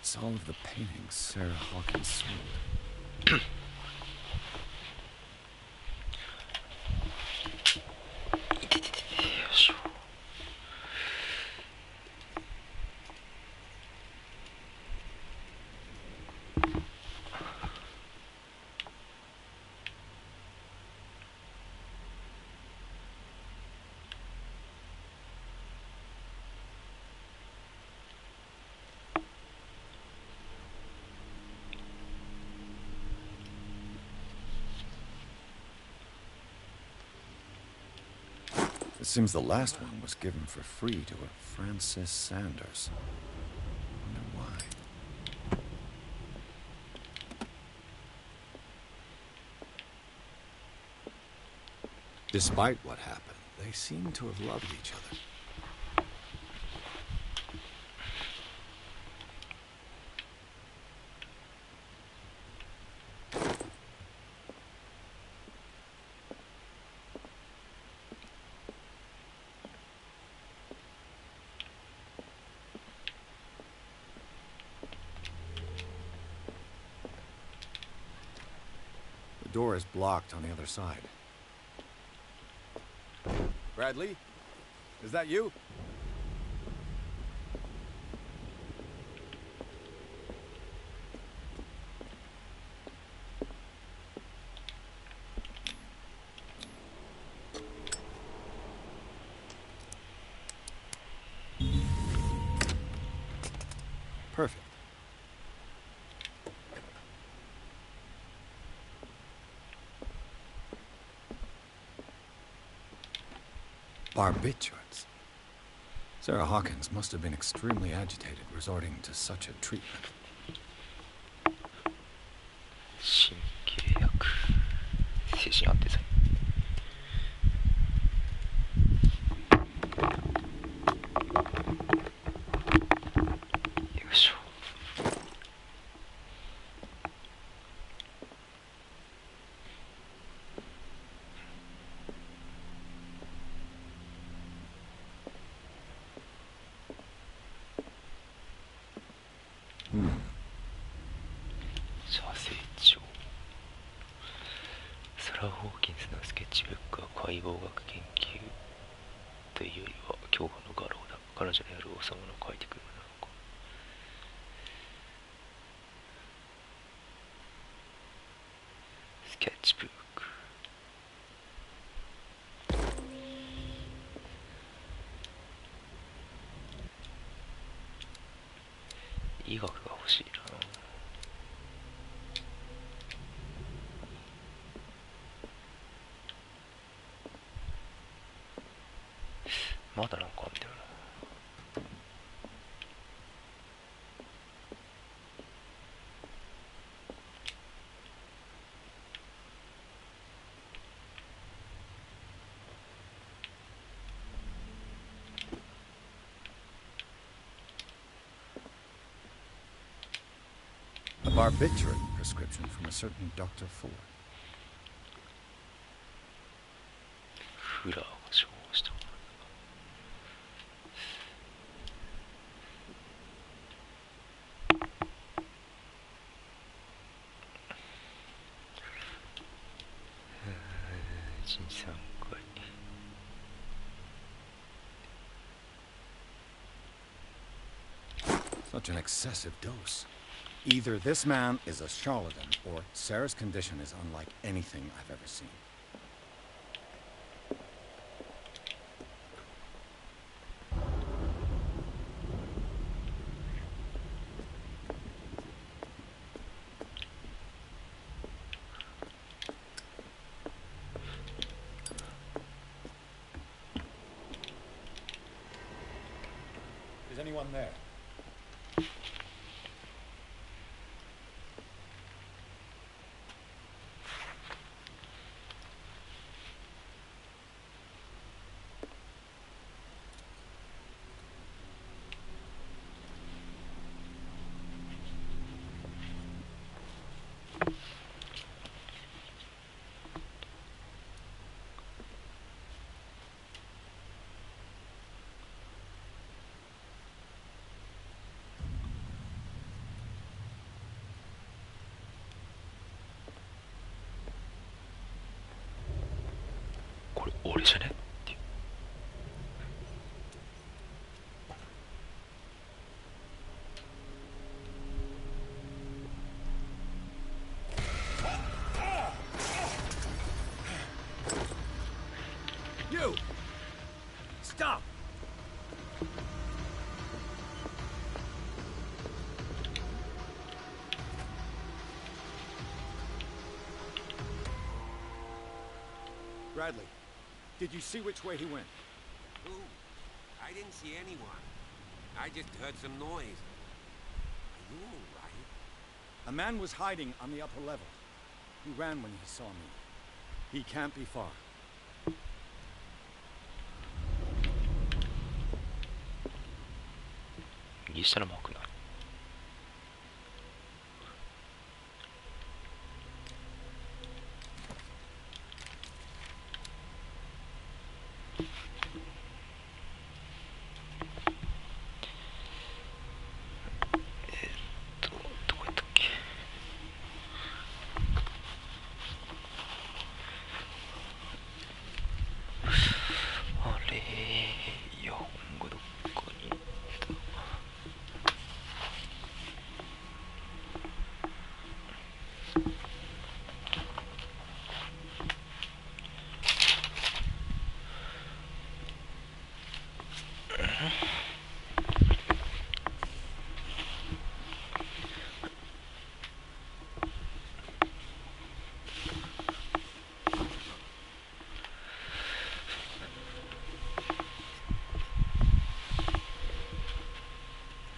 It's all of the paintings Sarah Hawkins sold. 'It seems the last one was given for free to a Francis Sanders. Wonder why. Despite what happened, they seem to have loved each other. The door is blocked on the other side. Bradley? Is that you? Perfect. Barbiturates. Sarah Hawkins must have been extremely agitated, resorting to such a treatment. 神経薬、精神安定剤。よいしょ。写生帳。サラ・ホーキンスのスケッチブックは解剖学研究というよりは教科の画廊だ。彼女のやる王様の描いてくるものなのか。スケッチブック。医学が欲しいな。まだなんかあんだよな。A barbiturate prescription from a certain Dr. Ford. フラーが処方した。1、2、3回。Such an excessive dose. Either this man is a charlatan, or Sarah's condition is unlike anything I've ever seen. Is anyone there? これ俺じゃねっていう。You! Stop! Bradley, did you see which way he went? Who? I didn't see anyone. I just heard some noise. Are you all right? A man was hiding on the upper level. He ran when he saw me. He can't be far. 右下のマークない。どこやったっけ。あれ、いや、どっかに行った。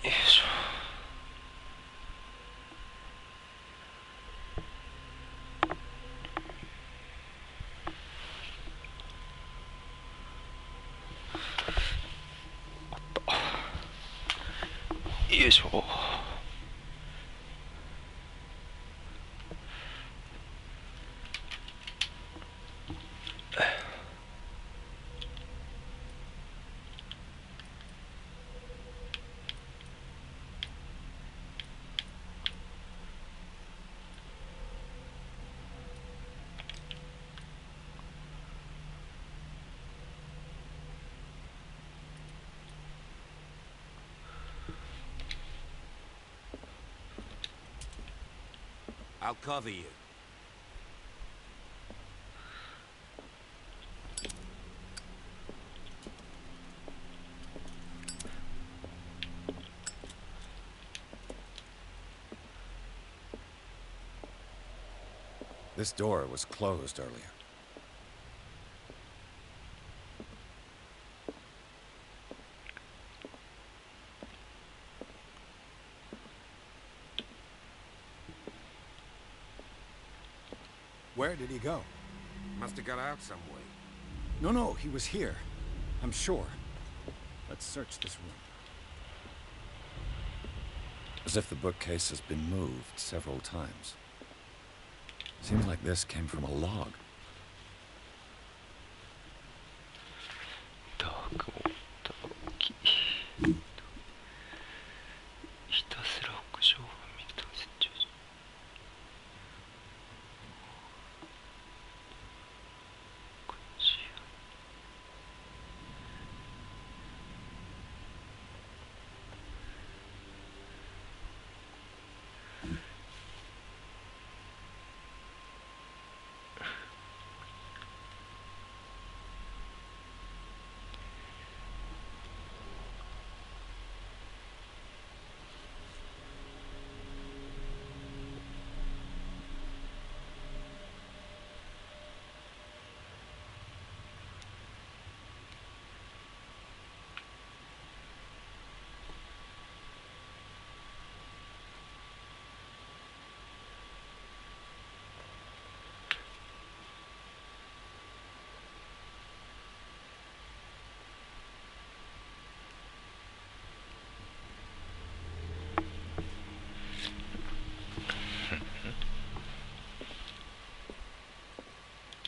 よいしょ。よいしょ。I'll cover you. This door was closed earlier. Where did he go? Must have got out some way. No, he was here. I'm sure. Let's search this room. As if the bookcase has been moved several times. Seems like this came from a log. ダークモーターキー。ひたすら屋上を見ると設置をし。こっちや。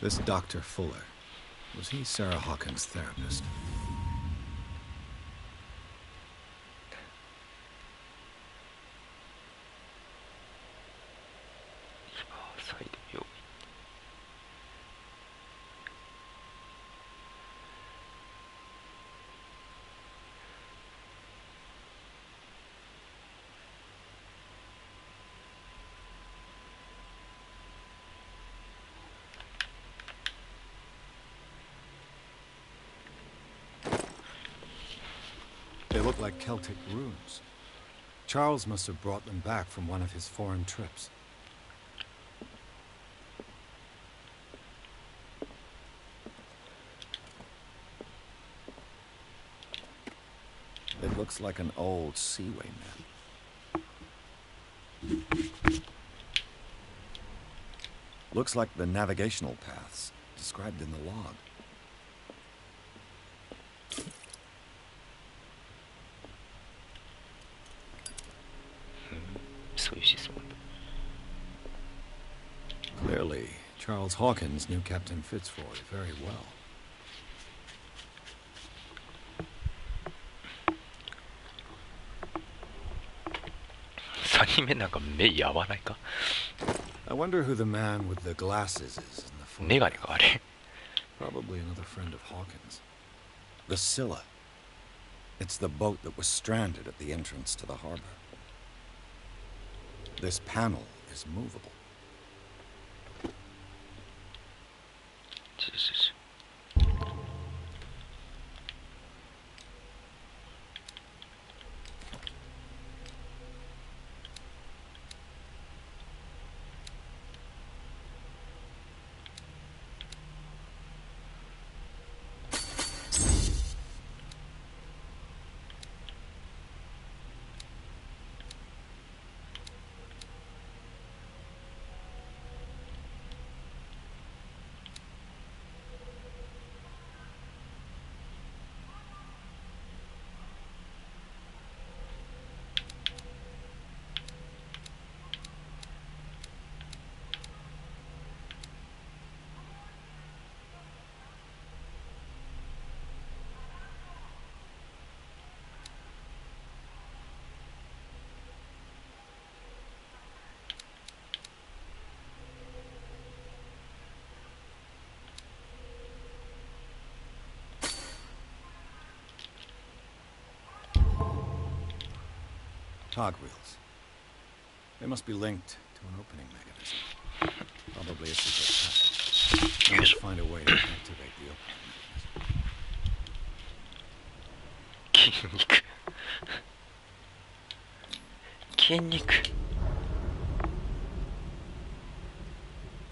This Dr. Fuller, was he Sarah Hawkins' therapist? サイド病院。look like Celtic runes. Charles must have brought them back from one of his foreign trips. It looks like an old seaway map. Looks like the navigational paths described in the log. Clearly, Charles Hawkins knew Captain Fitzroy very well. 3人目なんか目やばないか I wonder who the man with the glasses is in the phone. メガネかあれ Probably another friend of Hawkins. The Scylla. It's the boat that was stranded at the entrance to the harbor. This panel is movable. ちょちょちょ Cogwheels. They must be linked to an opening mechanism. Probably a secret package. I must find a way to activate the opening mechanism. 筋肉筋肉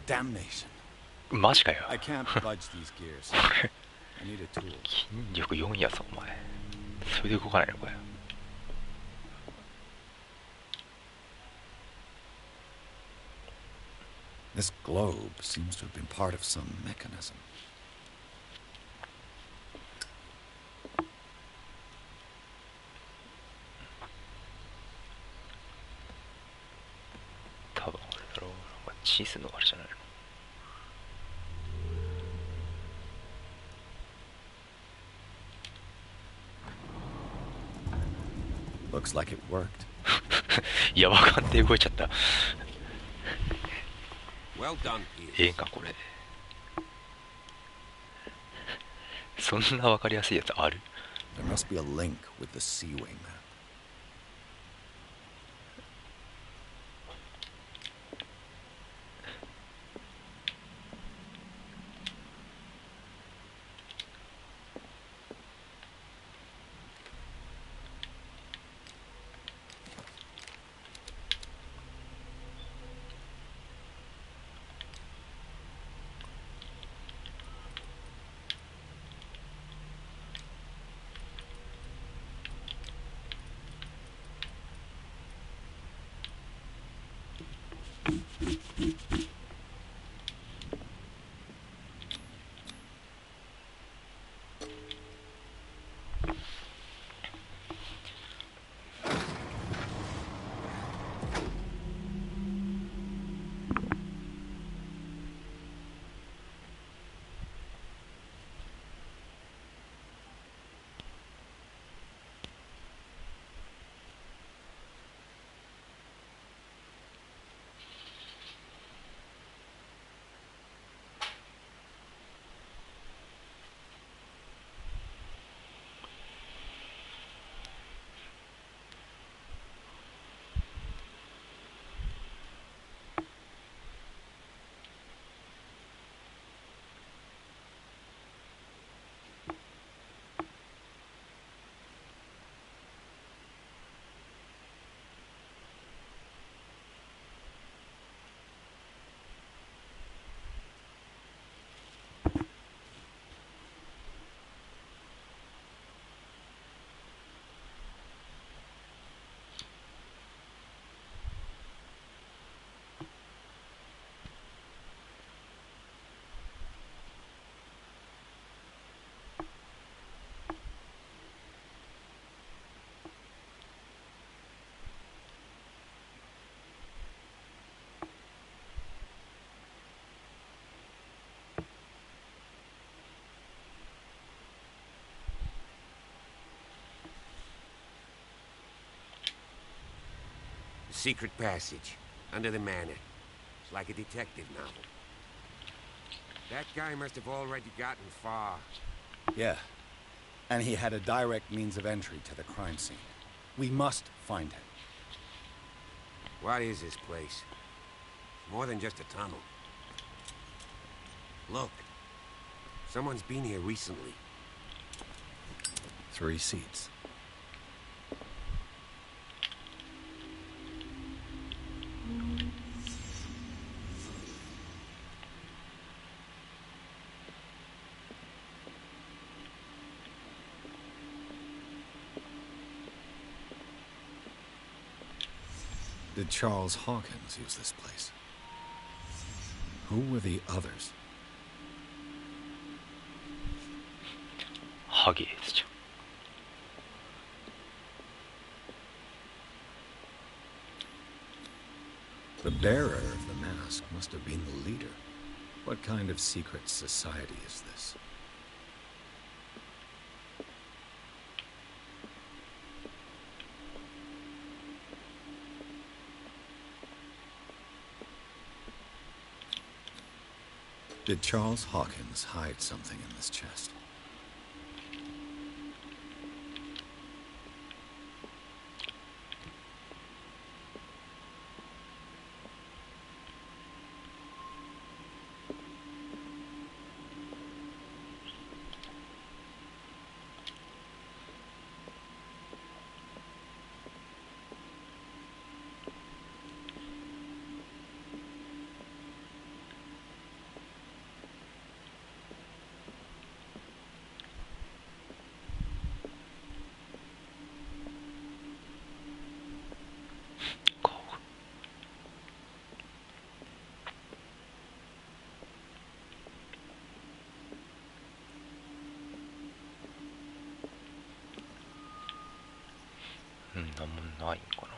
Damnation. マジかよ I can't budge these gears. I need a tool. 筋力4やぞお前それで動かないのかよ This globe seems to have been part of some mechanism. 多分あれだろうなんか地図のあれじゃないの Looks like it worked. いやわかんで動いちゃった Well done, ええ Pierce. んかこれそんなわかりやすいやつある There must be a link with the seaway map. The secret passage, under the manor. It's like a detective novel. That guy must have already gotten far. Yeah. And he had a direct means of entry to the crime scene. We must find him. What is this place? More than just a tunnel. Look. Someone's been here recently. 3 seats. Did Charles Hawkins use this place? Who were the others? ハゲですじゃん。The bearer of the mask must have been the leader. What kind of secret society is this? Did Charles Hawkins hide something in this chest?なんもないんかな。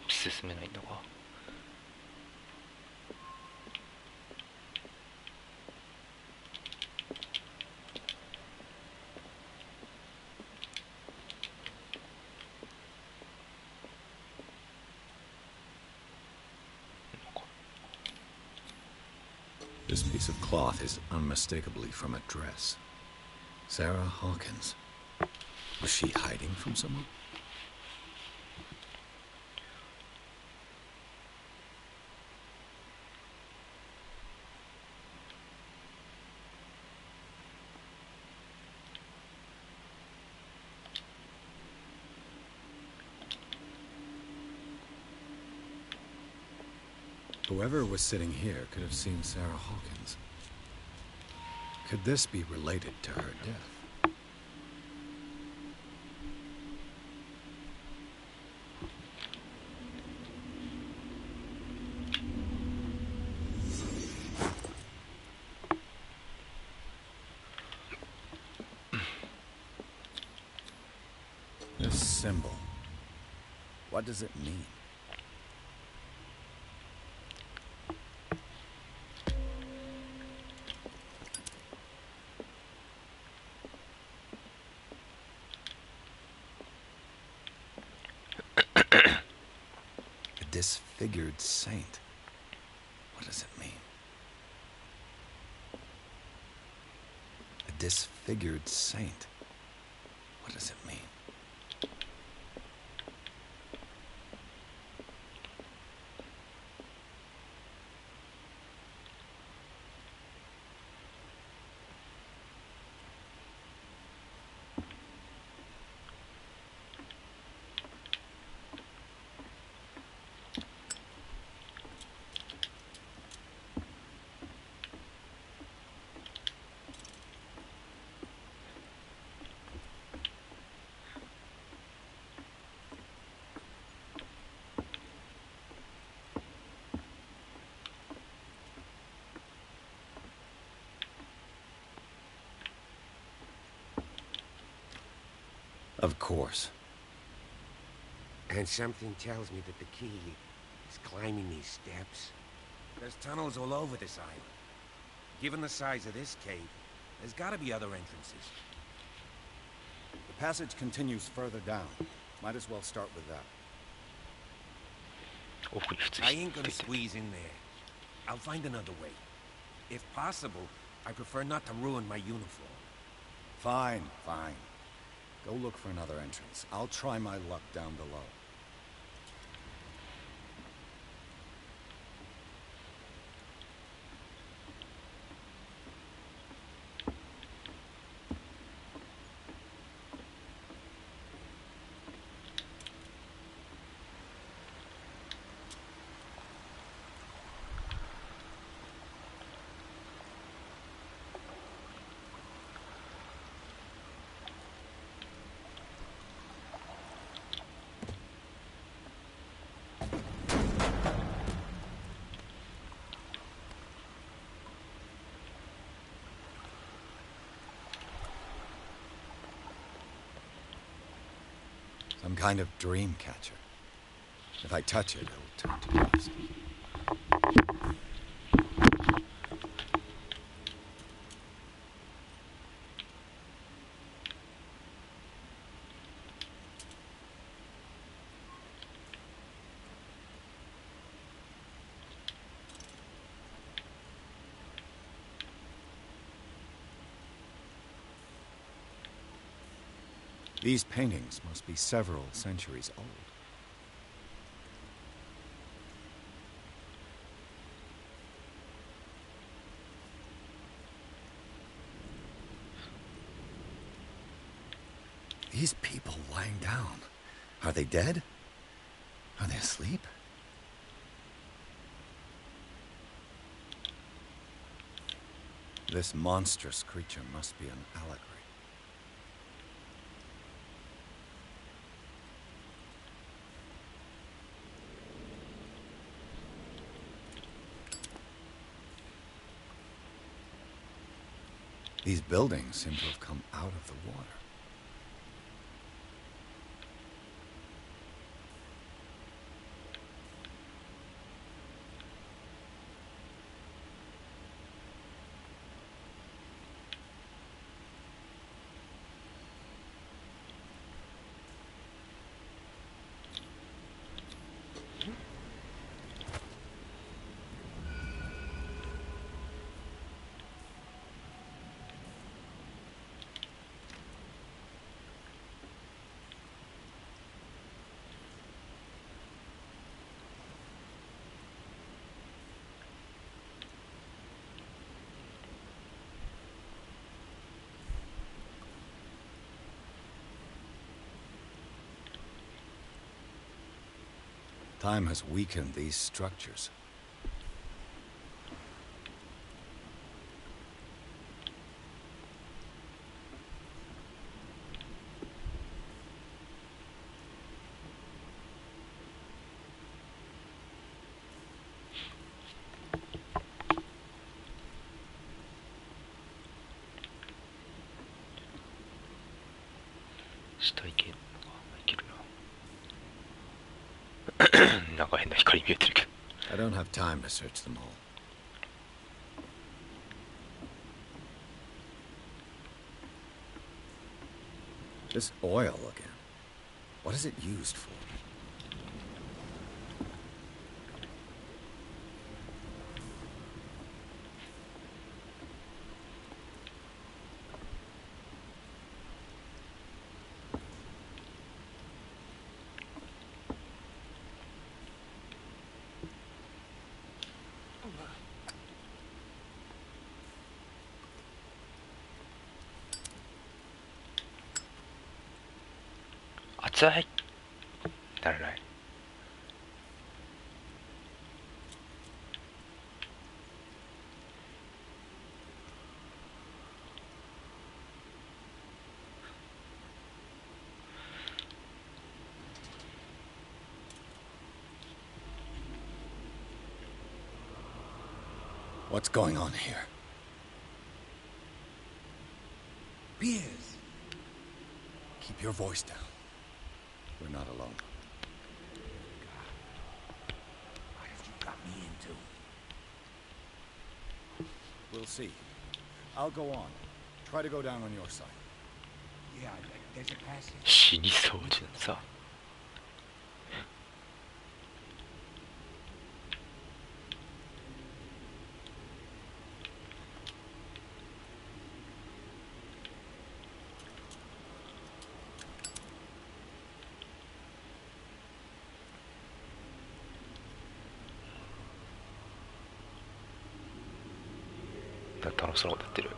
進めないんだか。This piece of cloth is unmistakably from a dress. Sarah Hawkins. Was she hiding from someone? Whoever was sitting here could have seen Sarah Hawkins. Could this be related to her death? symbol. What does it mean? A disfigured saint. What does it mean? A disfigured saint. What does it mean? Of course. And something tells me that the key is climbing these steps. There's tunnels all over this island. Given the size of this cave, there's gotta be other entrances. The passage continues further down. Might as well start with that. 奥に普通 I に ain't 出 gonna てる。 squeeze in there. I'll find another way. If possible, I prefer not to ruin my uniform. Fine, fine. Go look for another entrance. I'll try my luck down below. Some kind of dream catcher. If I touch it, it'll turn to dust. These paintings must be several centuries old. These people lying down, are they dead? Are they asleep? This monstrous creature must be an allegory. These buildings seem to have come out of the water. Time has weakened these structures.死体系のがいけるな。なんか変な光見えてるけど。 I don't have time to search them all. This oil again. What is it used for?熱いならない。What's going on here? Beers. Keep your voice down. We're not alone. What have you got me into? We'll see. I'll go on. Try to go down on your side. Yeah, there's a passage. 死にそうじゃんさ。楽しそうなことやってる。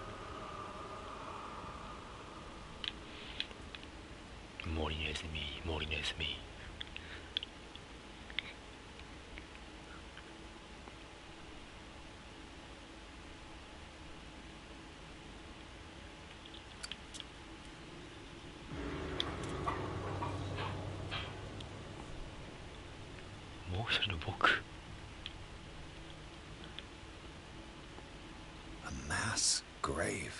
森ネズミ、森ネズミ。もう一人の僕。Mass grave.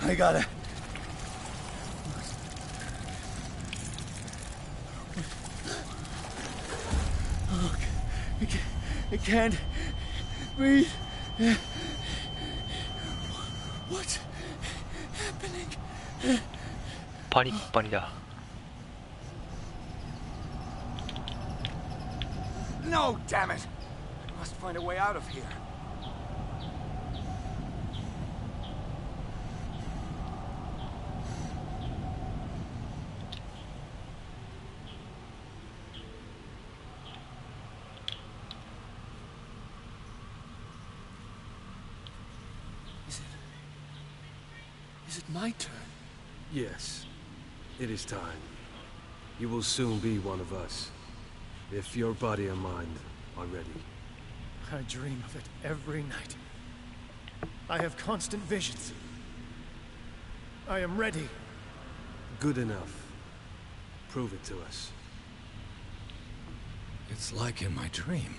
I got it. Oh, I can't breathe. What's happening? パニッパニだ。 No, damn it! I must find a way out of here. Is it my turn? Yes, it is time. You will soon be one of us, if your body and mind are ready. I dream of it every night. I have constant visions. I am ready. Good enough. Prove it to us. It's like in my dream.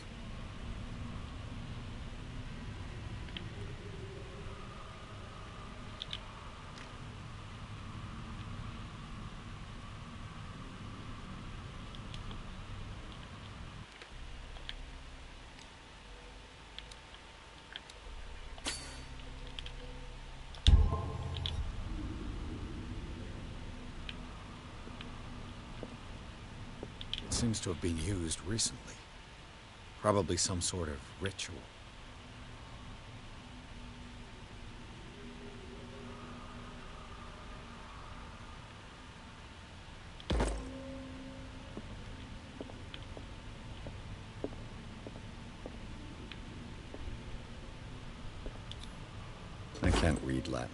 Seems to have been used recently. Probably some sort of ritual. I can't read Latin.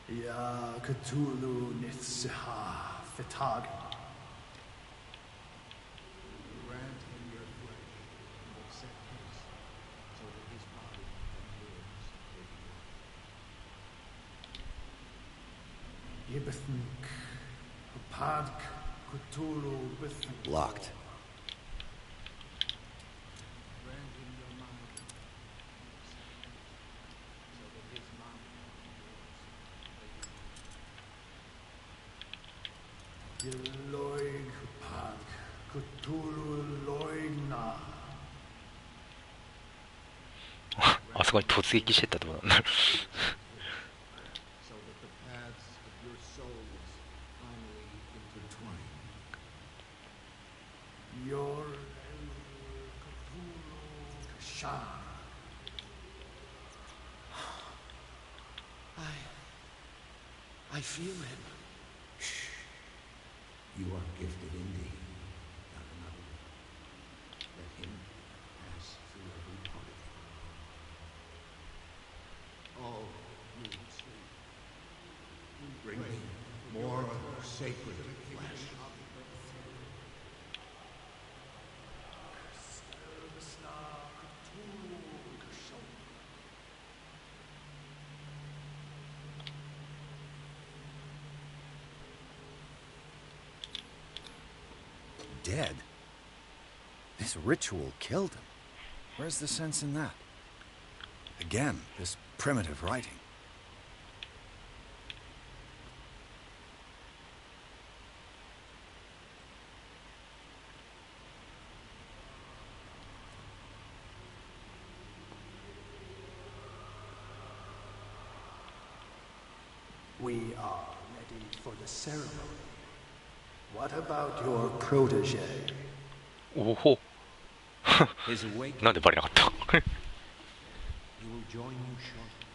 Ya Cthulhu Nithsiha Fitag. Grant him your flesh and accept his, so that his body and yours may be one. Yibithnik Upadk Cthulhu Bithnik. Locked. Grant him your mind and accept his, so that his mind and yours may be one. Yeloig Upadk Cthulhu Loigna. あそこに突撃してったとこなんだ。 So that the paths of your souls finally intertwine. Your Cthulhu Kashan. I feel him. You are gifted indeed, not another. Let him pass through every part of you. All you sleep. Bring me more of your sacred flesh. Dead? This ritual killed him. Where's the sense in that? Again, this primitive writing. We are ready for the ceremony. What about your protege? おほ His awakening. なんでバレなかった He will join you shortly.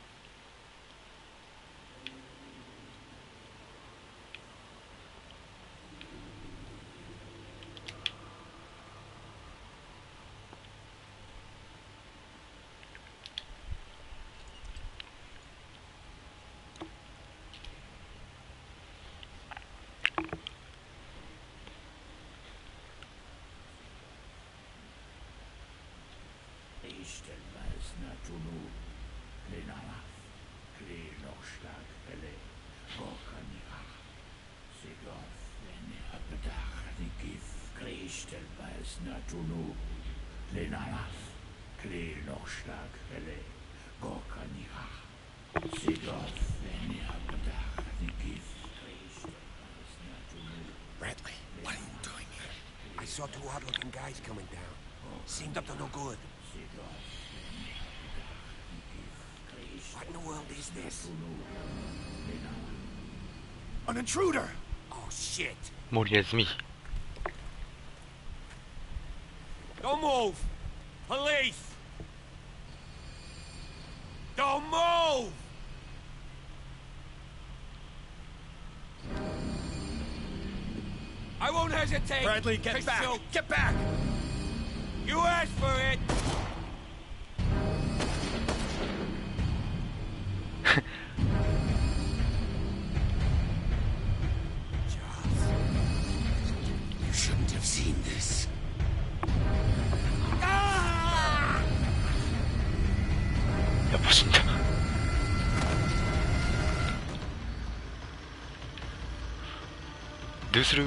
Bradley, what are you doing here? I saw two odd-looking guys coming down. Seemed up to no good. What in the world is this? An intruder! Oh, shit. 森ネズミ Don't move! Police! Don't move! I won't hesitate. Bradley, get to back! shoot. Get back! You asked for it. Charles, you shouldn't have seen this. Ah! やっぱ死んだ どうする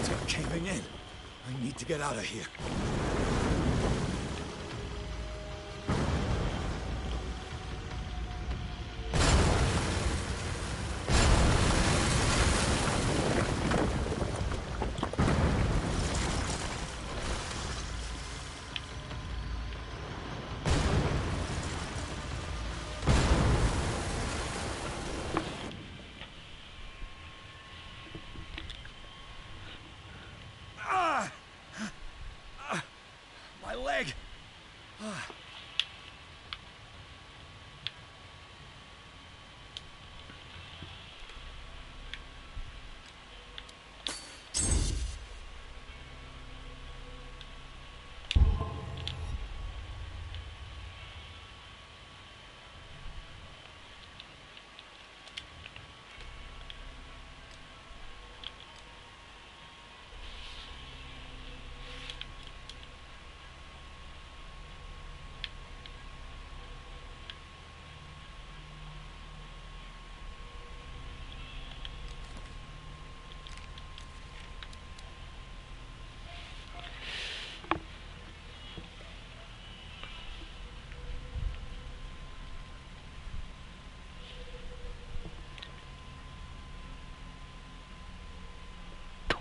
They're caving in. I need to get out of here.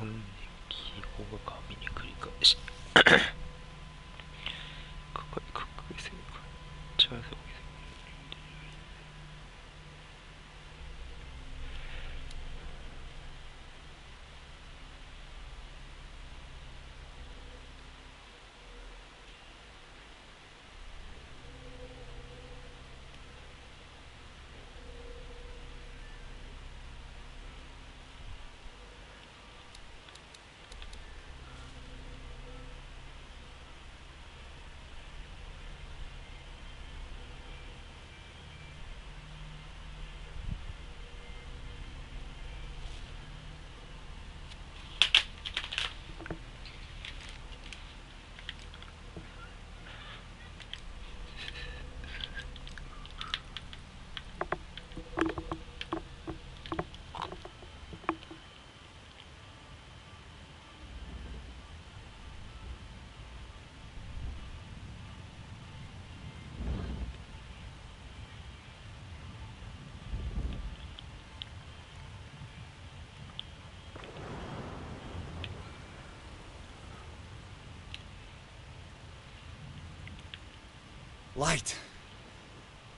本年記号が紙に繰り返しLight.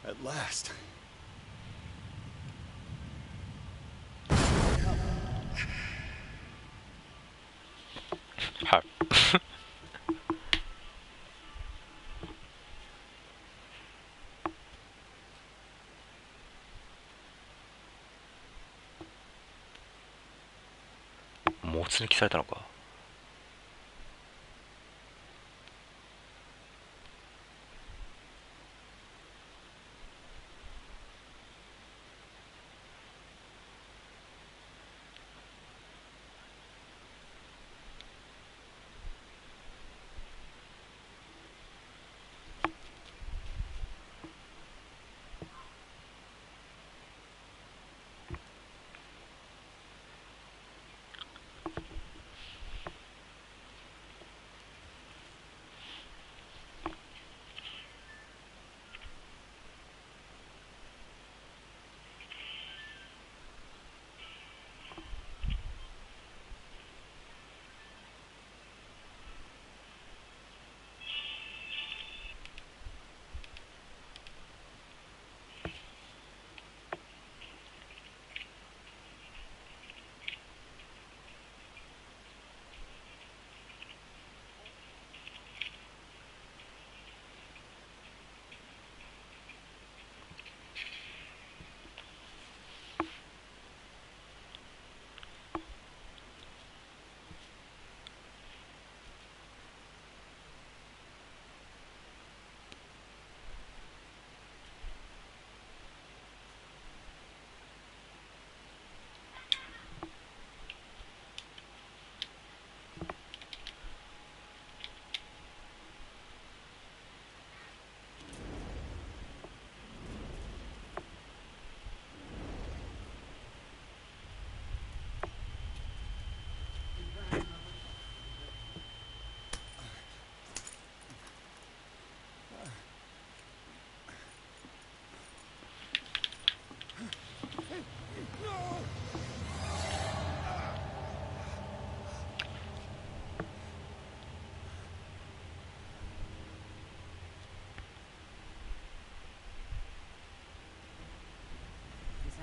At last. はいもつ抜きされたのか。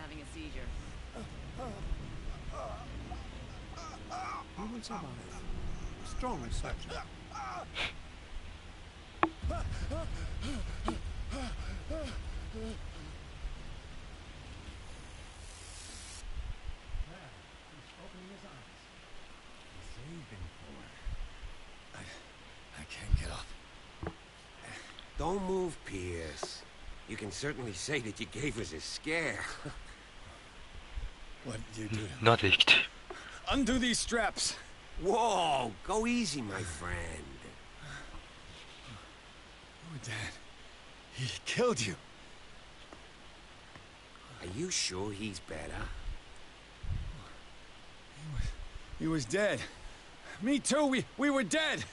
Having a seizure. You will survive. Strong soldier. I can't get up. Don't move, Pierce. You can certainly say that you gave us a scare. What did you do? なぜ生きている。 Undo these straps. Whoa, go easy, my friend. Oh, Dad. He killed you. Are you sure he's better? He was dead. Me too. We were dead.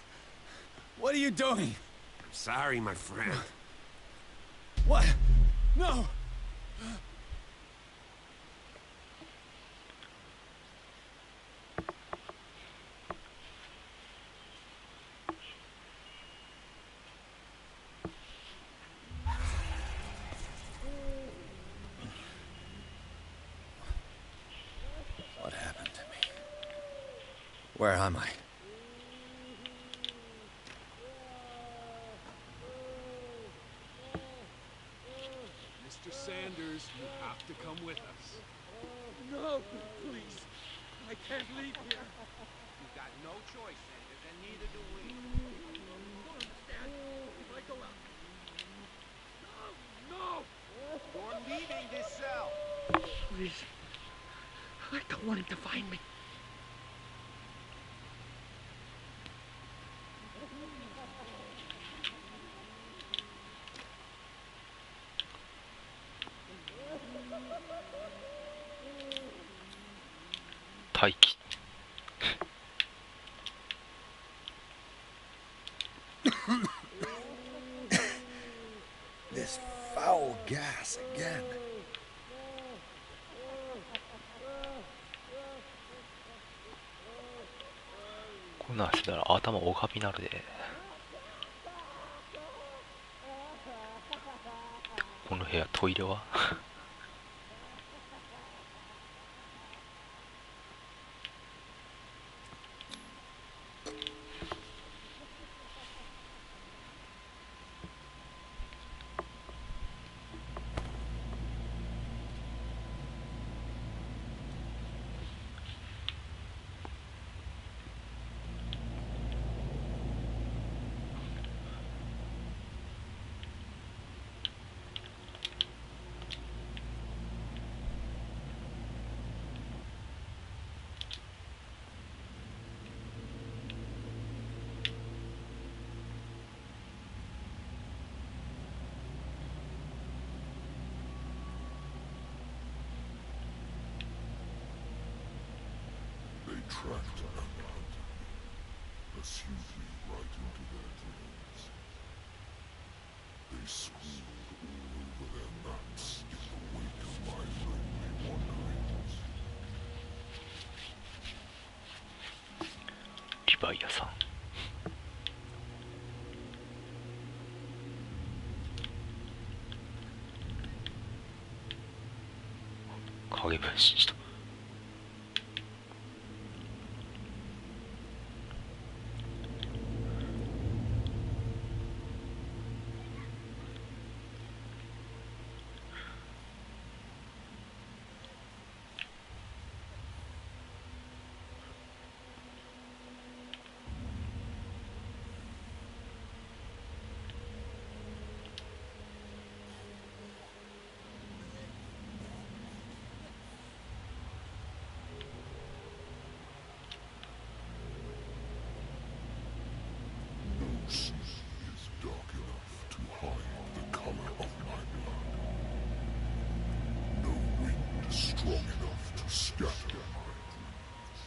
What are you doing? I'm sorry, my friend. What? No. Where am I? Mr. Sanders, you have to come with us. No, please. I can't leave here. You've got no choice, Sanders, and neither do we. You don't understand. If I go out... No! You're leaving this cell. Please. I don't want him to find me. This foul gas again. こんなんしてたら頭おかびなるで。この部屋トイレはTracked and hunted me, pursued me right into their dreams. They swooned all over their mats in the wake of my lonely wanderings. リヴァイアさん。影分身した。No sea is dark enough to hide the color of my blood. No wind strong enough to scatter my dreams.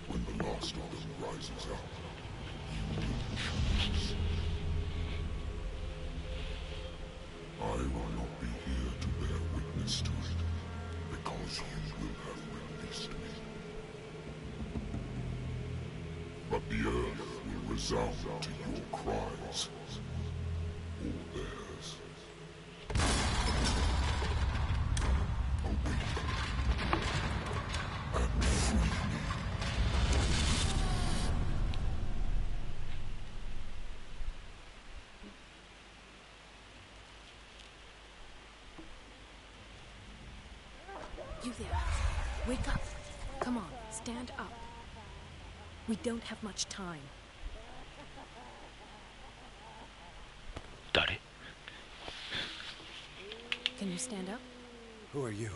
When the last of them rises up, you will choose. I will not be here to bear witness to it, because you will have witnessed me. But the earth will resound to your cries, or theirs. Awake and free me. You there. Wake up. Come on, stand up. We don't have much time. 誰？ Can you stand up? Who are you?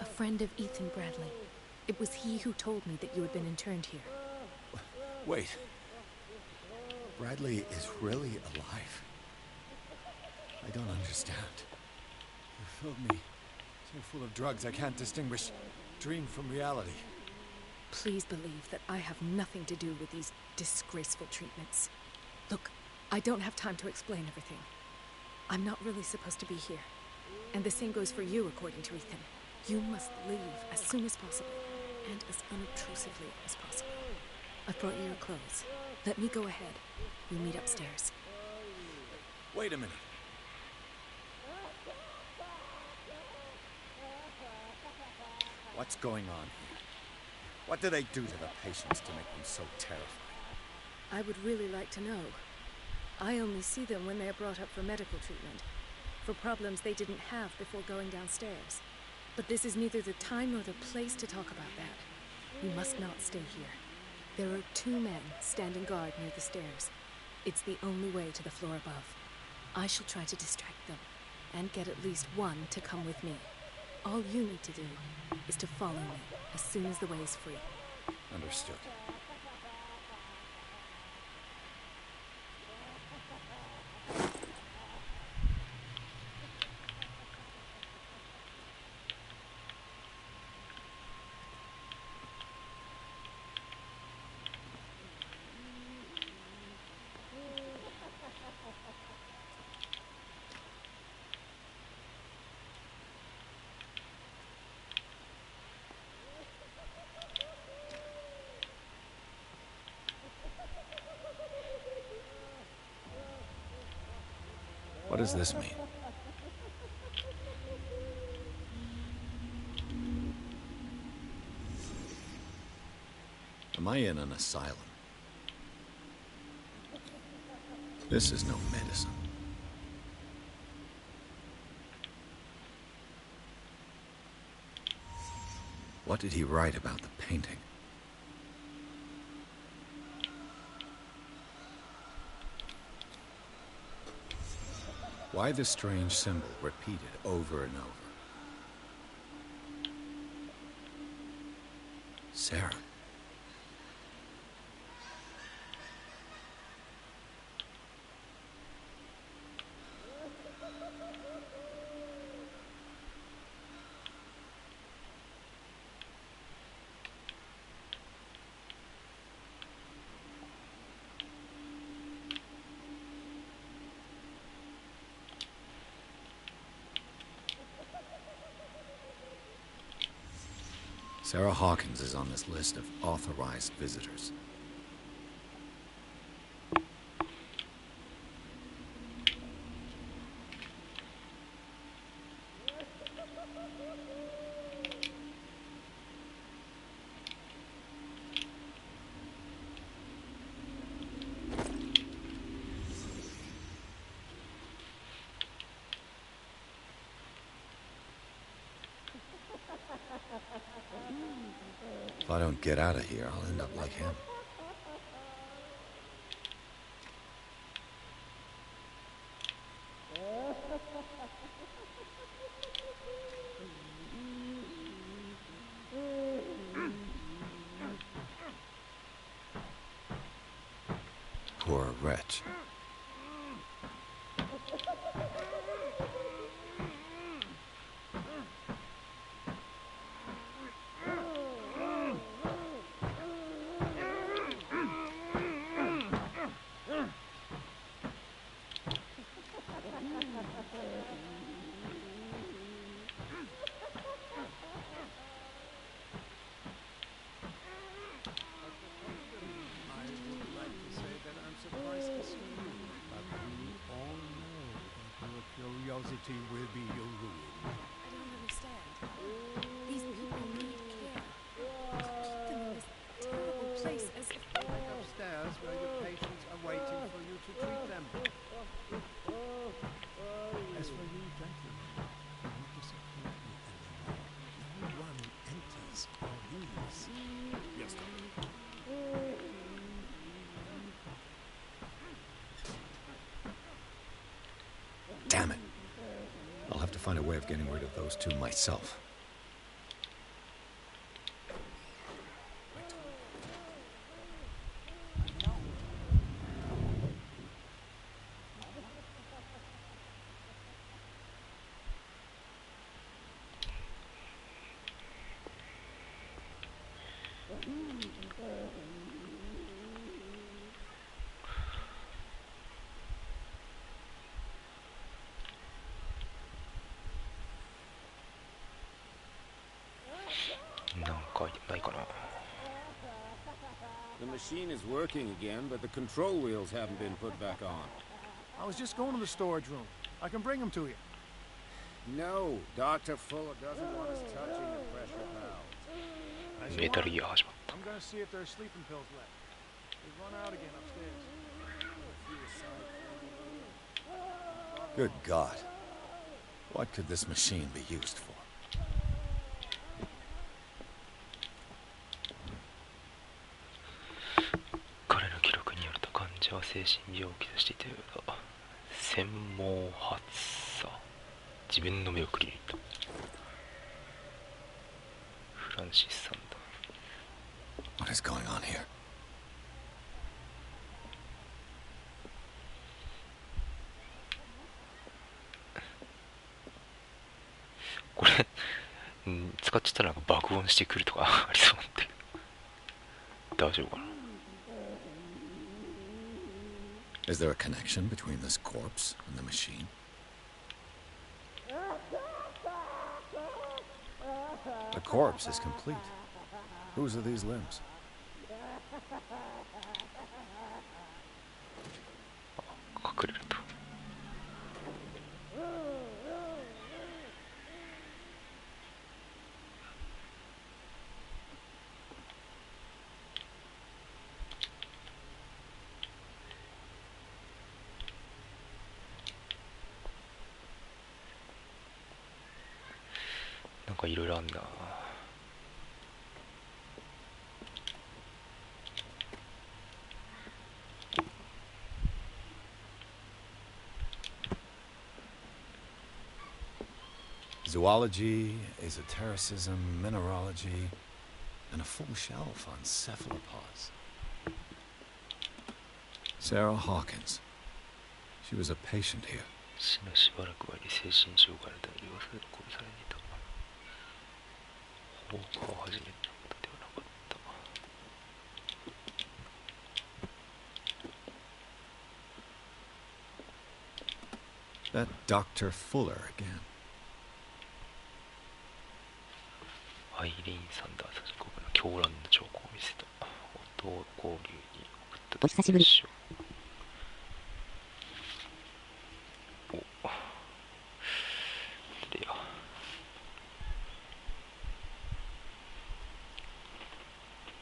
A friend of Ethan Bradley. It was he who told me that you had been interned here. Wait. Bradley is really alive? I don't understand. You filled me so full of drugs I can't distinguish dream from reality. please believe that I have nothing to do with these disgraceful treatments. Look, I don't have time to explain everything. I'm not really supposed to be here. And the same goes for you, according to Ethan. You must leave as soon as possible, and as unobtrusively as possible. I've brought you your clothes. Let me go ahead. You meet upstairs. Wait a minute. What's going on here? What do they do to the patients to make them so terrified? I would really like to know. I only see them when they are brought up for medical treatment, for problems they didn't have before going downstairs. But this is neither the time nor the place to talk about that. You must not stay here. There are 2 men standing guard near the stairs. It's the only way to the floor above. I shall try to distract them, and get at least one to come with me. All you need to do is to follow me as soon as the way is free. Understood. What does this mean? Am I in an asylum? This is no medicine. What did he write about the painting? Why the strange symbol repeated over and over? Sarah. Sarah Hawkins is on this list of authorized visitors. If I don't get out of here, I'll end up like him. Poor wretch. Curiosity will be your ruin. I don't understand. These people need care. Keep them in this terrible place as if... Upstairs where your patients are waiting for you to treat them. As for you, gentlemen, you need to support me anymore. No one enters or leaves. Yes, Doctor. Damn it. I'll have to find a way of getting rid of those 2 myself. アイテムないかな。 The machine is working again, but the control wheels haven't been put back on. I was just going to the storage room. I can bring them to you. No, Dr. Fuller doesn't want us touching the pressure valves. As メ you タル want. ギア始まった。 I'm gonna see if there are sleeping pills left. They've run out again upstairs. Good God. What could this machine be used for? 彼の記録によると患者は精神病気としていたようだ。専門発作。自分の目をくり抜いた。フランシスさんだ。 What is going on here? これ、使っちゃったらなんか爆音してくるとかありそうなんだけど。大丈夫かな。 Is there a connection between this corpse and the machine? The corpse is complete. Whose are these limbs? 隠れると。なんかいろいろあんな。 Zoology, esotericism, mineralogy, and a full shelf on cephalopods. Sarah Hawkins. She was a patient here. 死のしばらく前に精神障害のために殺されていた。放火を始めたことではなかった。 That Dr. Fuller again. アイリーン・サンダース国の狂乱の兆候を見せた。音を交流に送ったと。お久しぶり。お。でや。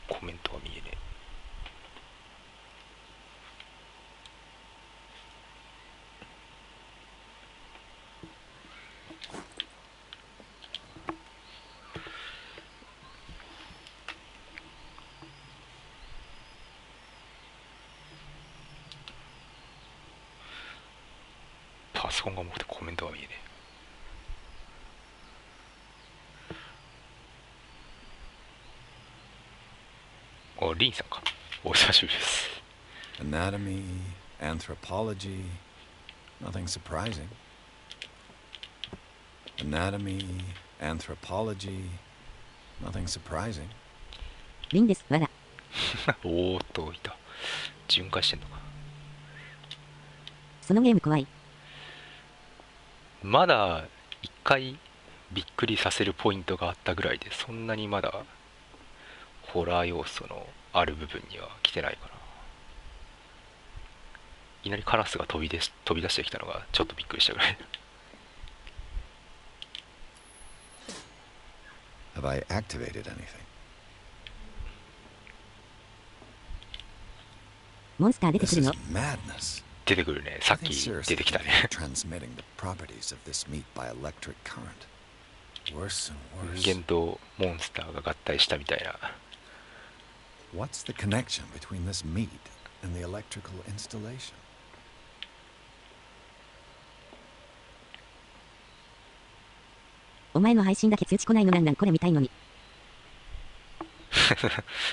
コメントは見えねえ。パソコンが重くてコメントが見えねえ。あ、リンさんか。お久しぶりです。 Anatomy, anthropology, nothing surprising. Anatomy, anthropology, nothing surprising. リンです、わら。おーっと、いた。巡回してんのか。そのゲーム怖い。まだ一回びっくりさせるポイントがあったぐらいで、そんなにまだホラー要素のある部分には来てないかな。いきなりカラスが飛び出してきたのがちょっとびっくりしたぐらい。 Have I activated anything? モンスター出てく This る is の。 madness. 出てくるね。さっ I think き seriously 出てきた they're ね。 transmitting the properties of this meat by electric current. Worse and worse. 人間とモンスターが合体したみたいな。 What's the connection between this meat and the electrical installation? お前の配信だけ通知来ないのなんなんこれ見たいのに。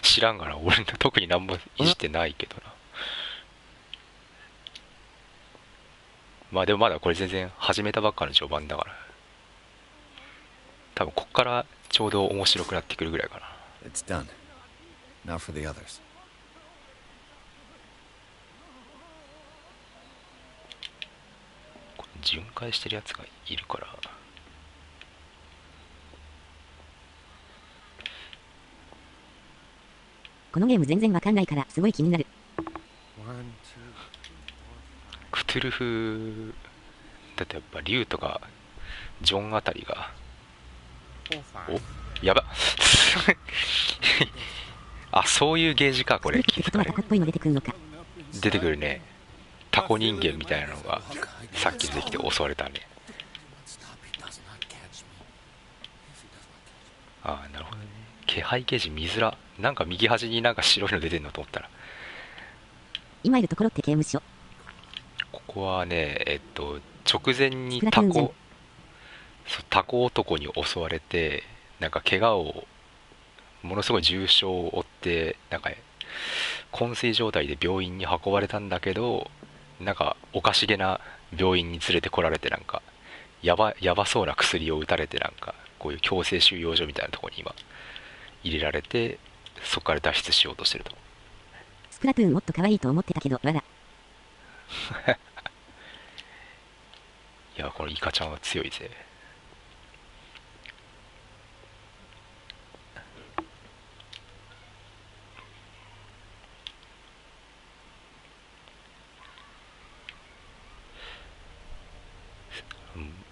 知らんがな。俺特に何もいじってないけどな。まあでもまだこれ全然始めたばっかの序盤だから、多分こっからちょうど面白くなってくるぐらいかな。 It's done. Now for the others. これ巡回してるやつがいるから、このゲーム全然わかんないからすごい気になる。クトゥルフだってやっぱ竜とかジョンあたりが、おやばあ、そういうゲージかこれ。ってことはタコっぽいの出てくるのか。出てくるね。タコ人間みたいなのがさっき出てきて襲われたね。ああ、なるほどね。気配ゲージ見づら。なんか右端になんか白いの出てんのと思ったら、今いるところって刑務所。ここはね、直前にタコ男に襲われて、なんか怪我を、ものすごい重傷を負って、なんか昏睡状態で病院に運ばれたんだけど、なんかおかしげな病院に連れてこられて、なんかやばそうな薬を打たれて、なんかこういう強制収容所みたいなところに今入れられて、そこから脱出しようとしてると。スプラトゥーンもっと可愛いと思ってたけど、わら。いや、このイカちゃんは強いぜ。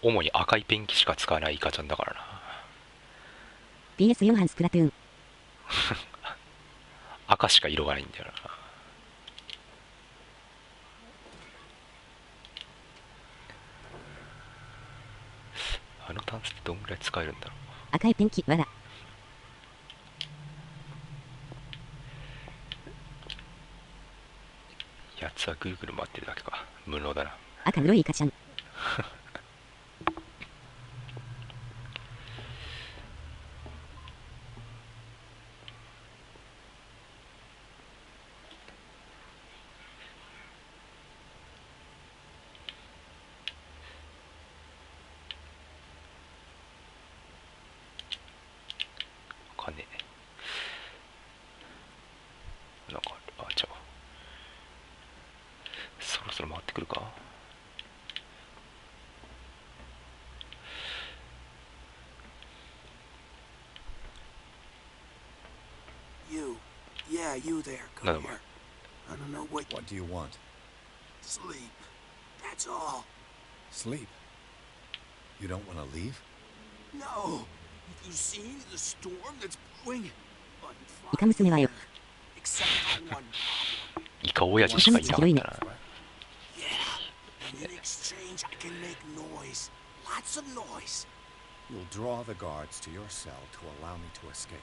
主に赤いペンキしか使わないイカちゃんだからな。 PS4 班スプラトゥーン赤しか色がないんだよな。あのタンスってどんぐらい使えるんだろう。赤いペンキ、わら。やつはぐるぐる回ってるだけか。無能だな。赤黒いイカちゃん。わかんねえ。なんかある。あ、じゃあそろそろ回ってくるか。Yeah, you there. Another Come one. here. I don't know what. What do you want? Sleep. That's all. Sleep. You don't want to leave? No. Have you seen the storm that's brewing? イカ娘はよ。 Except for one problem. イカ親父しかいなかったな。 Yeah. And in exchange, I can make noise. Lots of noise. You'll draw the guards to your cell to allow me to escape.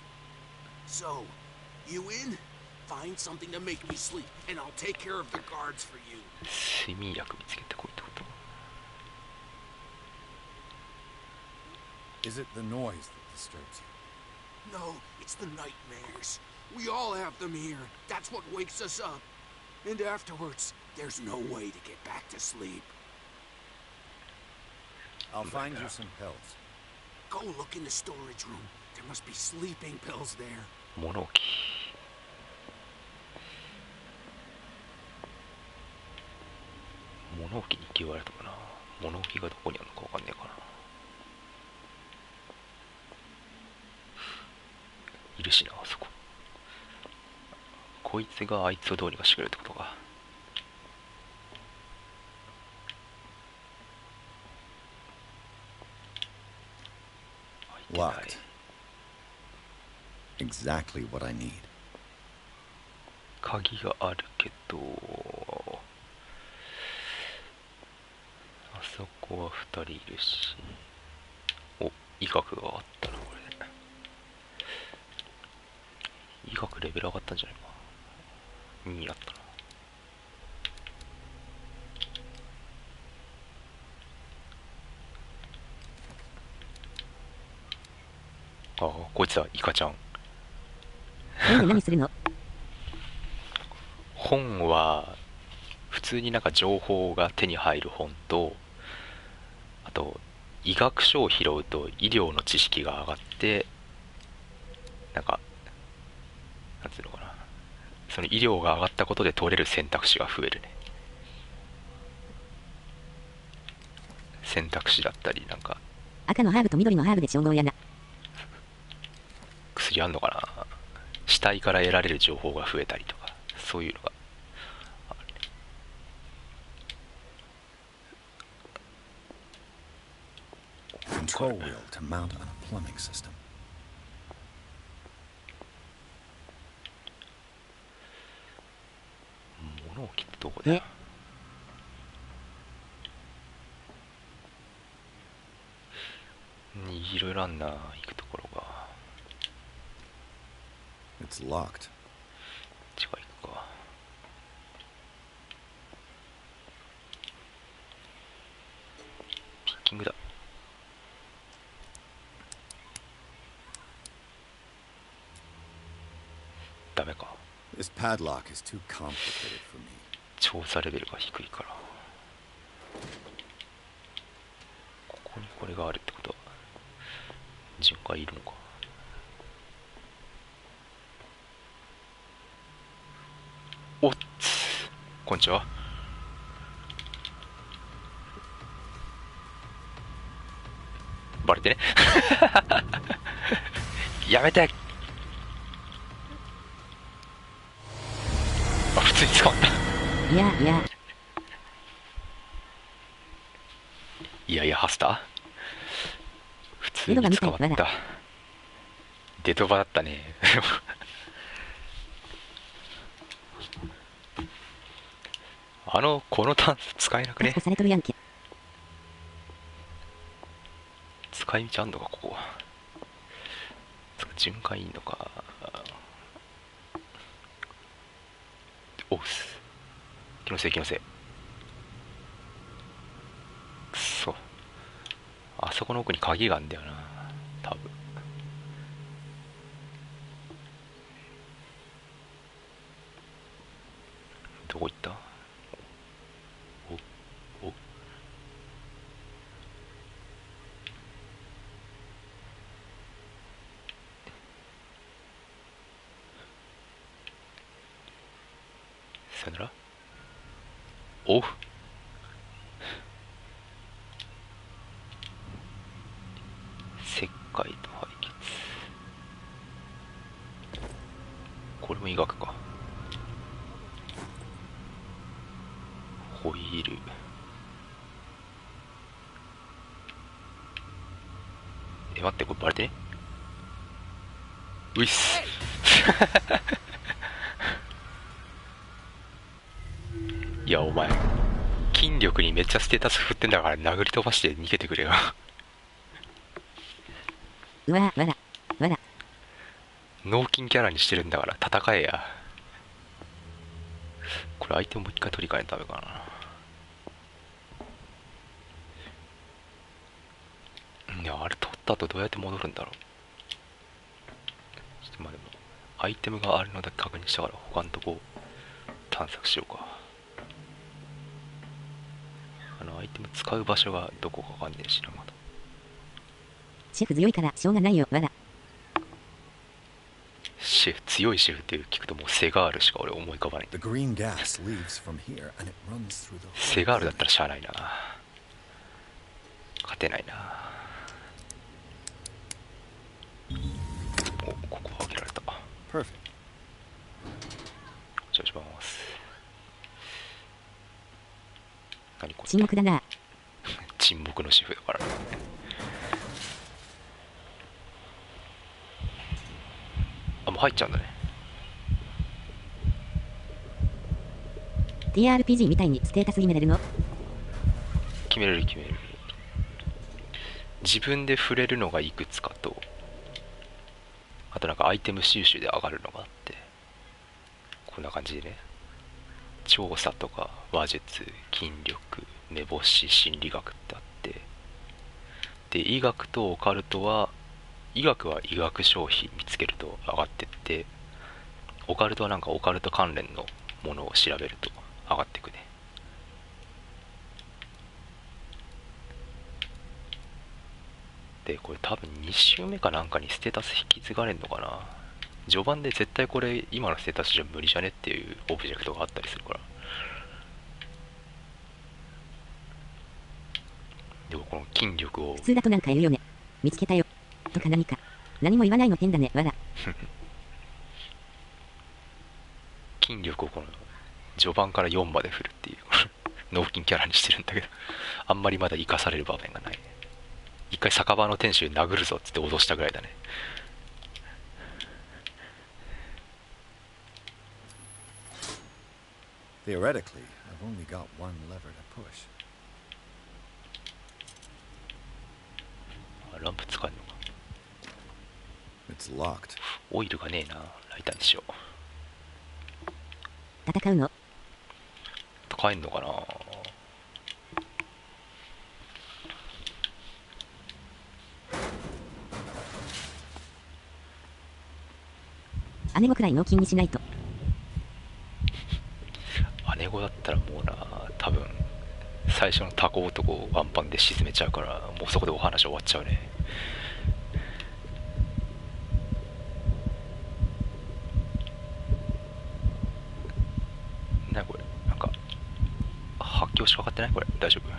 So, you in? Find something to make me sleep, and I'll take care of the guards for you. 睡眠薬見つけてこいってこと。 Is it the noise that disturbs you? No, it's the nightmares. We all have them here. That's what wakes us up. And afterwards, there's no way to get back to sleep. I'll find you some pills. Go look in the storage room. There must be sleeping pills there. 物置。物置に行き言われたかな。物置がどこにあるのかわかんねえかな。いるしな、あそこ。こいつがあいつをどうにかしてくれるってことか。Locked. Exactly what I need. 鍵があるけど、あそこは2人いるし。お、医学があったな、これで。医学レベル上がったんじゃないか。2になったな。ああ、こいつはイカちゃん。何するの？本は普通になんか情報が手に入る本と、あと医学書を拾うと医療の知識が上がって、なんかなんていうのかな、その医療が上がったことで取れる選択肢が増えるね。選択肢だったり、なんか赤のハーブと緑のハーブで調合やな。薬あんのかな。死体から得られる情報が増えたりとか、そういうのがあるね。Control wheel to mount on a plumbing system. 物置ってどこだよ。いろいろあんな、行くところが。It's locked. 近いか。ピッキングだ。ダメか。This padlock is too complicated for me. 調査レベルが低いから。ここにこれがあるってことは巡回いるのか。おっつ、こんにちは。バレてね。やめて。あ、普通に捕まった。いやいや。いやいや、ハスター普通に捕まった。デドバだったね。このタンス使えなくね。されとるやんけ。使い道あんのか、ここ。巡回いいのか。おうす。気のせい気のせい。くそ。あそこの奥に鍵があるんだよな、多分。どこ行った？おさよなら。おう。石灰と排血。これも医学か。ホイール。待って、これバレてね。ういっす。いや、お前筋力にめっちゃステータス振ってんだから殴り飛ばして逃げてくれよ。うわ、わらわら。脳筋キャラにしてるんだから戦えや。これ相手もう一回取り替えないとダメかな。いや、あれ取った後どうやって戻るんだろう。ちょっとまあでもアイテムがあるのだけ確認したから他のとこ探索しようか。アイテム使う場所がどこかわかんねえしな、まだ。シェフ強いからしょうがないよ、わら。シェフ、強いシェフって聞くともうセガールしか俺思い浮かばない。The green gas leaves from here and it runs through the セガールだったらしゃあないな。勝てないな。お、ここ開けられた。Perfect. お願いします。何これ。沈黙だな。沈黙のシェフだから。あ、もう入っちゃうんだね。TRPG みたいにステータス決めれるの？決めれる決めれる。自分で触れるのがいくつかと、あとなんかアイテム収集で上がるのがあって、こんな感じでね、調査とか話術、筋力、目星、心理学ってあって、で医学とオカルトは、医学は医学商品見つけると上がってって、オカルトはなんかオカルト関連のものを調べると上がってくね。でこれ多分2周目かなんかにステータス引き継がれんのかな。序盤で絶対これ今のステータスじゃ無理じゃねっていうオブジェクトがあったりするから。でもこの筋力を普通だとなんか言うよね。見つけたよとか何か何も言わないの変だね、わら。筋力をこの序盤から4まで振るっていう脳筋キャラにしてるんだけど、あんまりまだ生かされる場面がない。一回酒場の店主に殴るぞっつって脅したぐらいだね。Theoretically, I've only got one lever to push. ランプ使えるのか。 It's locked. オイルがねえな。ライターにしよう。戦うの？使えんのかな。姉御くらい脳筋にしないと。姉御だったらもうな、多分最初のタコ男をワンパンで沈めちゃうから、もうそこでお話終わっちゃうね。なにこれ、なんか発狂しかかってない？これ大丈夫？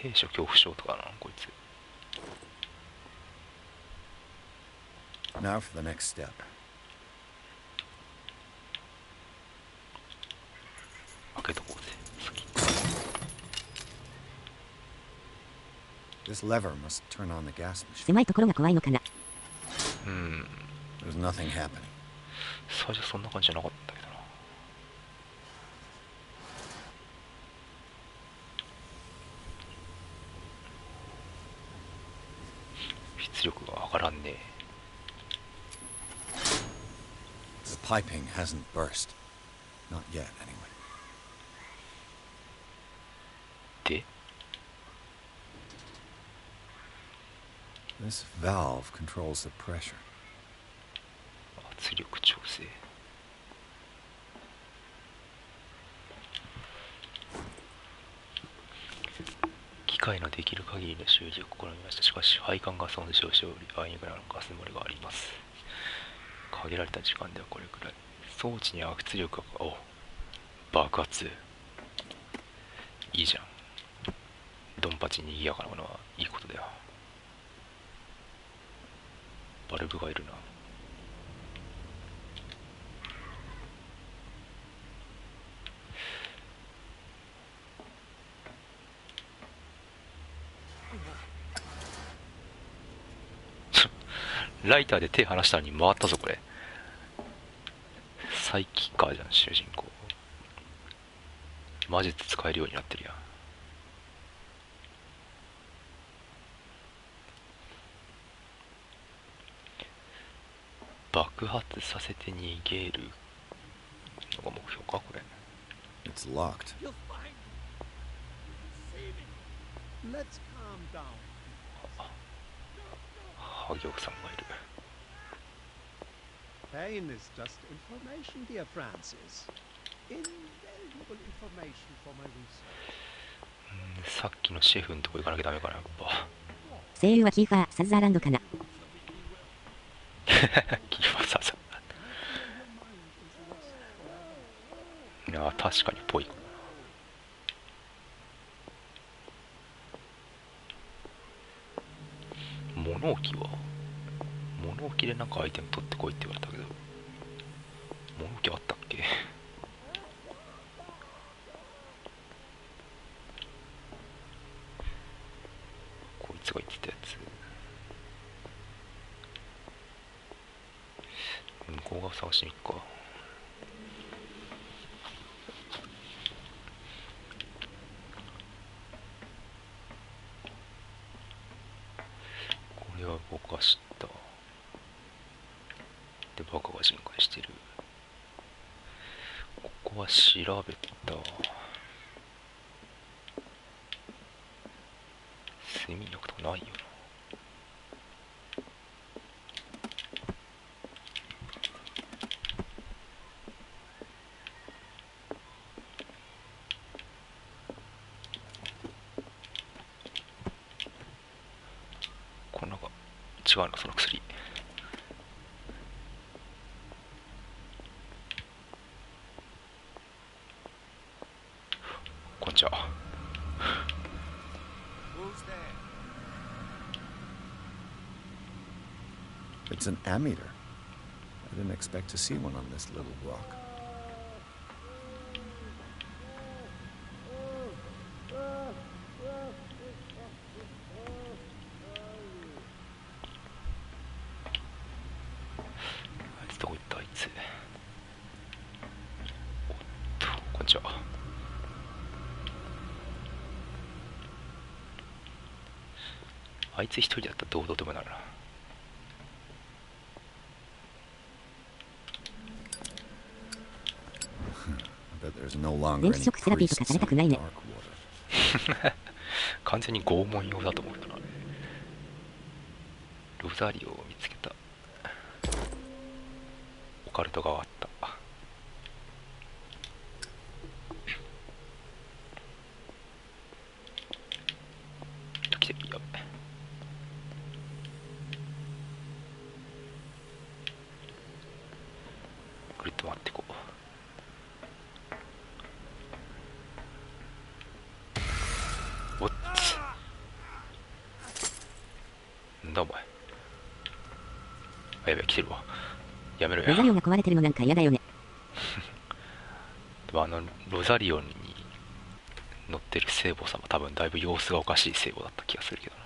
兵所恐怖症とかなこいつ。Now for the next step. This lever must turn on the gas machine. 狭いところが怖いのかな。There's nothing happening. 最初そんな感じじゃなかったけどな。出力が上がらんねえ。The piping hasn't burst. Not yet, anyway. で This valve controls the pressure. 圧力調整。機械のできる限りの修理を試みました。しかし配管が損傷しており、あいにくのガス漏れがあります。限られた時間ではこれくらい。装置に圧力が、お、爆発。いいじゃん。ドンパチに賑やかなものはいいことだよ。バルブがいるな。ライターで手離したのに回ったぞこれ。サイキッカーじゃん主人公。魔術使えるようになってるやん。爆発させて逃げるのが目標かこれ。 It's locked. Let's calm down. ハギョクさんがいる。 Pain is just information, dear Francis. Invaluable information for my research. さっきのシェフのとこ行かなきゃダメかなやっぱ。声優はキーファー・サザーランドかな。キーファーサザー。いや確かにぽい。物置は物置でなんかアイテム取ってこいって言われたけど、物置あったっけ。こいつが言ってたやつ。向こう側探しに行くか。これは動かした。でバカが巡回してる。ここは調べた。睡眠薬とかないよな。こんなが違うなその薬。こんにちは。It's an ammeter. I didn't expect to see one on this little rock. I あいつ一人だったらどうでもなるな。電気ショックセラピーとかされたくないね。完全に拷問用だと思うな。ロザリオを見つけた。オカルトがあった。来て、やべ。ぐるっと回ってこう。おっつ。なんだお前。あ、やべえ、来てるわ。やめろよ。ロザリオが壊れてるのなんか嫌だよね。でもロザリオに乗ってる聖母様、多分だいぶ様子がおかしい聖母だった気がするけどな。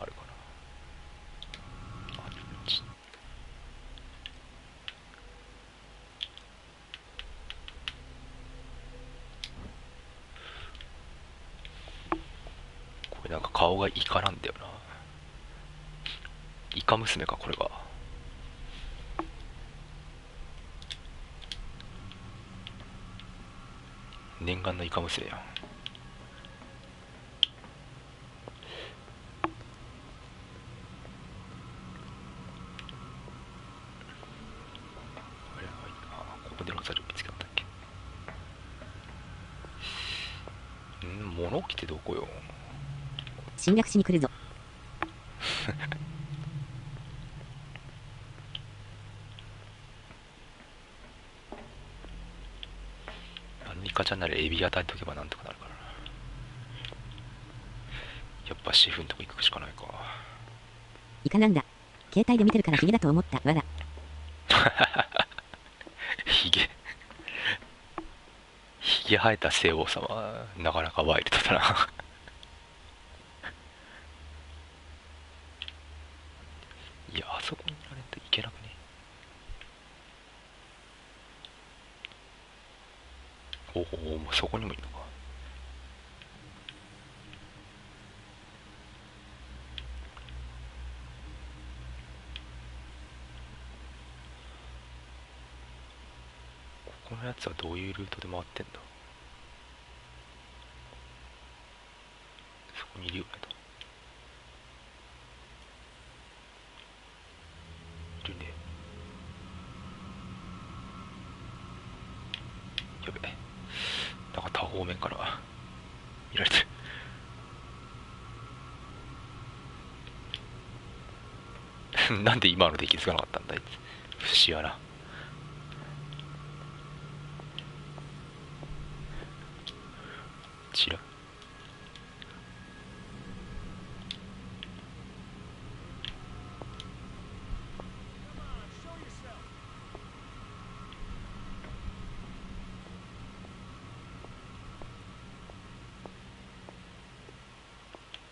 あるかな。あっち。これなんか顔がイカなんだよな。イカ娘か、これが。念願のイカ娘やん。ここでロザリオ見つけたんだっけ。物置ってどこよ。侵略しに来るぞ。イカちゃんならエビ与えとけばなんとかなるからな。やっぱシェフんとこ行くしかないか。イカなんだ。携帯で見てるからヒゲだと思った。わら。ヒゲ生えた聖母様はなかなかワイルドだな。いや、あそこにいられるといけなくね。おお、もうそこにもいるのか。ここのやつはどういうルートで回ってんだ。そこにいるよねと。いるね。やべえ。なんか多方面から見られてる。なんで今ので気づかなかったんだい。不思議やな。ちら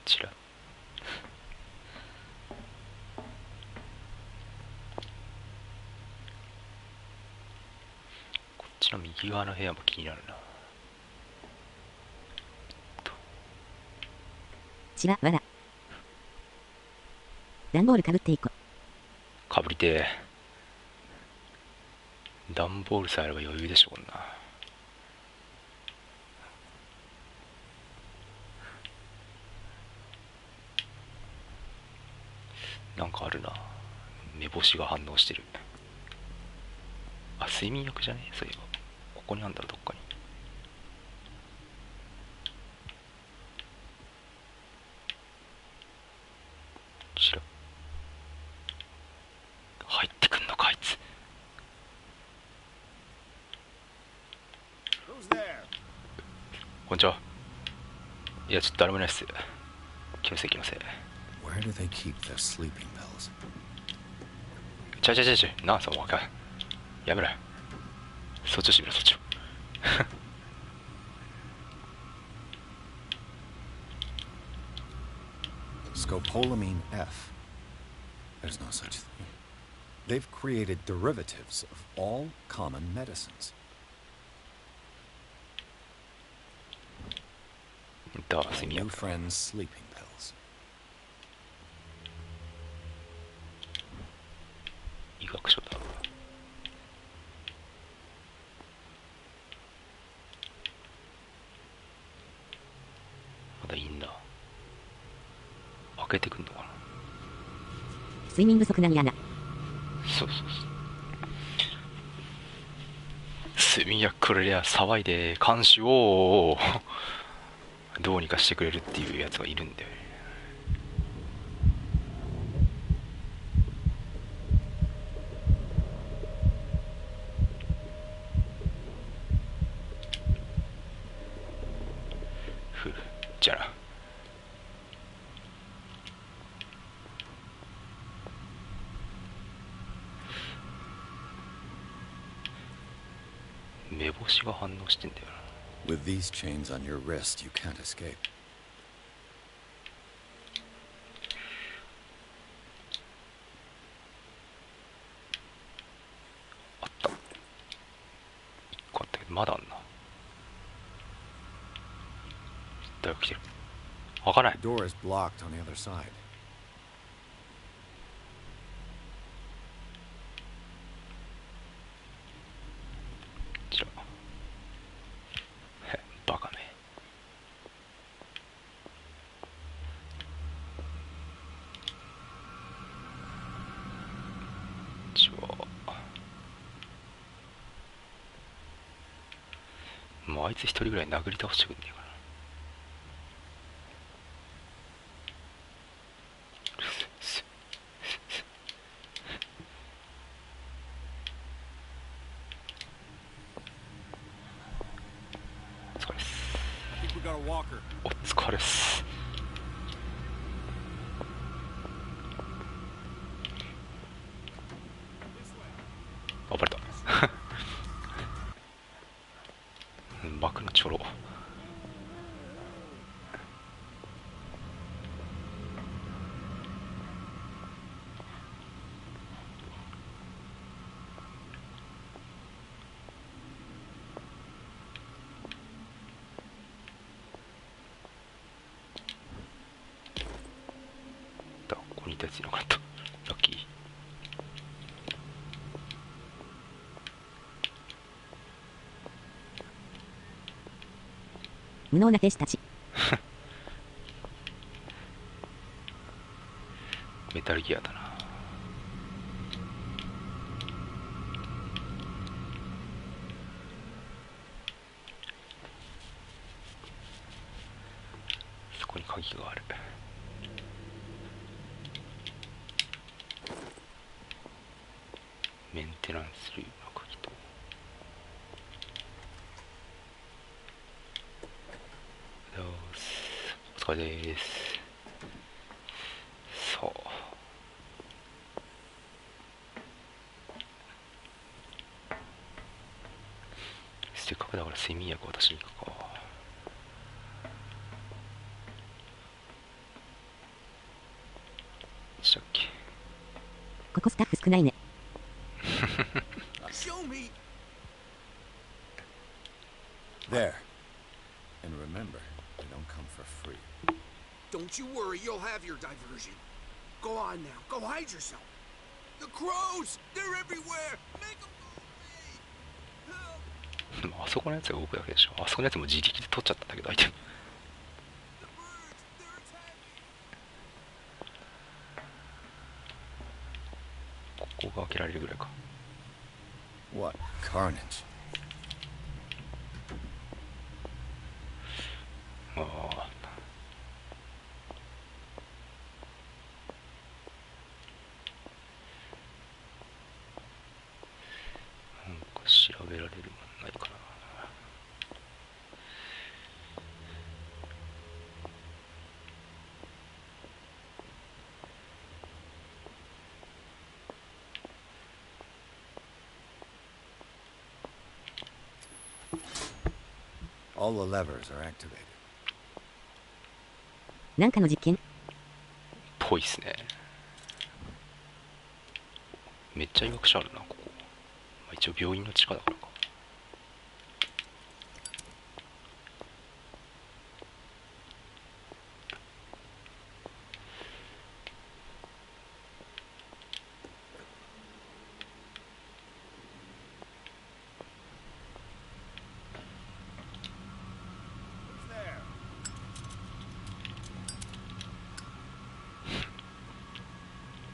ちらこっちの右側の部屋も気になるな。ちらわら。段ボールかぶっていこ。かぶりてー。段ボールさえあれば余裕でしょこんな。なんかあるな。目星が反応してる。あ、睡眠薬じゃね。そういえばここにあんだろ、どっかに。ちら入ってくんのかあいつ。こんにちは。いや、ちょっと誰もいないっす。気のせい気のせい。Where Where do they keep their sleeping pills? ちゃなあ、そうわかんやめろ。そっちをしてみろ、そっちを。Scopolamine F. There's no such thing. They've created derivatives of all common medicines. だ、睡眠 New 薬。friend's sleeping pills. 医学書だ。まだいいんだ。開けてくんのかな。睡眠不足なにやな。そう。睡眠薬くれりゃ騒いで監視をどうにかしてくれるっていうやつがいるんだよね。じゃあな。目星が反応してんだよな。With these chains on your wrist, you can't escape. あった。1個あったけど、まだあんな。誰か来てる。開かない。 The door is blocked on the other side. ちら。バカめ。もうあいつ一人ぐらい殴り倒してくんねえかな。お疲れっす。あ、バレた。バクのチョロ。ここにいたやついなかった。ラッキー。無能な兵士たち。メタルギアだな。そこに鍵がある。メンテナンス類の鍵と。お疲れです。そう。せっかくだから睡眠薬渡しに行くか。したっけ。ここスタッフ少ないね。Show me. There. And remember, they don't come for free. Don't you worry, you'll have your diversion. Go on now, go hide yourself. The crows! They're everywhere! Make them go away! Help! あそこのやつが動くだけでしょ。あそこのやつも自力で取っちゃったんだけど、相手。The birds, they're attacking! ここが開けられるぐらいか。What carnage. ああ。なんか調べられるもんないかな。All the levers are activated. なんかの実験？ぽいっすね。めっちゃ医学者あるな、ここ。まあ、一応病院の地下だからか。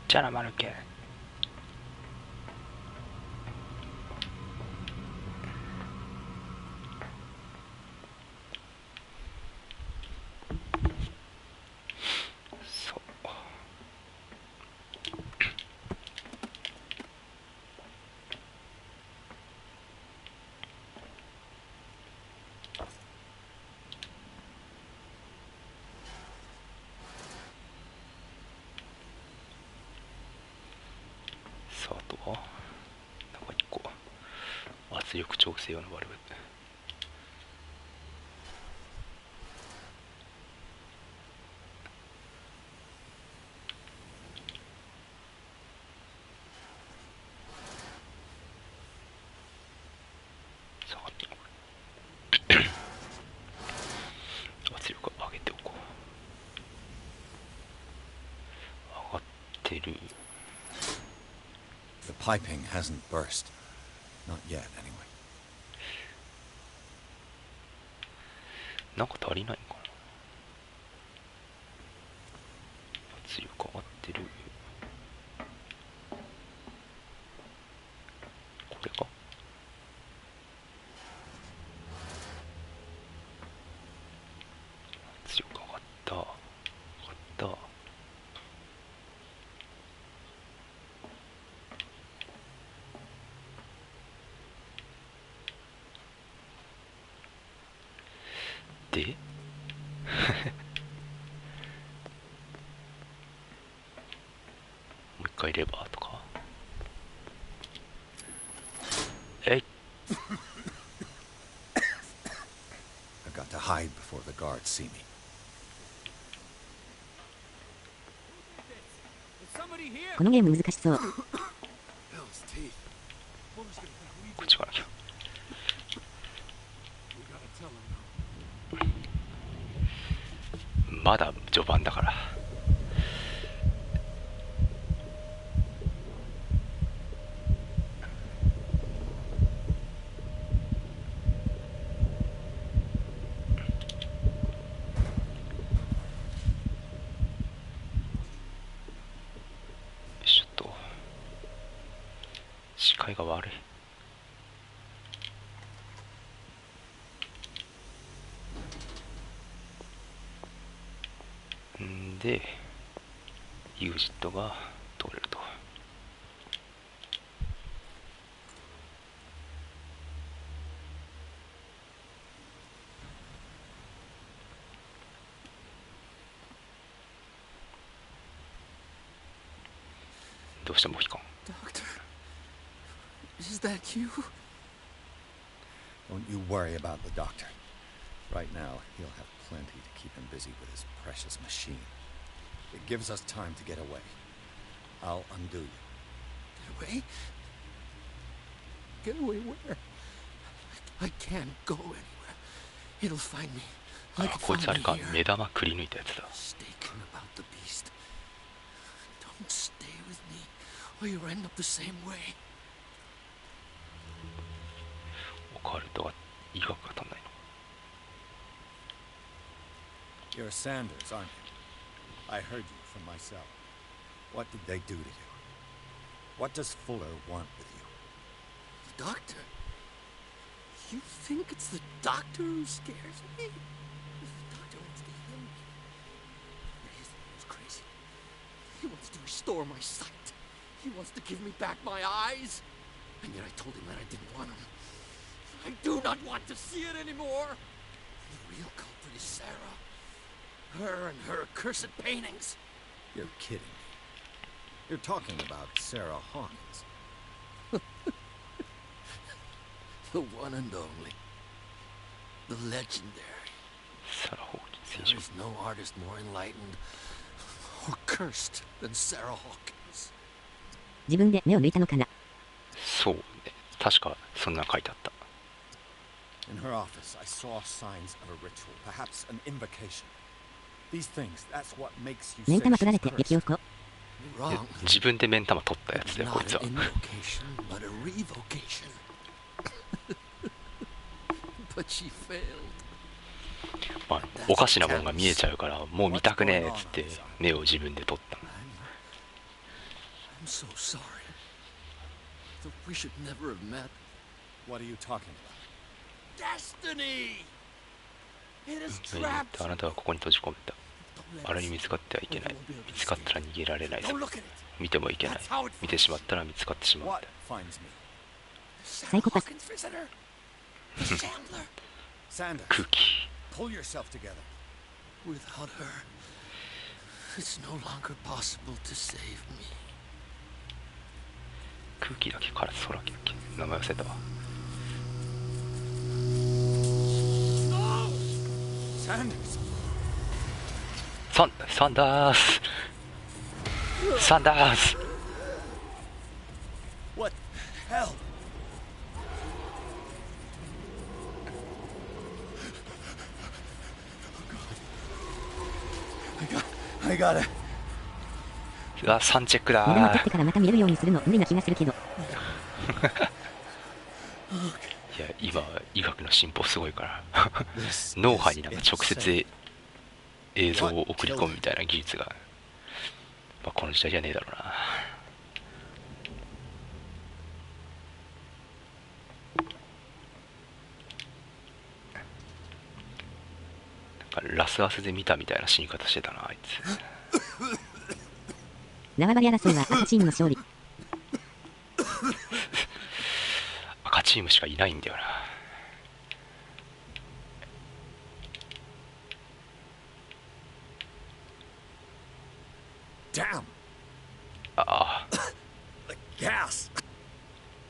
じゃらまるけ。そう。さあ、あとはなんか1個圧力調整用のバルブ。下がってるのかな。圧力上げておこう。上がってる。The piping hasn't burst. Not yet, anyway. なんか足りないのかな。圧力上がってる。これか。圧力上がった。上がった。でもう一回レバーとか。えい。 I've got to hide before the guards see me. Is somebody here? このゲーム難しそう。 Hell's teeth. What was gonna think こっちから来た。 we gotta tell him now. まだ序盤だから。ちょっと視界が悪い。んで、ユージットが通れると。どうしても引かん。 Doctor, is that you? Don't you worry about the doctor. Right now, he'll have plenty to keep him busy with his precious machine. It gives us time to get away. I'll undo you. Get away? Get away where? I can't go anywhere. It'll find me. あ、 Like it こいつあれ found か me here. 目玉くり抜いたやつだ。 Mistaken about the beast. Don't stay with me, or you'll end up the same way. オカルトが医学が足んないの。 You're Sanders, aren't you? I heard you from my cell. What did they do to you? What does Fuller want with you? The doctor? You think it's the doctor who scares me? The doctor wants to heal me. He's crazy. He wants to restore my sight. He wants to give me back my eyes. And yet I told him that I didn't want him. I do not want to see it anymore. The real culprit is Sarah. Her and her accursed paintings. You're kidding me. You're talking about Sarah Hawkins. The one and only. The legendary. サラ・ホーキン There ス is no artist more enlightened or cursed than Sarah Hawkins. 自分で目を抜いたのかな。そうね、確かそんな書いてあった。 In her office, I saw signs of a ritual, perhaps an invocation. These things, that's what makes you 目 say ん玉取られ she's て cursed. 激おこ。 You're wrong. 自分で目ん玉取ったやつ It's だよこい not つは。 an invocation, but a revocation. But she failed. まあ、おかしなもんが見えちゃうからもう見たくねえっつって目を自分で取った。 I'm so sorry. We should never have met. What are you talking about? Destiny! It is あなたはここに閉じ込めた。あれに見つかってはいけない。見つかったら逃げられないぞ。見てもいけない。見てしまったら見つかってしまうんだ。 What finds me? サイコパス。Sanders, 空気。 pull yourself together. Without her, it's no longer possible to save me. 空気だけから空だっけ名前忘れたわ。 Sanders! サンダースサンダース What the hell? I got it. うわサンチェックだ目玉取ってからまた見えるようにするの無理な気がするけど。いや今医学の進歩すごいから脳波になんか直接映像を送り込むみたいな技術が、まあ、この時代じゃねえだろうな。なんかラスアスで見たみたいな死に方してたなあいつ。縄張り争いは赤チームの勝利。赤チームしかいないんだよな。Damn! ああ The gas!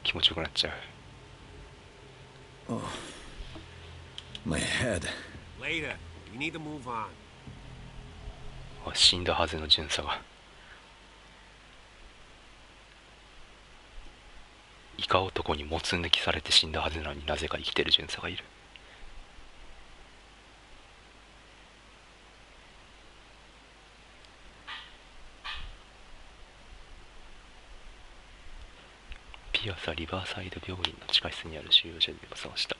気持ちよくなっちゃう。 Oh. My head. Later. We need to move on. あ死んだはずの巡査がイカ男にもつ抜きされて死んだはずなのになぜか生きてる巡査がいる。ピアスはリバーサイド病院の地下室にある収容所で目を覚ました。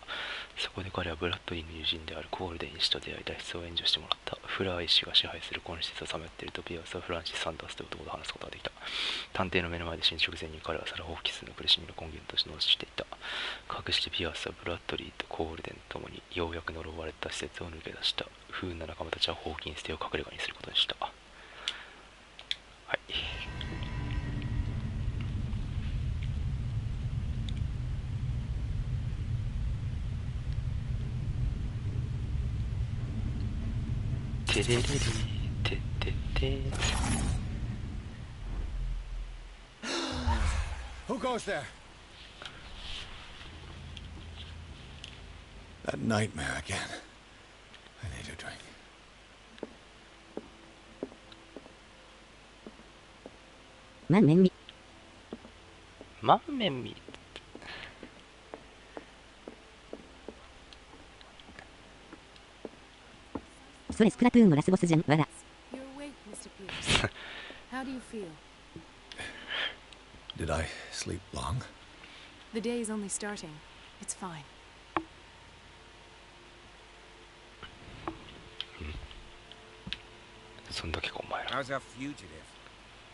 そこで彼はブラッドリーの友人であるコールデン医師と出会い脱出を援助してもらった。フラー医師が支配するこの施設をさまよっているとピアスはフランシス・サンダースという男と話すことができた。探偵の目の前で死ぬ直前に彼はサラ・ホーキスの苦しみの根源として脳死していた。かくしてピアスはブラッドリーとコールデンともにようやく呪われた施設を抜け出した。不運な仲間たちはホーキンス邸を隠れ家にすることにした。はい。テレレレテテテ Who goes there? That nightmare again. I need a drink. 満面見。満面見。それスプラトゥーンのラスボスじゃん。わら。 You're awake, Mr. Pierce. How do you feel? Did I sleep long? The day is only starting. It's fine. そんだけかお前ら。 How's our fugitive?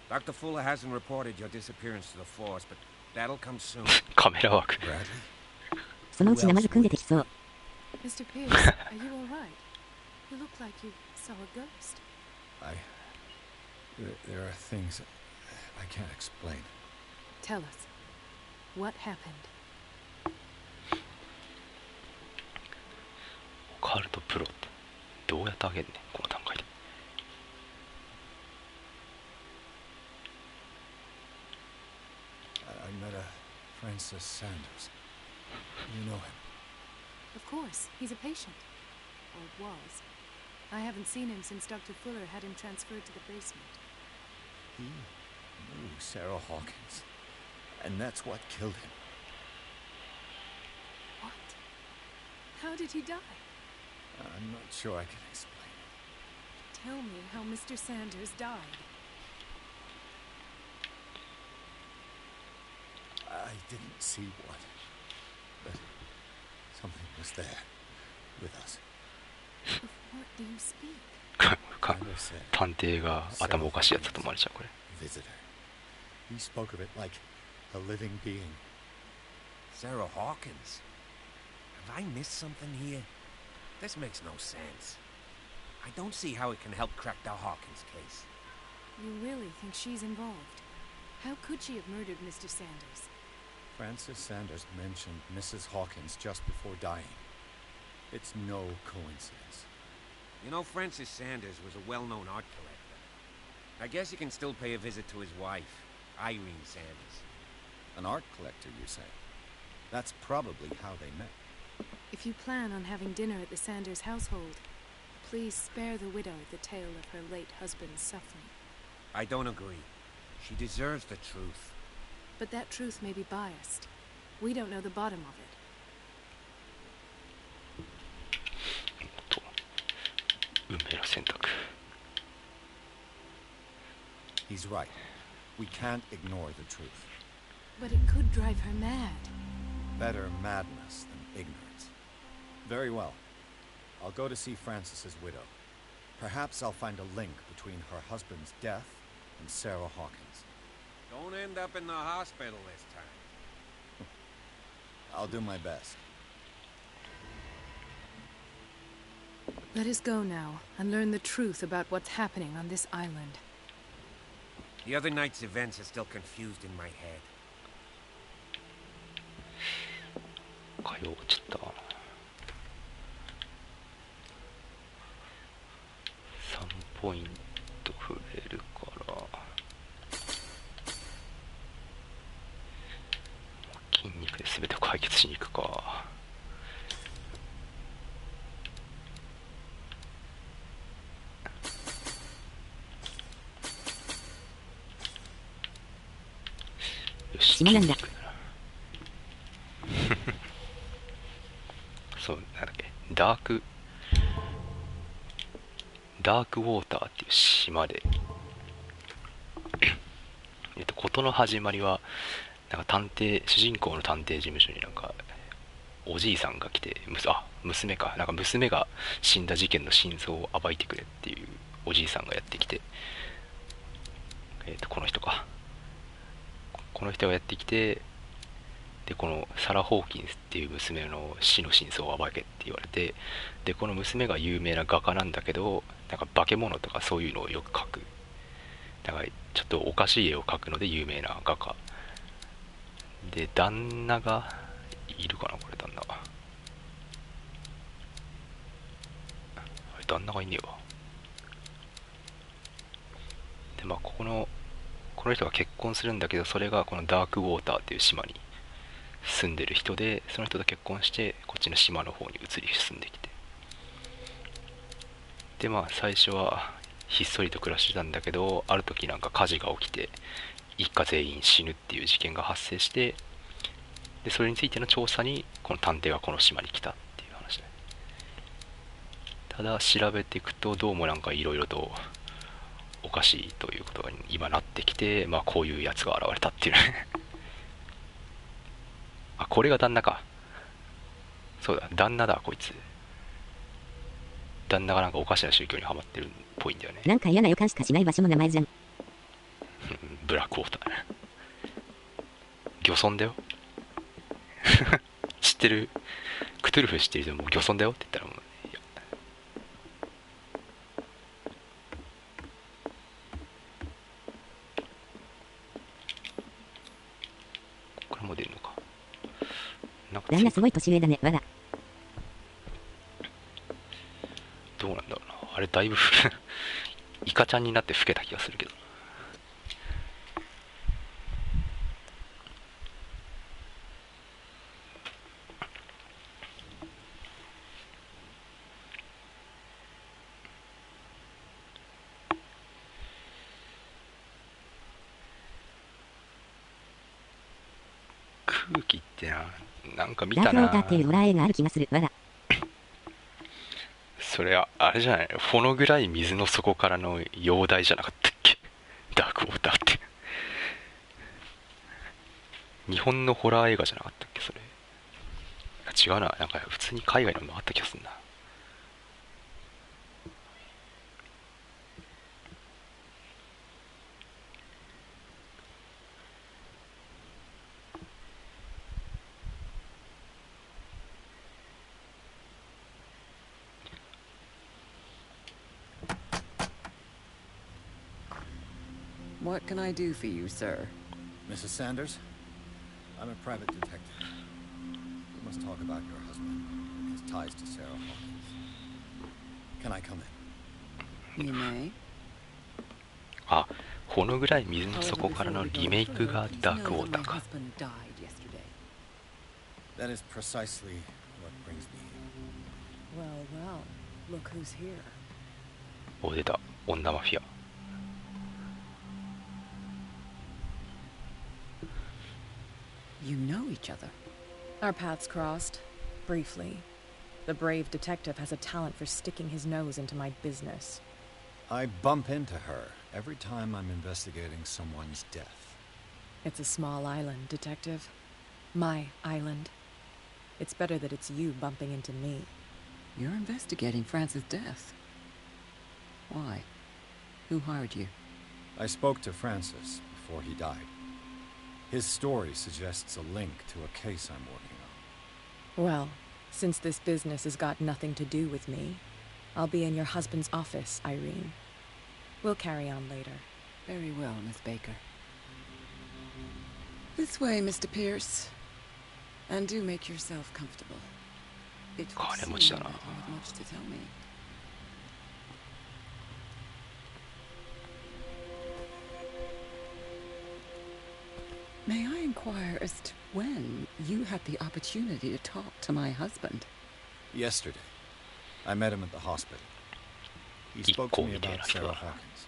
Dr. Fuller hasn't reported your disappearance to the force, but that'll come soon. カメラワーク。 Bradley? そのうちナマズ組んでできそう。 Mr. Pierce, are you all right? You look like you saw a ghost. There are things I can't explain. Tell us. What happened? オカルトプロってどうやってあげんねんこの段階で。 I met a Francis Sanders. You know him. Of course, he's a patient. Or was. I haven't seen him since Dr. Fuller had him transferred to the basement. He knew Sarah Hawkins, and that's what killed him. What? How did he die? I'm not sure I can explain. Tell me how Mr. Sanders died. I didn't see what, but something was there with us. Of what do you speak? 探偵が頭おかしいやつだと思われちゃうこれ。Visitor. He spoke of it like a living being. Sarah Hawkins? Have I missed something here? This makes no sense. I don't see how it can help crack the Hawkins case. You really think she's involved? How could she have murdered Mr. Sanders? Francis Sanders mentioned Mrs. Hawkins just before dying. It's no coincidence. You know, Francis Sanders was a well-known art collector. I guess you can still pay a visit to his wife, Irene Sanders. An art collector, you say? That's probably how they met. If you plan on having dinner at the Sanders household, please spare the widow the tale of her late husband's suffering. I don't agree. She deserves the truth. But that truth may be biased. We don't know the bottom of it. 運命の選択。 He's right. We can't ignore the truth. But it could drive her mad. Better madness than ignorance. Very well. I'll go to see Francis's widow. Perhaps I'll find a link between her husband's death and Sarah Hawkins. Don't end up in the hospital this time. I'll do my best. Let us go now and learn the truth about what's happening on this island. The other night's events are still confused in my head. 火曜落ちた。3ポイント触れるから。筋肉で全て解決しに行くか。よし、島なんだ。そう、なんだっけ、ダークウォーターっていう島で事の始まりはなんか主人公の探偵事務所になんかおじいさんが来て、娘か、なんか娘が死んだ事件の真相を暴いてくれっていうおじいさんがやってきて、この人がやってきて、でこのサラ・ホーキンスっていう娘の死の真相を暴けって言われて、でこの娘が有名な画家なんだけど、なんか化け物とかそういうのをよく描く、だからちょっとおかしい絵を描くので有名な画家で、旦那がいるかな、これ旦那が、あれ旦那がいねえわ。でまあこの人が結婚するんだけど、それがこのダークウォーターっていう島に住んでる人で、その人と結婚してこっちの島の方に移り住んできて、でまあ最初はひっそりと暮らしてたんだけど、ある時なんか火事が起きて一家全員死ぬっていう事件が発生して、でそれについての調査にこの探偵がこの島に来たっていう話で、ただ調べていくとどうもなんかいろいろとおかしいということに今なってきて、まあこういうやつが現れたっていうねあ、これが旦那か。そうだ、旦那だ、こいつ。旦那がなんかおかしな宗教にハマってるっぽいんだよね。なんか嫌な予感しかしない場所の名前じゃん。ブラックウォーターね。漁村だよ。知ってる？クトゥルフ知ってる人も漁村だよって言ったらもう、いや。これも出るのか。旦那すごい年上だね、わら。どうなんだろうな。あれだいぶイカちゃんになって老けた気がするけど。空気ってなんか見ダーたな。クウォーターっていうホラー映画ある気がする。わら。それはあれじゃない、ほの暗い水の底からの妖怪じゃなかったっけ、ダークウォーターって。日本のホラー映画じゃなかったっけ、それ。違うな、なんか普通に海外のもあった気がするな。What can I do for you, sir? Mrs. Sanders, I'm a private detective. We must talk about your husband and his ties to Sarah Hawkins. Can I come in? You may. あ、ほの暗い水の底からのリメイクがダークウォーターか。That is precisely what brings me here. Well, well, look who's here. お、出た。女マフィア。You know each other. Our paths crossed, briefly. The brave detective has a talent for sticking his nose into my business. I bump into her every time I'm investigating someone's death. It's a small island, detective. My island. It's better that it's you bumping into me. You're investigating Francis' death. Why? Who hired you? I spoke to Francis before he died. His story suggests a link to a case I'm working on. Well, since this business has got nothing to do with me, I'll be in your husband's office, Irene. We'll carry on later. Very well, Miss Baker. This way, Mr. Pierce. And do make yourself comfortable. It would seem that you have much to tell me. May I inquire as to when you had the opportunity to talk to my husband? Yesterday, I met him at the hospital. He spoke to me about Sarah Hawkins.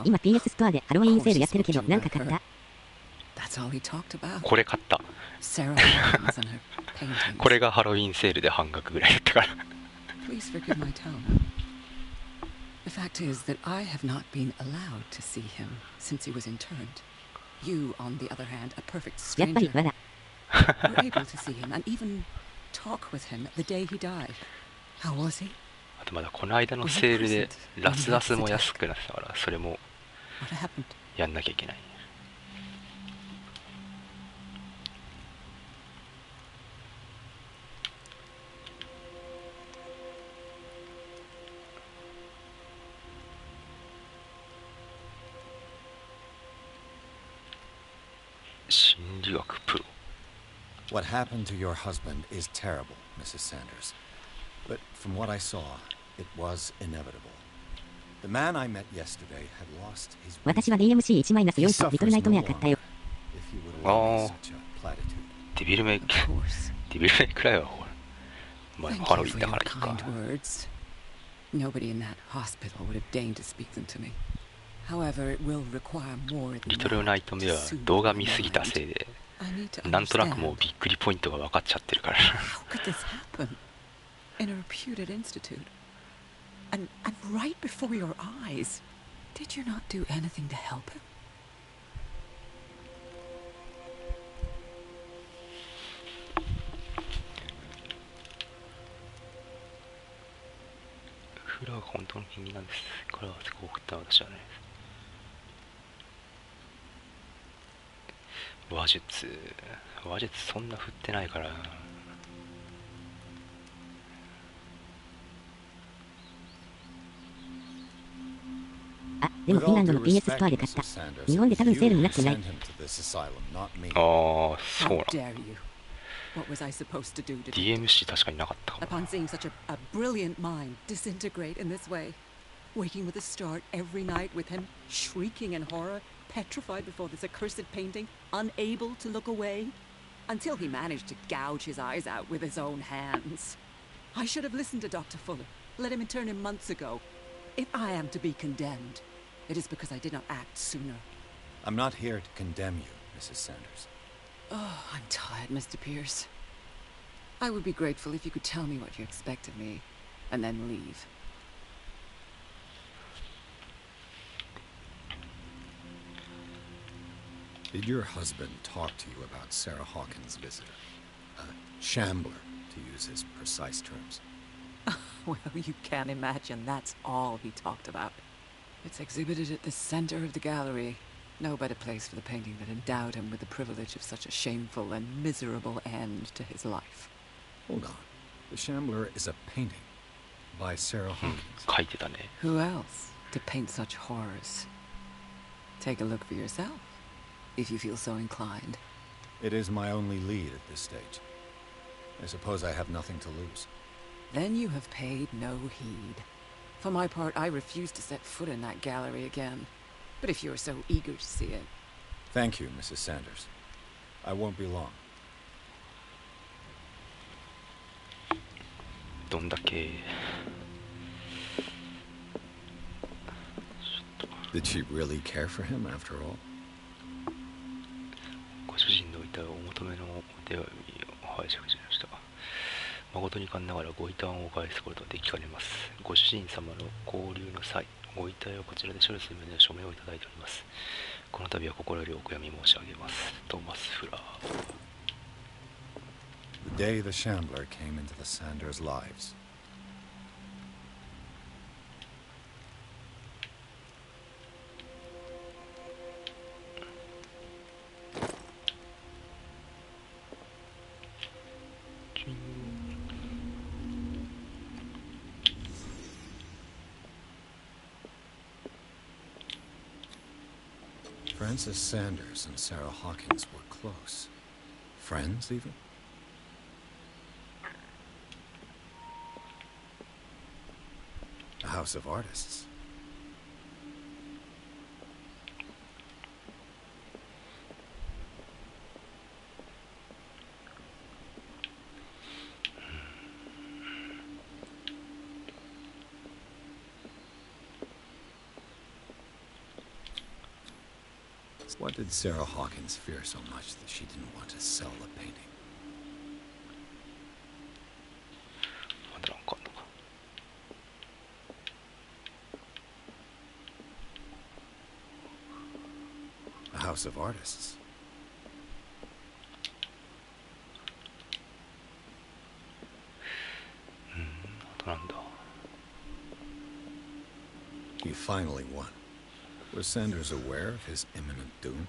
今 PS ストアでハロウィンセールやってるけど、なんか買った？ That's all he talked about. これ買った。Sarah Hawkins and her paintings. これがハロウィンセールで半額ぐらいだったから。Please forgive my tone. The fact is that I have not been allowed to see him since he was interned. You, on the other hand, a perfect stranger, were able to see him and even talk with him the day he died. How was he? あとまだこの間のセールでラスラスも安くなってたから、それもやんなきゃいけない。心理学プロ。 What happened to your husband is terrible, Mrs. Sanders. But from what I saw, it was inevitable. The man I met yesterday had lost his 私は DMC1-4 とリトルナイトメア買ったよ。ああ、デビルメイク、デビルメイクくらいはほら、まあハロウィンだからいいか。 Nobody in that hospital would have deigned to speak them to me. However, it will require more than リトルナイトメアは動画見すぎたせいで、なんとなくもうびっくりポイントが分かっちゃってるから。 How could this happen? In a reputed institute. And right before your eyes. Did you not do anything to help him? フラが本当の気になんです。これは送った私はね。話術そんな振ってないから。あ、でもフィンランドの PS ストアで買った。日本で多分セールになってない。ああ、そうな。What was I supposed to do to DMC 確かになかったかも。 Upon seeing such a brilliant mind disintegrate in this way, waking with a start every night with him shrieking in horror, petrified before this accursed painting, unable to look away, until he managed to gouge his eyes out with his own hands. I should have listened to Dr. Fuller, let him intern him months ago. If I am to be condemned, it is because I did not act sooner. I'm not here to condemn you, Mrs. Sanders. Oh, I'm tired, Mr. Pierce. I would be grateful if you could tell me what you expect of me, and then leave. Did your husband talk to you about Sarah Hawkins' visitor? A shambler, to use his precise terms. Well, you can't imagine that's all he talked about. It's exhibited at the center of the gallery. No better place for the painting that endowed him with the privilege of such a shameful and miserable end to his life. Hold on. The Shambler is a painting by Sarah Hawkins. 書いてたね。 Who else to paint such horrors? Take a look for yourself, if you feel so inclined. It is my only lead at this stage. I suppose I have nothing to lose. Then you have paid no heed. For my part, I refuse to set foot in that gallery again. But if you're so eager to see it... Thank you, Mrs. Sanders. I won't be long. どんだけ Did she really care for him after all? ご主人の遺体をお求めのお手紙を拝借しました。誠に勘ながらご遺体をお返すことができかねます。ご主人様の交流の際、ご遺体をこちらで処理する旨の署名をいただいております。この度は心よりお悔やみ申し上げます。トーマス・フラー。 The day the Shambler came into the Sanders' lives. Frances Sanders and Sarah Hawkins were close. Friends, even? A house of artists. What did Sarah Hawkins fear so much that she didn't want to sell the painting? A house of artists. He finally won. Was Sanders aware of his imminent doom?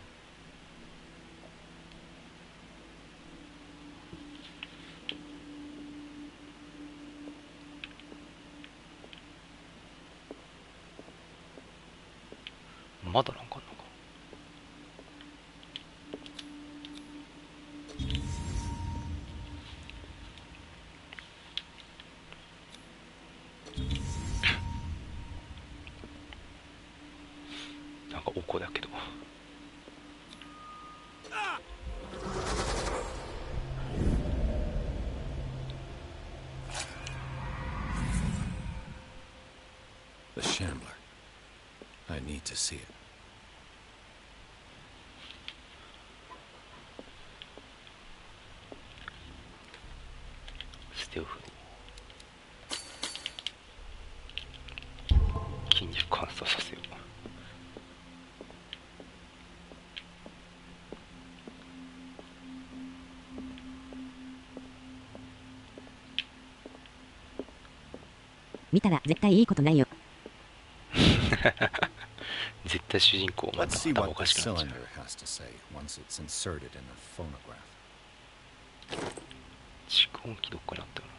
The Shambler. I need to see it. Still. 筋肉乾燥させよう。見たら絶対いいことないよ。絶対主人公まだ Let's see 頭お what か the しくなっちゃう。 cylinder has to say once it's inserted in the phonograph. 蓄音機どっかにあったよな。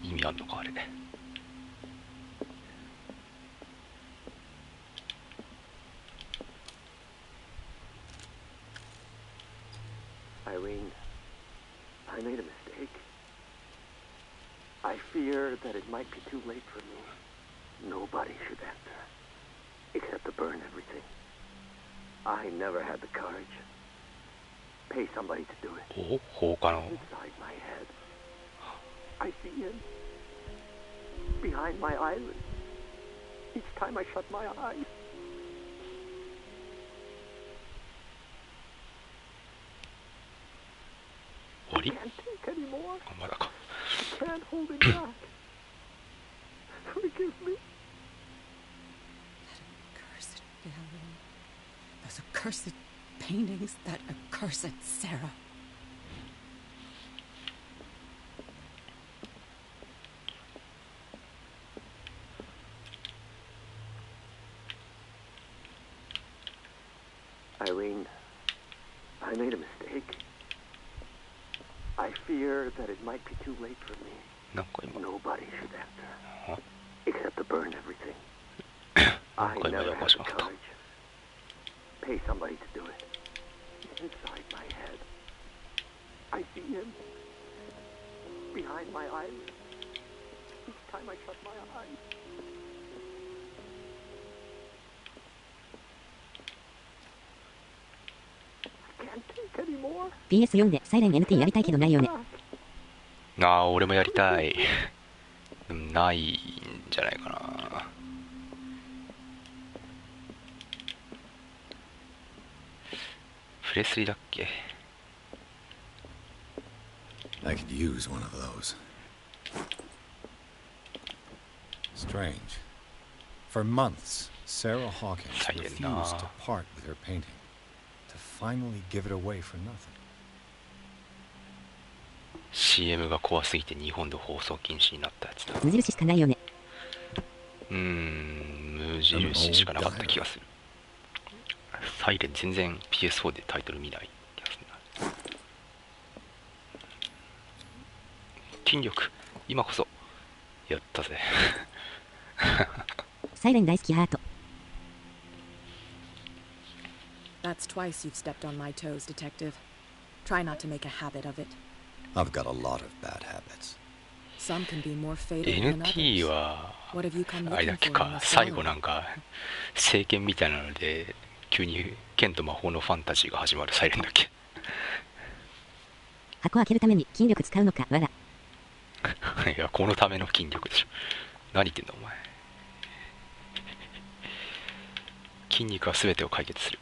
意味あんのかあれ。Irene, I made a mistake. I fear that it might be too late for me. Nobody should enter, except to burn everything. I never had the courage. Pay somebody to do it. お、放火の。 Inside my head, I see him. Behind my eyelids. Each time I shut my eyes. 終わり？ I can't take any more. あ、まだか。 I can't hold it back. Forgive me. Accursed gallery. Those accursed paintings. That accursed Sarah. Irene, I made a mistake. I fear that it might be too late for me. なんか今。 Nobody should enter, except to burn everything. な I んか今 never や had か the しまった courage. Pay somebody to do it. Inside my head, I see him. Behind my eyelids. Each time I shut my eyes. I can't take any more. PS4 でサイレン NT やりたいけどないよね。ああ、俺もやりたい。でもないんじゃないかな。プレスリーだっけ？ I could use one of those. Strange. For months, Sarah Hawkins refused to part with her painting, to finally give it away for nothing. CM が怖すぎて日本で放送禁止になったやつだ。無印しかないよね。無印しかなかった気がする。サイレン全然 PS4 でタイトル見ない気がするな。筋力、今こそやったぜ。サイレン大好きハート。 That's twice you've stepped on my toes, Detective. Try not to make a habit of it. I've got a lot of bad habits. Some can be more fatal than NT others. は What have you come あれだ looking っけ for in か、 this 最後 gallery? なんか聖剣みたいなので急に剣と魔法のファンタジーが始まるサイレンだっけ。箱開けるために筋力使うのか、わら。いや、このための筋力でしょ。何言ってんだお前。筋肉は全てを解決する。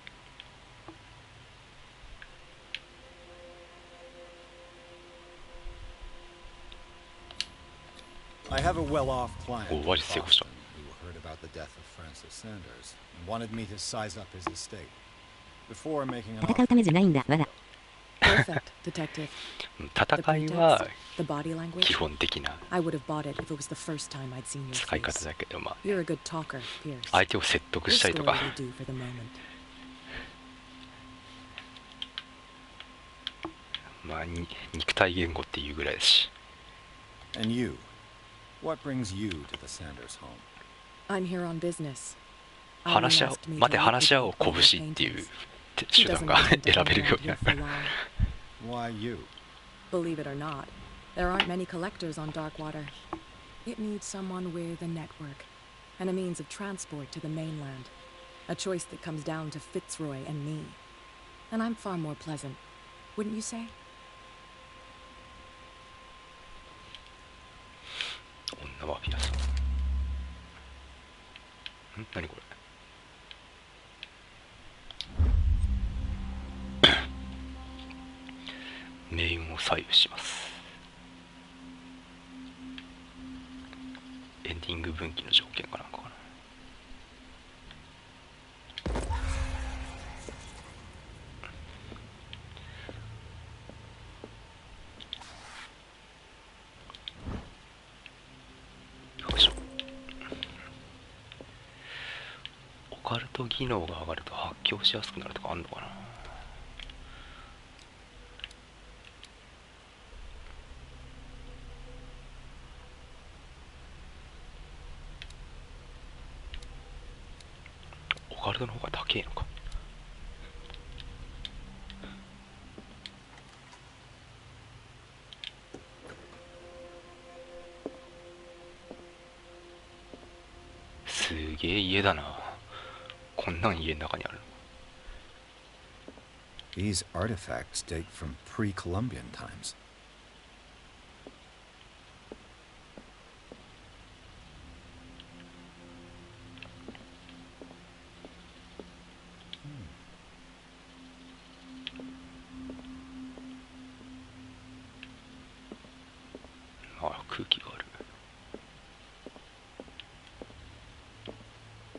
I have a well-off client in お、マジ成功した。 Boston who heard about the death of Francis Sanders and wanted me to size up his estate before making an 戦うためじゃないんだ、わら。Perfect, Detective. 戦いは The body language. 基本的な I would have bought it if it was the first time I'd seen your 使い方 face. だけど、まあ You're a good talker, Pierce. 相手を説得 This したりと story か will do for the moment. まあ肉体言語っていうぐらいだし。 And you? What brings you to the Sanders home? I'm here on business. 話し合おう、待て、話し合おう拳っていう手段が選べるようになる。 Why you? Believe it or not, there aren't many collectors on Darkwater. It needs someone with a network and a means of transport to the mainland. A choice that comes down to Fitzroy and me. And I'm far more pleasant, wouldn't you say? 女はピアス。何これ。命運を左右します。エンディング分岐の条件かなんかかな。よいしょ。オカルト技能が上がると発狂しやすくなるとかあんのかな。オカルトの方が高いのか。げえ家だな。こんなん家の中にあるの。 These artifacts date from pre-Columbian times.あ、空気がある。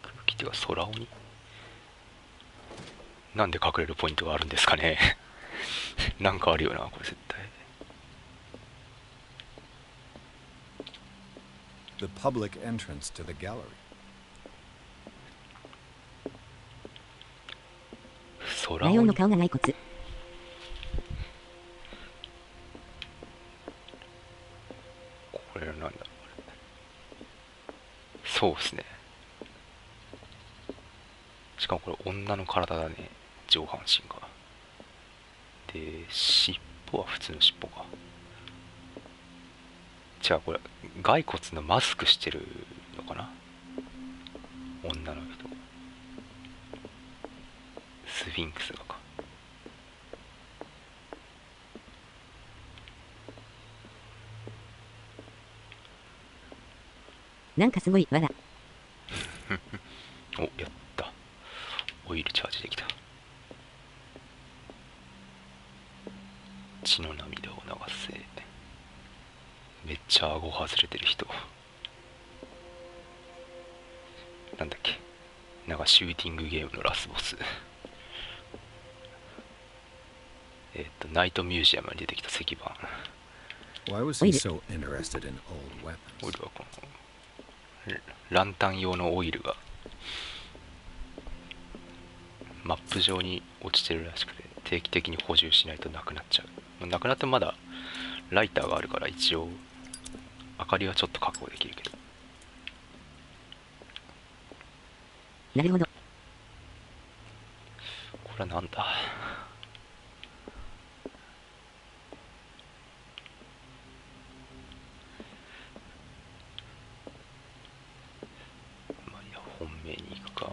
空気っていうか空鬼。なんで隠れるポイントがあるんですかね。なんかあるよな、これ絶対。 The public entrance to the gallery. ライオンの顔が骸骨。これなんだろう。そうですね。しかもこれ女の体だね、上半身が。で、尻尾は普通の尻尾か。違う、これ骸骨のマスクしてるのかな、女の人。スフィンクスがか。なんかすごいわら。お、やった。オイルチャージできた。血の涙を流せ。めっちゃ顎外れてる人。なんだっけ、なんかシューティングゲームのラスボス。ナイトミュージアムに出てきた石板。 Why was he so interested in old weapons? オイルはこのランタン用のオイルがマップ上に落ちてるらしくて、定期的に補充しないとなくなっちゃう。なくなってもまだライターがあるから一応明かりはちょっと確保できるけど。なるほど。これはなんだ。まあいや、本命に行くか。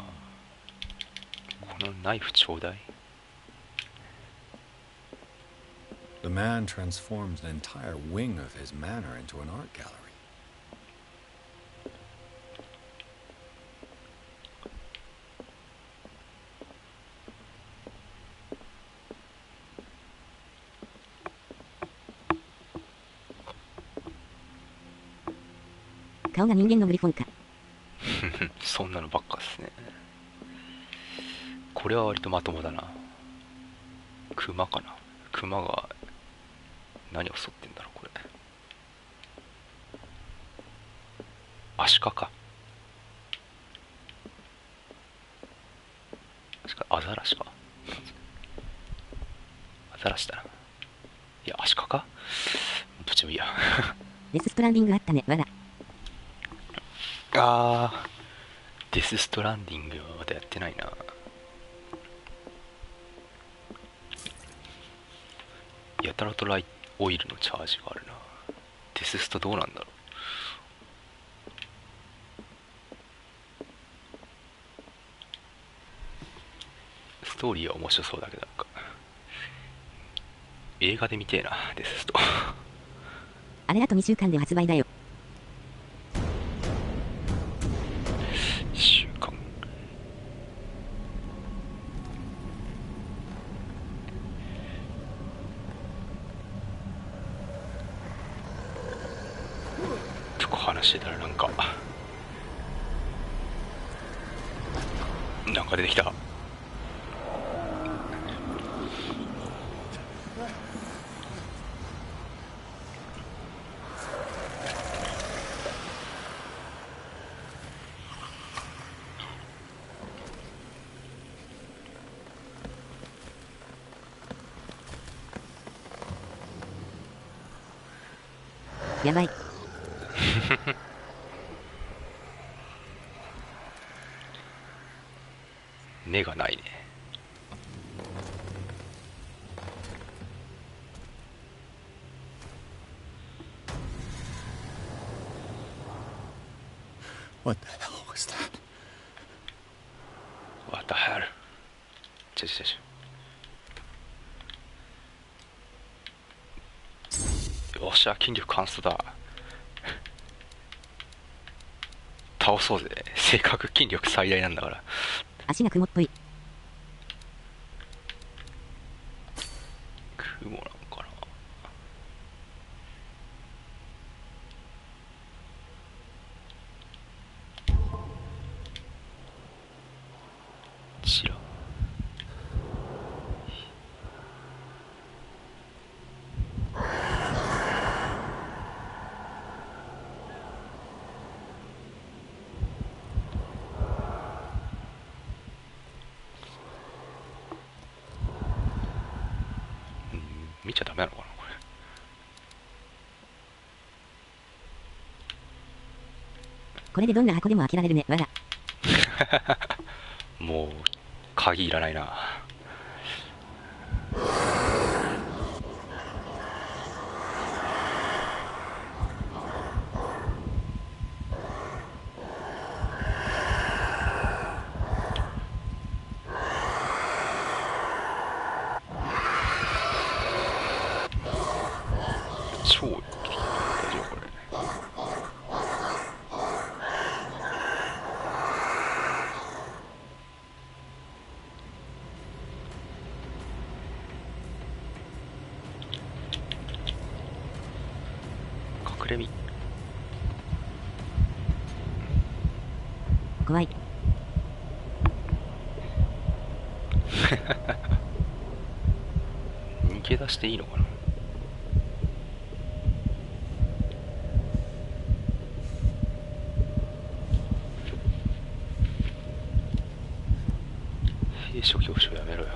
このナイフちょうだい。The man transforms an entire wing of his manor into an art gallery. 顔が人間のグリフォンか。そんなのばっかですね。これは割とまともだな。クマかな。クマが何を襲ってんだろうこれ。アシカか。アザラシか。アザラシだな。いや、アシカか。どっちもいいや。デスストランディングあったね、わら。あー、デスストランディングはまだやってないな。やたらとオイルのチャージがあるな。デスストどうなんだろう。ストーリーは面白そうだけど、なんか映画で見てえな、デススト。あれあと2週間で発売だよ。1週間。とか話してたらなんか出てきた。やばい。根がないね。What the hell was that? ちょちょちょ。よっしゃ、筋力完走だ。倒そうぜ。せっかく筋力最大なんだから。足が雲っぽい。雲なのかな。ちら。見ちゃダメなのかなこれ。これでどんな箱でも開けられるね。わら。もう鍵いらないな。超大丈夫これ。隠れ身。怖い。逃げ出していいのかな。兵所恐怖症やめろよ。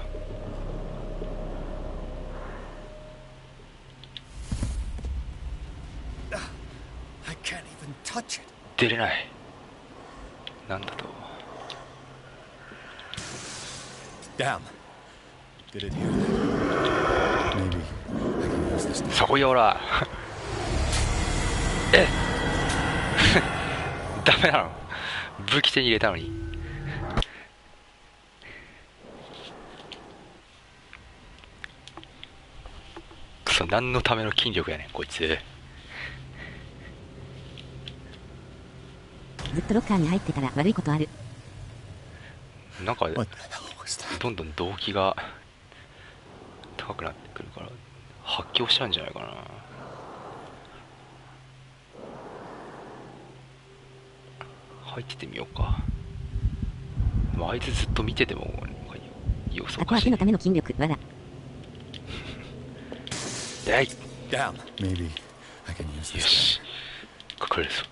I can't even touch it. 出れない。なんだと。Damn. Did it here? Maybe I can use this. そこよら。えダメなの。武器手に入れたのに。くそ、何のための筋力やねんこいつ。ずっとロッカーに入ってたら悪いことある。なんかどんどん動機が高くなってくるから発狂しちゃうんじゃないかな。入っててみようか。でもあいつずっと見ててもなんか様子おかしい。のための筋力。わら。えい。Damn. Maybe I can use this. よし。隠れるぞ。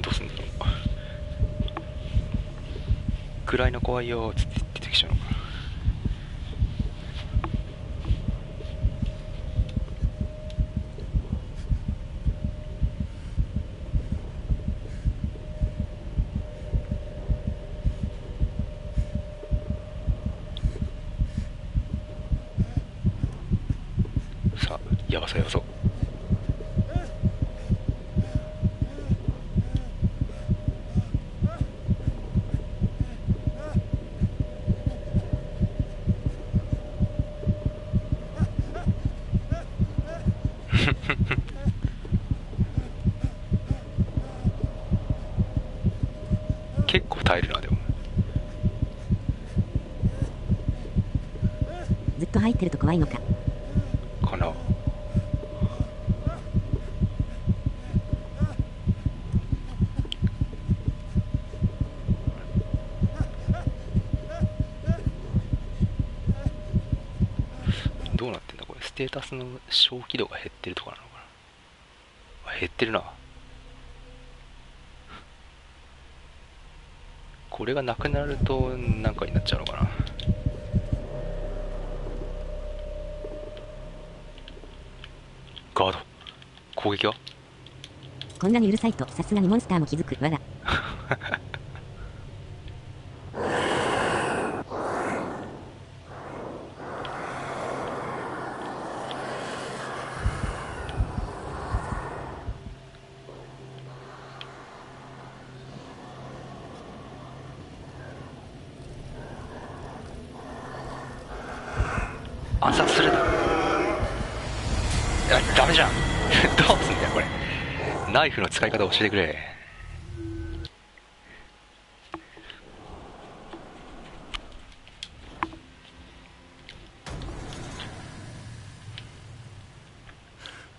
どうすんだろう。暗いの怖いよつって出てきちゃうのかな。さあ、やばそうやばそう。結構耐えるな。でもずっと入ってると怖いのか。かな。どうなってんだこれ。ステータスの正気度が減ってるとかなのかな。減ってるな。これがなくなると何かになっちゃうのかな。ガード攻撃はこんなにうるさいとさすがにモンスターも気づく。わら。暗殺するな。ダメじゃん。どうすんだよこれ。ナイフの使い方教えてくれ。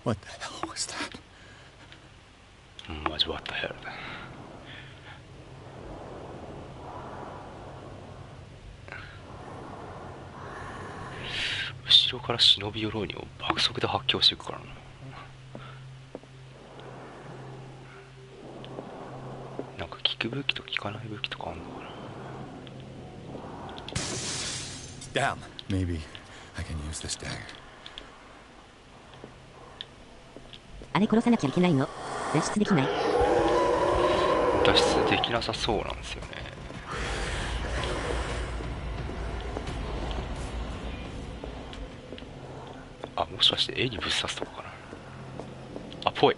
What the hell was that? マジ What the hell だ。後ろから忍び寄ろうにも爆速で発狂していくからな。なんか効く武器と効かない武器とかあんのかな。Damn. Maybe I can use this dagger. あれ殺さなきゃいけないの？脱出できない？脱出できなさそうなんですよね。あ、もしかして絵にぶっ刺すとかかな。あ、ぽい。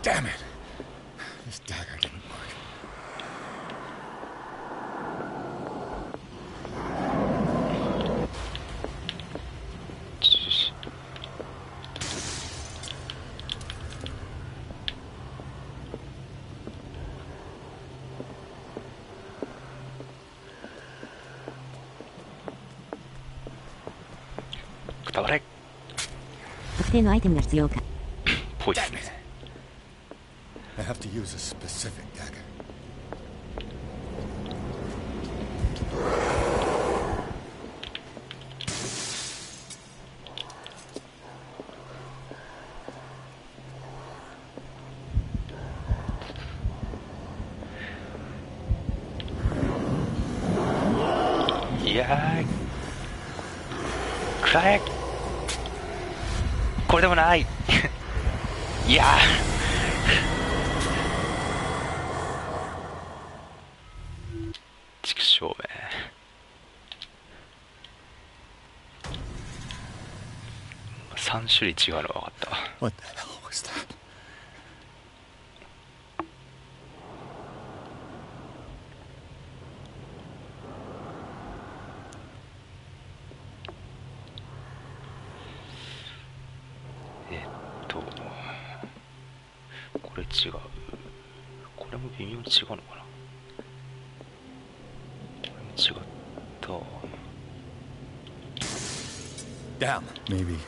Damn it! This dagger didn't work. くたばれ。特定のアイテムが必要か。ぽいですね。I have to use a specific dagger. Yeah. くらえ。これでもない。いや畜生め。3種類違うのが分かったわ。 What the hell was that? これ違う。これも微妙に違うのかな。これも違った。Damn. Maybe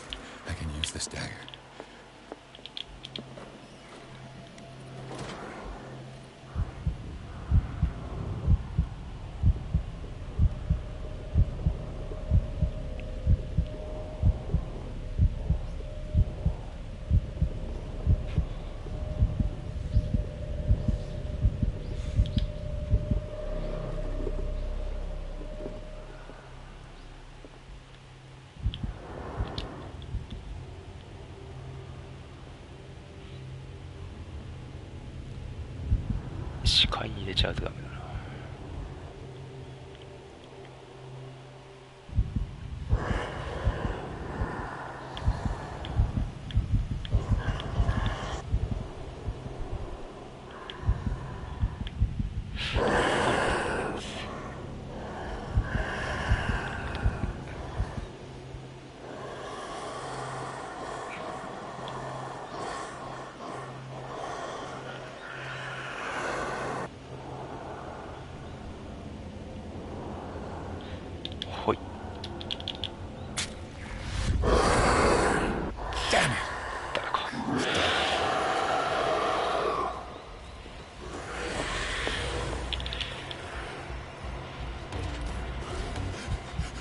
I can use this dagger. ”視界に入れちゃうとダメだな。ほい。誰か。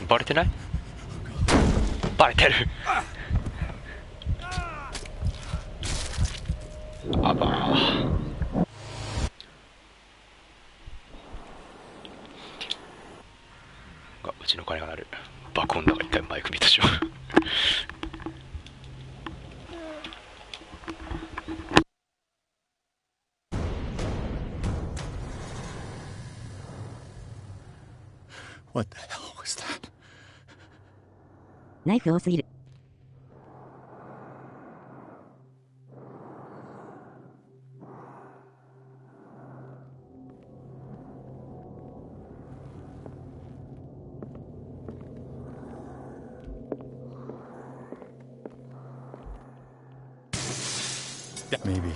バレてない？バレてる。あばー。うちの金が鳴る。爆音だから一回マイクミュートしよう。What the hell was that? ナイフ多すぎる。Maybe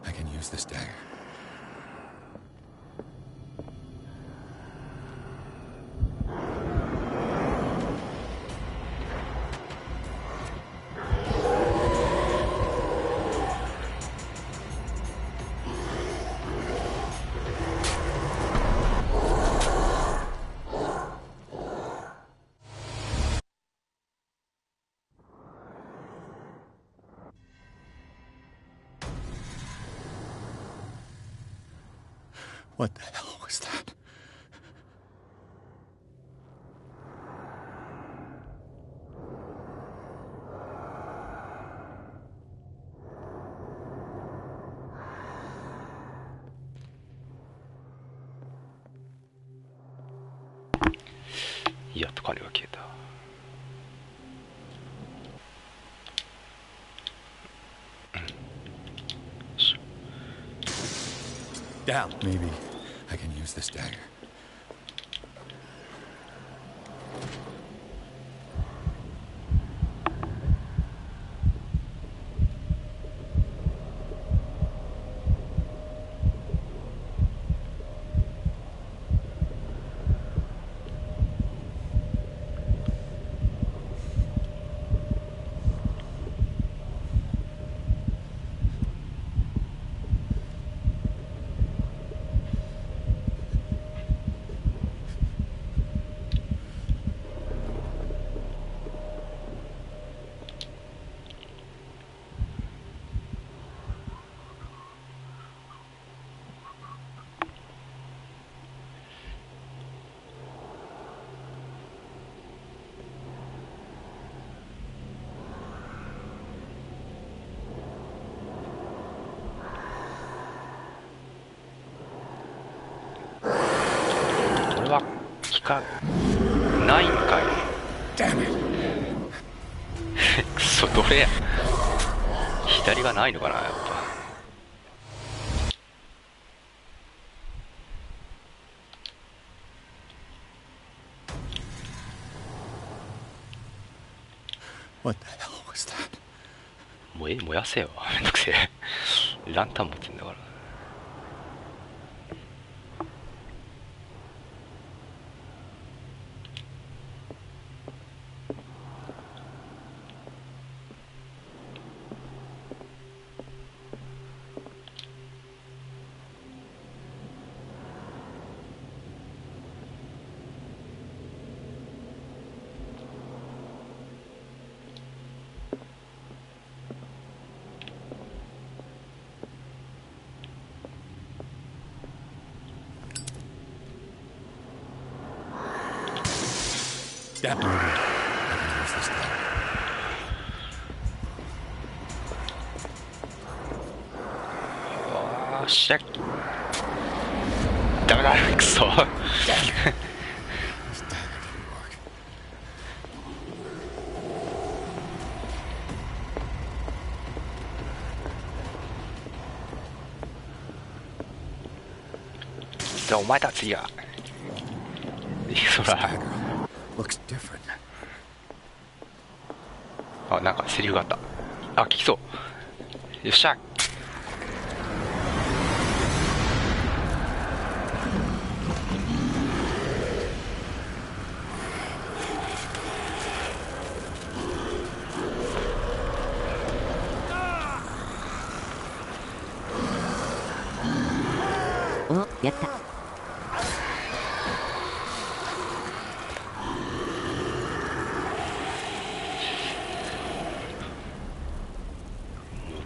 I can use this dagger. What the hell was that?やっと金が消えた。Down. Maybe I can use this dagger.ないんかい。くそ、どれや。左がないのかな、やっぱ。What the hell was that? 燃やせよ。めんどくせえ。ランタン持ってんだから。That movie. I can use this dagger. Oh shit. ダメだ、クソ。This dagger didn't work. じゃあお前たちが。そら。Looks different. あ、なんかセリフがあった。あ、聞きそう。よっしゃ。お、やった。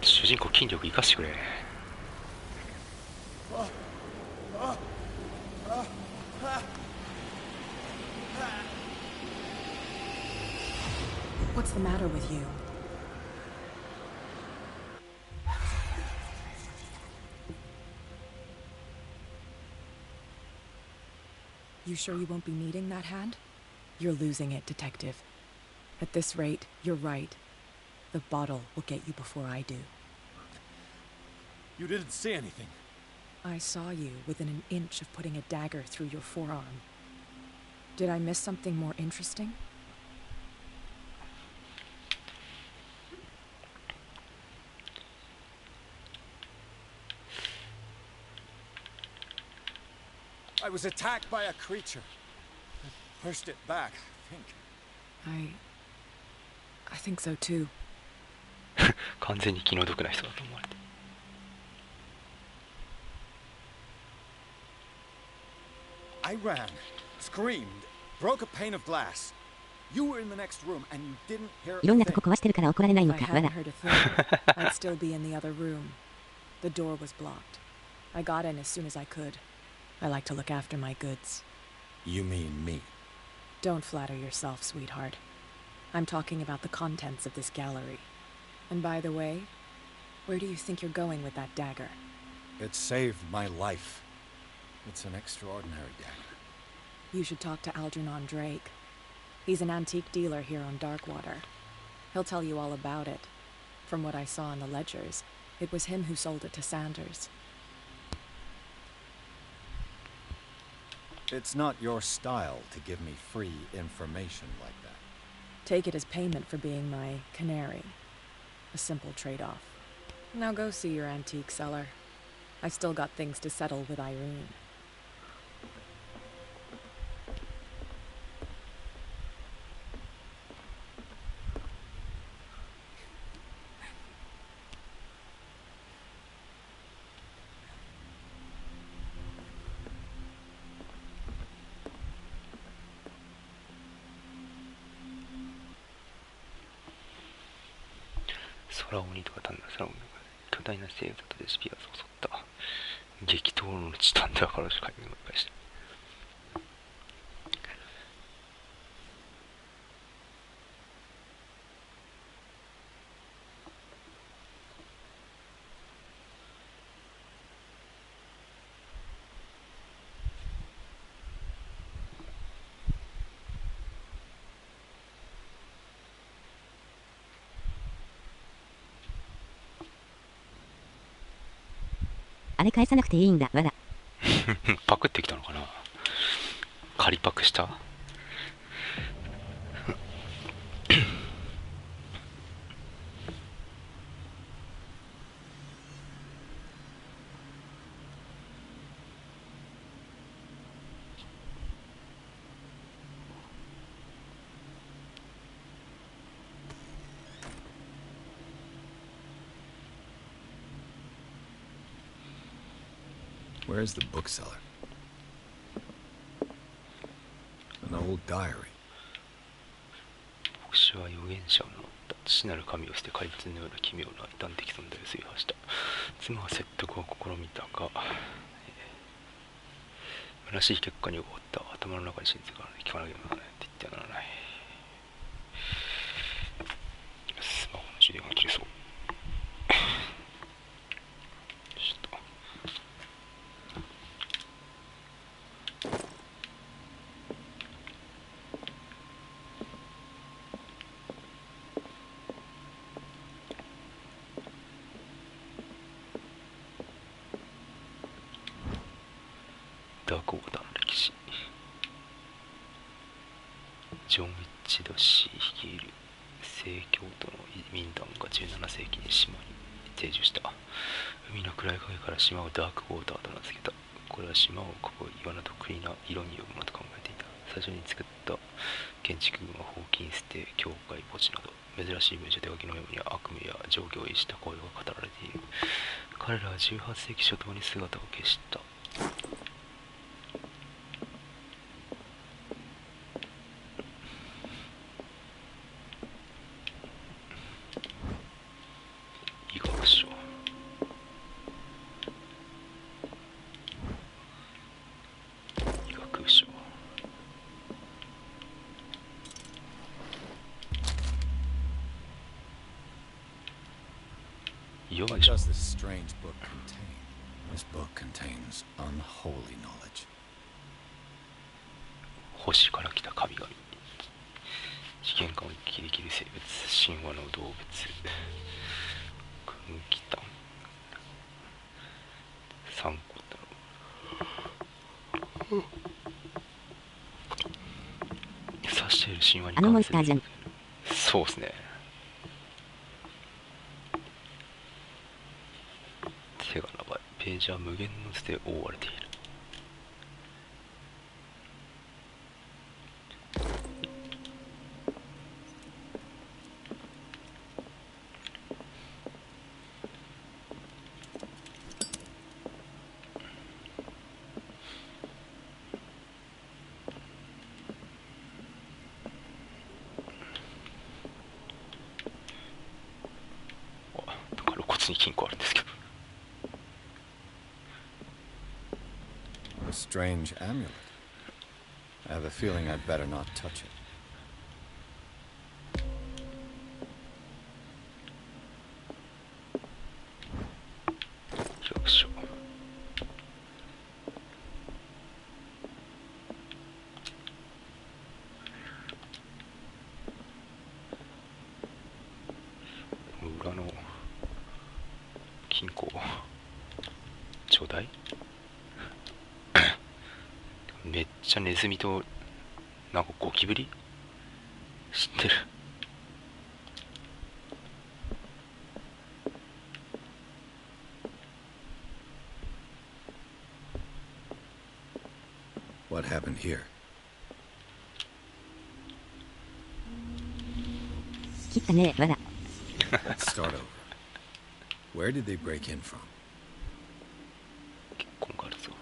主人公筋力生かしてくれ。What's the matter with you? You sure you won't be needing that hand? You're losing it, Detective. At this rate, you're right. The bottle will get you before I do. You didn't see anything. I saw you within an inch of putting a dagger through your forearm. Did I miss something more interesting? I was attacked by a creature. I pushed it back, I think. I think so too. 完全に気の毒な人だと思われて。I ran, screamed, broke a pane of glass. You were in the next room and you didn't hear いろんな a とこ thing. 壊してるから怒られないの If か、 I わら。 hadn't heard a thing, I'd still be in the other room. The door was blocked. I got in as soon as I could. I like to look after my goods. You mean me? Don't flatter yourself, sweetheart. I'm talking about the contents of this gallery. And by the way, where do you think you're going with that dagger? It saved my life. It's an extraordinary dagger. You should talk to Algernon Drake. He's an antique dealer here on Darkwater. He'll tell you all about it. From what I saw in the ledgers, it was him who sold it to Sanders. It's not your style to give me free information like that. Take it as payment for being my canary. A simple trade-off. Now go see your antique seller. I still got things to settle with Irene.「空鬼とか単なる空鬼とか巨大な生物とレシピが襲った激闘のチタンだからしか言い返した。あれ返さなくていいんだ、わら。パクってきたのかな。仮パクした。Where's the bookseller? An old diary. 牧師は預言者を名乗った。父なる神を捨て怪物のような奇妙な異端的存在を崇拝した。妻は説得を試みたが、虚しい結果に終わった。頭の中に真実があるので聞かなければならないって言ってはならない。スマホの充電が切れそう。ダークウォーターの歴史。ジョン・ウィッチド氏率いる正教徒の移民団が17世紀に島に定住した。海の暗い影から島をダークウォーターと名付けた。これは島を囲う岩の得意な色に呼ぶものと考えていた。最初に作った建築群はホーキンス邸、教会、墓地など珍しい文書手書きのメモには悪夢や上下を逸した声が語られている。彼らは18世紀初頭に姿を消した。医学書。医学書。What does this strange book contain? This book contains unholy knowledge. 星から来た神々。事件感を切り切る生物、神話の動物、空気炭、三個だろう。指している神話にあのモンスターじゃん。そうですね。手が長い。ページは無限の図で覆われている。通に金庫あるんですけど。 A strange amulet. I have a feeling I'd better not touch it. よいしょ。裏の金庫ちょうだい。めっちゃネズミとなんかゴキブリ知ってる。What happened here? 切ったね、わら。Let's start over. Where did they break in from? 結婚があるぞ。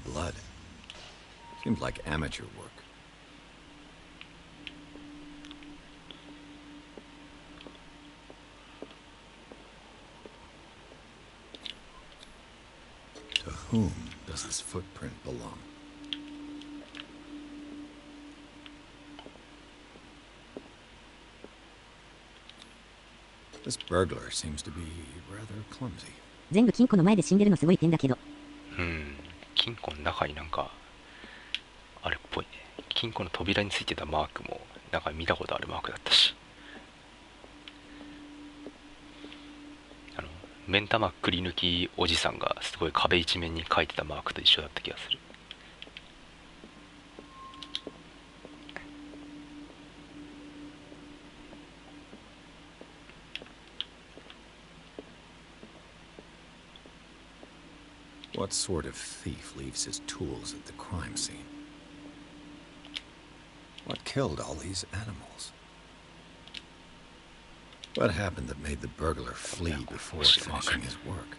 Blood. Seems like amateur work. To whom does this footprint belong? This burglar seems to be rather clumsy. 全部金庫の前で死んでるのすごい点だけど。金庫の中になんかあれっぽいね。金庫の扉についてたマークもなんか見たことあるマークだったし、目ん玉くり抜きおじさんがすごい壁一面に書いてたマークと一緒だった気がする。What sort of thief leaves his tools at the crime scene? What killed all these animals? What happened that made the burglar flee before finishing his work?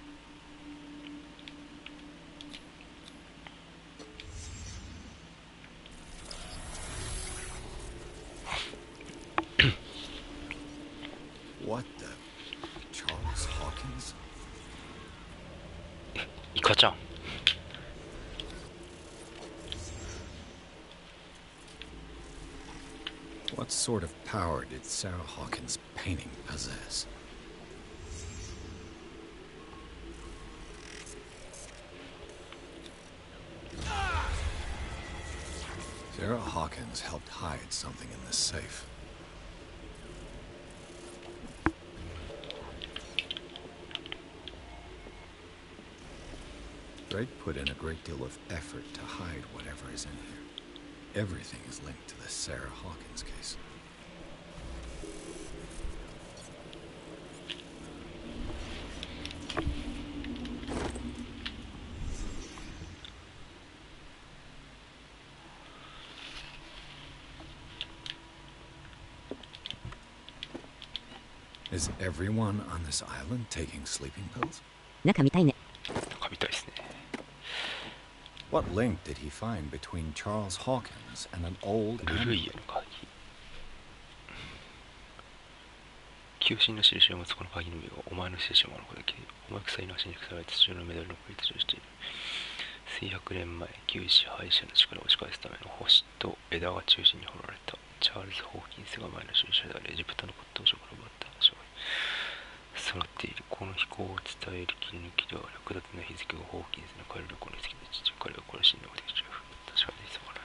What the? Charles Hawkins? イカちゃん。What sort of power did Sarah Hawkins' painting possess? Sarah Hawkins helped hide something in this safe. Drake put in a great deal of effort to hide whatever is in here. Everything is linked to the Sarah Hawkins case. Is everyone on this island taking sleeping pills? 中見たいね。中みたいですね。What link did he find between Charles Hawkins and an old ルルイヤの鍵。求心の印を持つこの鍵の実をお前の精神を守ることだけで、お前臭いの足に腐られた土のメダルの声としている。数百年前、旧支配者の力を押し返すための星と枝が中心に掘られた。チャールズ・ホーキンスが前の印であるエジプトの骨董所から奪った場所が備っている。この飛行を伝える切り抜きでは略奪の日付がホーキンスの帰る旅行につきて父彼が殺しにので確かにそうだな。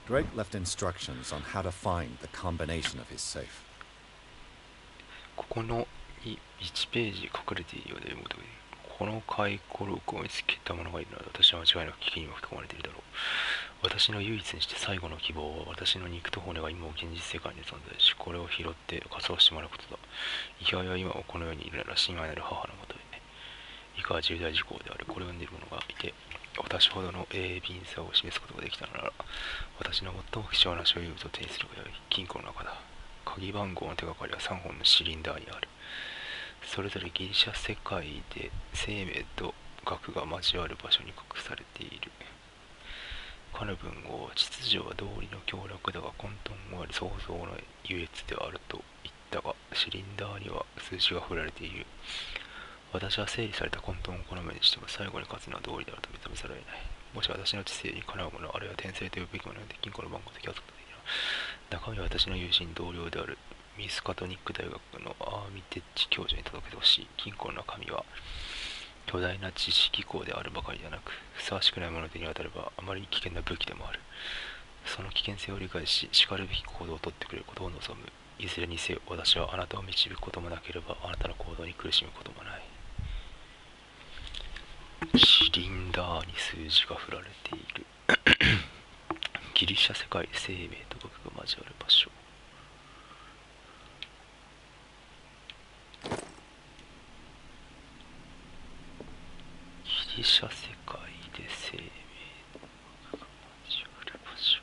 Drake left instructions on how to find the combination of his safe. ここの1ページ書かれているようで読むと、この回顧録を見つけた者がいるので、私は間違いなく危機に巻き込まれているだろう。私の唯一にして最後の希望は、私の肉と骨が今も現実世界に存在し、これを拾って仮装してもらうことだ。イカは今もこの世にいるなら、親愛なる母のもとへね。イカは重大事項である。これを読んでいる者がいて、私ほどの鋭敏さを示すことができたのなら、私の最も貴重な所有物を手にするがよい。金庫の中だ。鍵番号の手がかりは3本のシリンダーにある。それぞれギリシャ世界で生命と学が交わる場所に隠されている。かの文豪は、秩序は道理の協力だが混沌は創造の優越であると言ったが、シリンダーには数字が振られている。私は整理された混沌を好むにしても最後に勝つのは道理であると認めざるを得ない。もし私の知性にかなうもの、あるいは天性と呼ぶべきもので金庫の番号と気がつくことができる。中身は私の友人同僚であるミスカトニック大学のアーミテッジ教授に届けてほしい。金庫の中身は巨大な知識庫であるばかりではなく、ふさわしくないものの手に渡ればあまりに危険な武器でもある。その危険性を理解し、しかるべき行動をとってくれることを望む。いずれにせよ、私はあなたを導くこともなければ、あなたの行動に苦しむこともない。シリンダーに数字が振られている。ギリシャ世界で生命と学が交わる場所。ギリシャ世界で生命と学が交わる場所。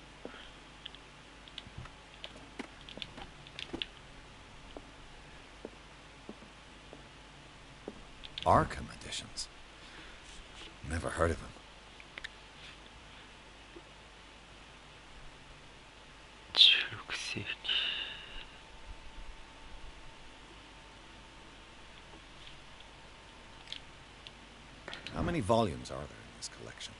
Arkham editions. Never heard of them. How many volumes are there in this collection?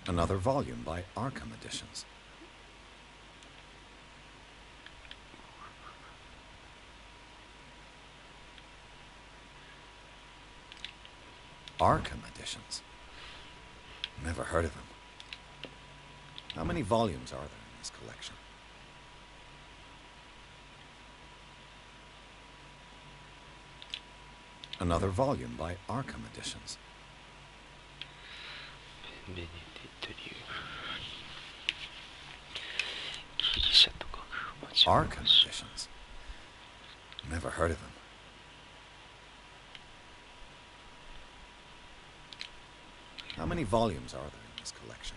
Another volume by Arkham Editions. Arkham Editions. Never heard of them. How many volumes are there in this collection? Another volume by Arkham Editions. Arkham Editions. Never heard of them. How many volumes are there in this collection?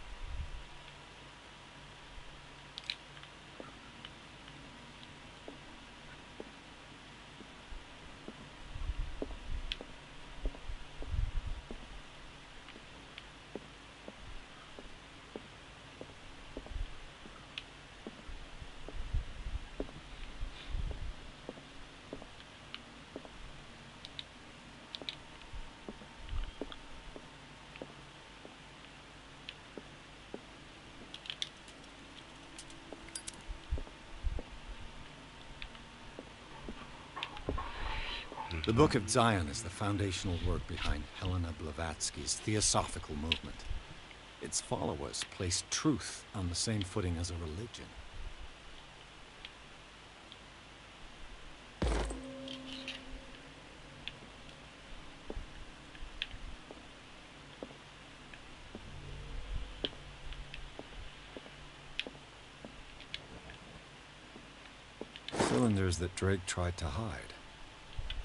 The Book of Zion is the foundational work behind Helena Blavatsky's Theosophical movement. Its followers place truth on the same footing as a religion. Cylinders that Drake tried to hide.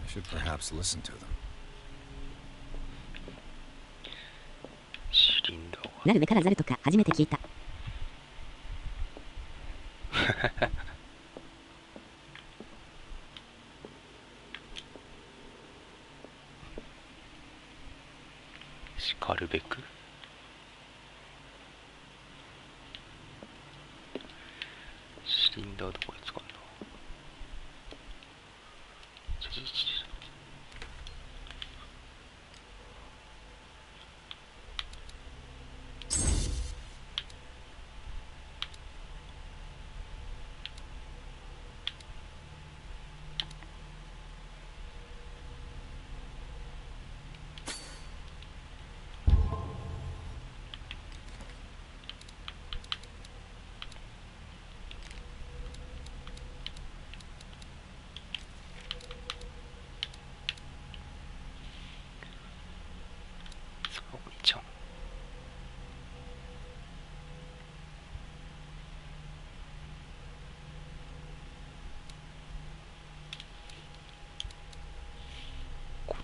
I should perhaps listen to them. なるべからざるとか初めて聞いた。しかるべくシリンダーどこで使うんだ。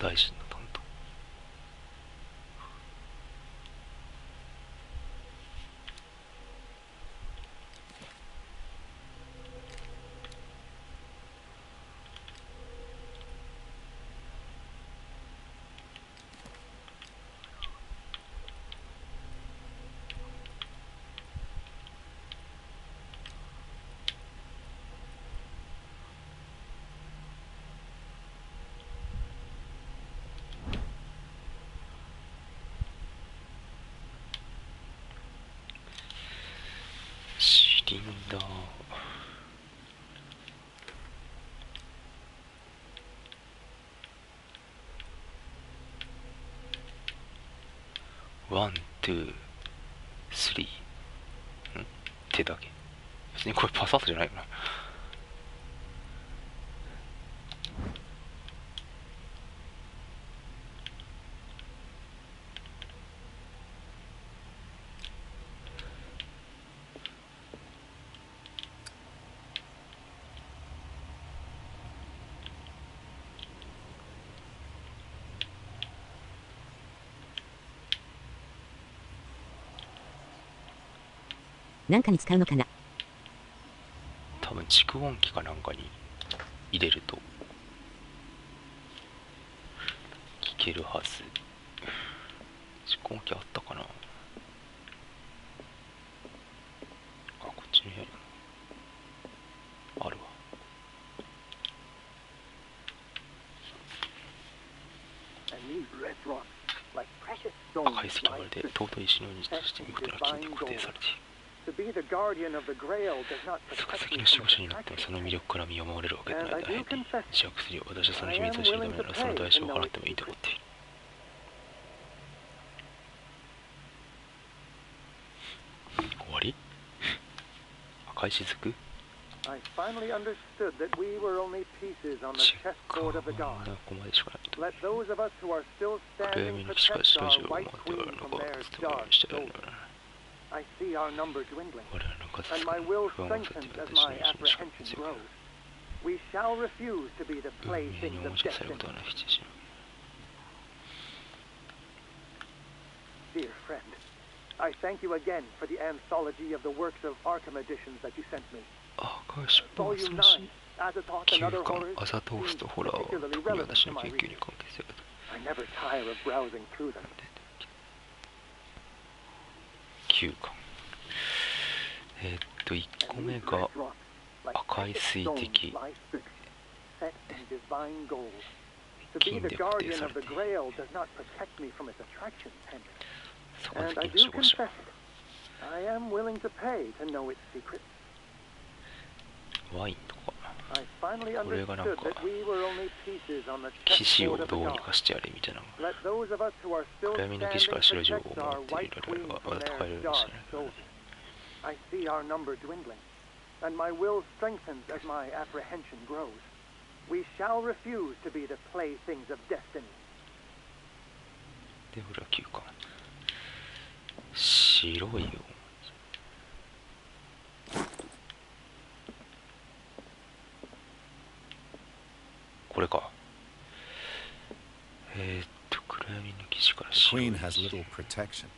大臣の担当。シリンダー。ワン、ツー、スリー。手だけ。別にこれパサッとじゃないよな。なんかに使うのかな。多分蓄音機かなんかに入れると聞けるはず。蓄音機あったかな。あ、こっちの部屋にあるわ。赤い石まるで尊い石のようにして見事な金で固定されている。特石の守護者になってもその魅力から身を守れるわけでない。大変に石や薬を私はその秘密を知るためならその代償を払ってもいいと思っている。終わり？赤い雫？違う。ここまでしかないと。暗闇にしか白い銃を持っておられるのか、つってもしてやるのだ。I see our number dwindling, and my will strengthens as my apprehension grows. We shall refuse to be the playthings of destiny. Dear friend, I thank you again for the anthology of the works of Arkham editions that you sent me. Volume 9, Azathoth and Other Horrors, seem particularly relevant to my reading. I never tire of browsing through them. 9か。1個目が赤い水滴。金で固定されている。そこで金守護者。ワインとか。これがなんか騎士をどうにかしてやれみたいな。暗闇の騎士から白い銃を持っているのがまだ高いようにしないけど。I see our number dwindling, and my will strengthens as my apprehension grows. We shall refuse to be the playthings of destiny. で、俺は9か。白いよ。これか。暗闇の騎士から白い。Queen has little protection.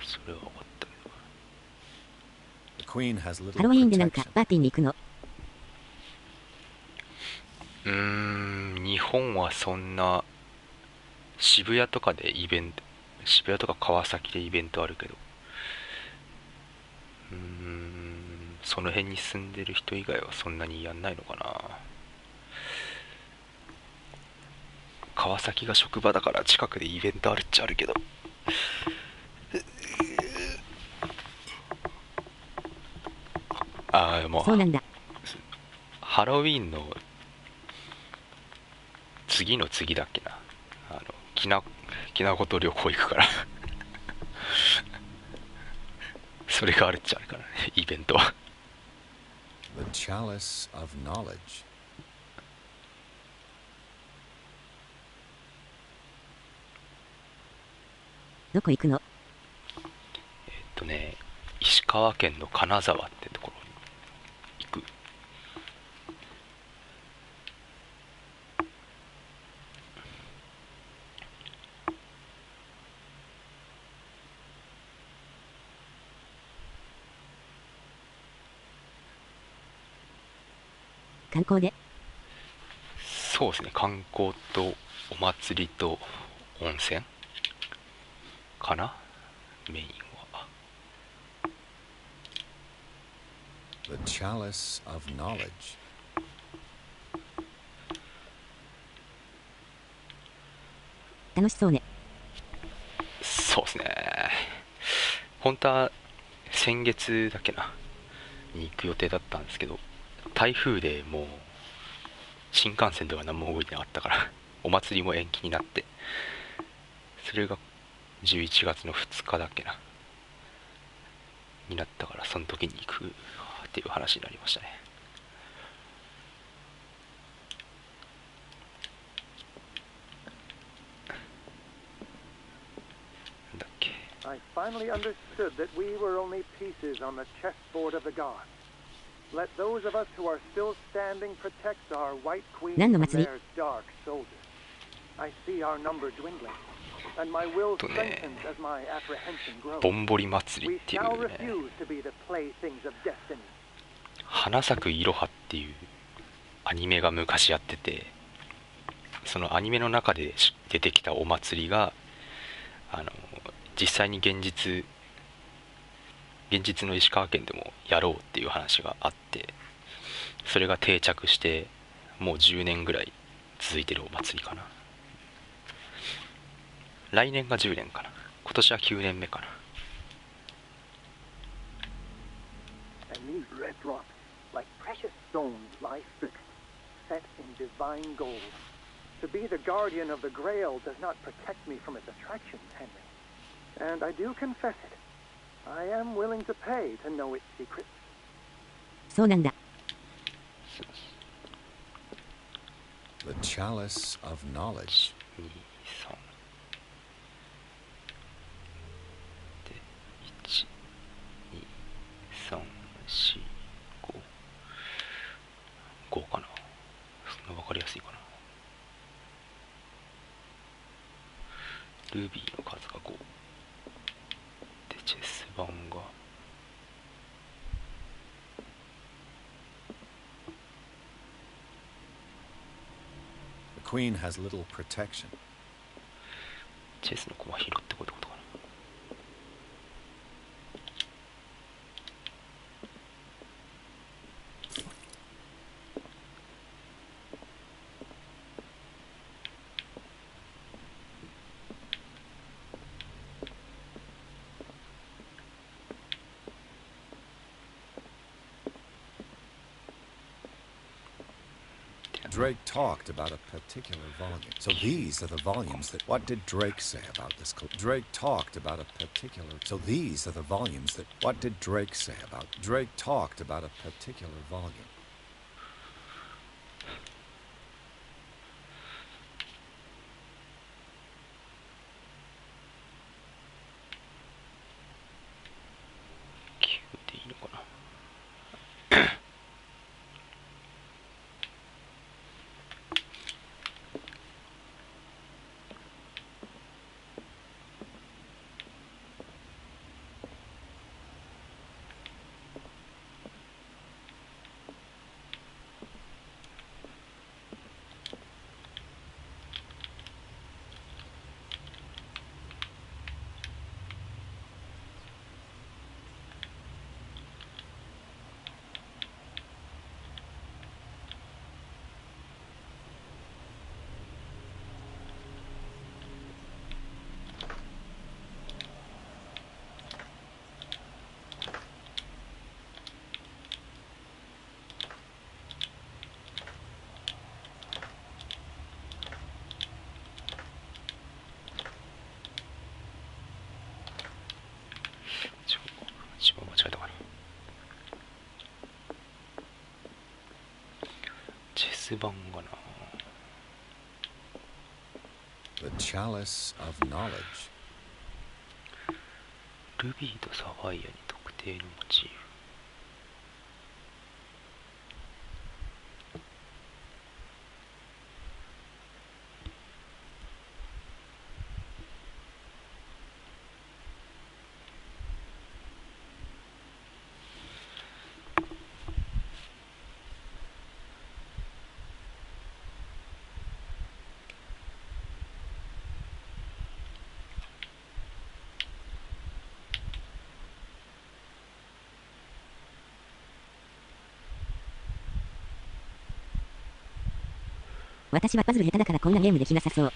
それは分かったけど。Queen has little ハロウィーンでなんかパーティーに行くの？日本はそんな渋谷とかでイベント、渋谷とか川崎でイベントあるけど、その辺に住んでる人以外はそんなにやんないのかな。川崎が職場だから近くでイベントあるっちゃあるけど。もうそうなんだ。ハロウィーンの次の次だっけな、きなこと旅行行くからそれがあるっちゃあるからね、イベントは。 The chalice of knowledge. どこ行くの？石川県の金沢ってところに行く。観光で。そうですね、観光とお祭りと温泉かな、メインは。 The chalice of knowledge. 楽しそうね。そうですね、本当は先月だっけなに行く予定だったんですけど、台風でもう新幹線では何も動いてなかったからお祭りも延期になって、それが11月の2日だっけなになったから、その時に行くっていう話になりましたね。なんだっけ。 I finally understood that we were only pieces on the chessboard of the gods. Let those of us who are still standing protect our white queen from their dark soldiers. I see our number dwindling, and my will strengthens as my apprehension grows. ぼんぼり祭りっていう We shall ね、 refuse to be the playthings of destiny. 花咲くいろはっていうアニメが昔やってて、そのアニメの中で出てきたお祭りが実際に現実の石川県でもやろうっていう話があって、それが定着してもう10年ぐらい続いてるお祭りかな。来年が10年かな、今年は9年目かな。 And these red drops, like precious stones, lie fixed, set in divine gold. To be the guardian of the Grail does not protect me from its attractions, Henry. And I do confess it. I am willing to pay to know its secrets. そうなんだ。 The chalice of knowledge. 2、3で1、2、3、4、5、5かな。そんな分かりやすいかな。ルビーの数が5で、チェス盤がThe queen has little protection. チェスの駒拾ってこいってことかな。Drake talked about a particular volume. So these are the volumes that... What did Drake say about this? Drake talked about a particular... So these are the volumes that... What did Drake say about... Drake talked about a particular volume.番がな。 The chalice of knowledge. ルビーとサファイアに特定のモチーフ。私はパズル下手だからこんなゲームできなさそう。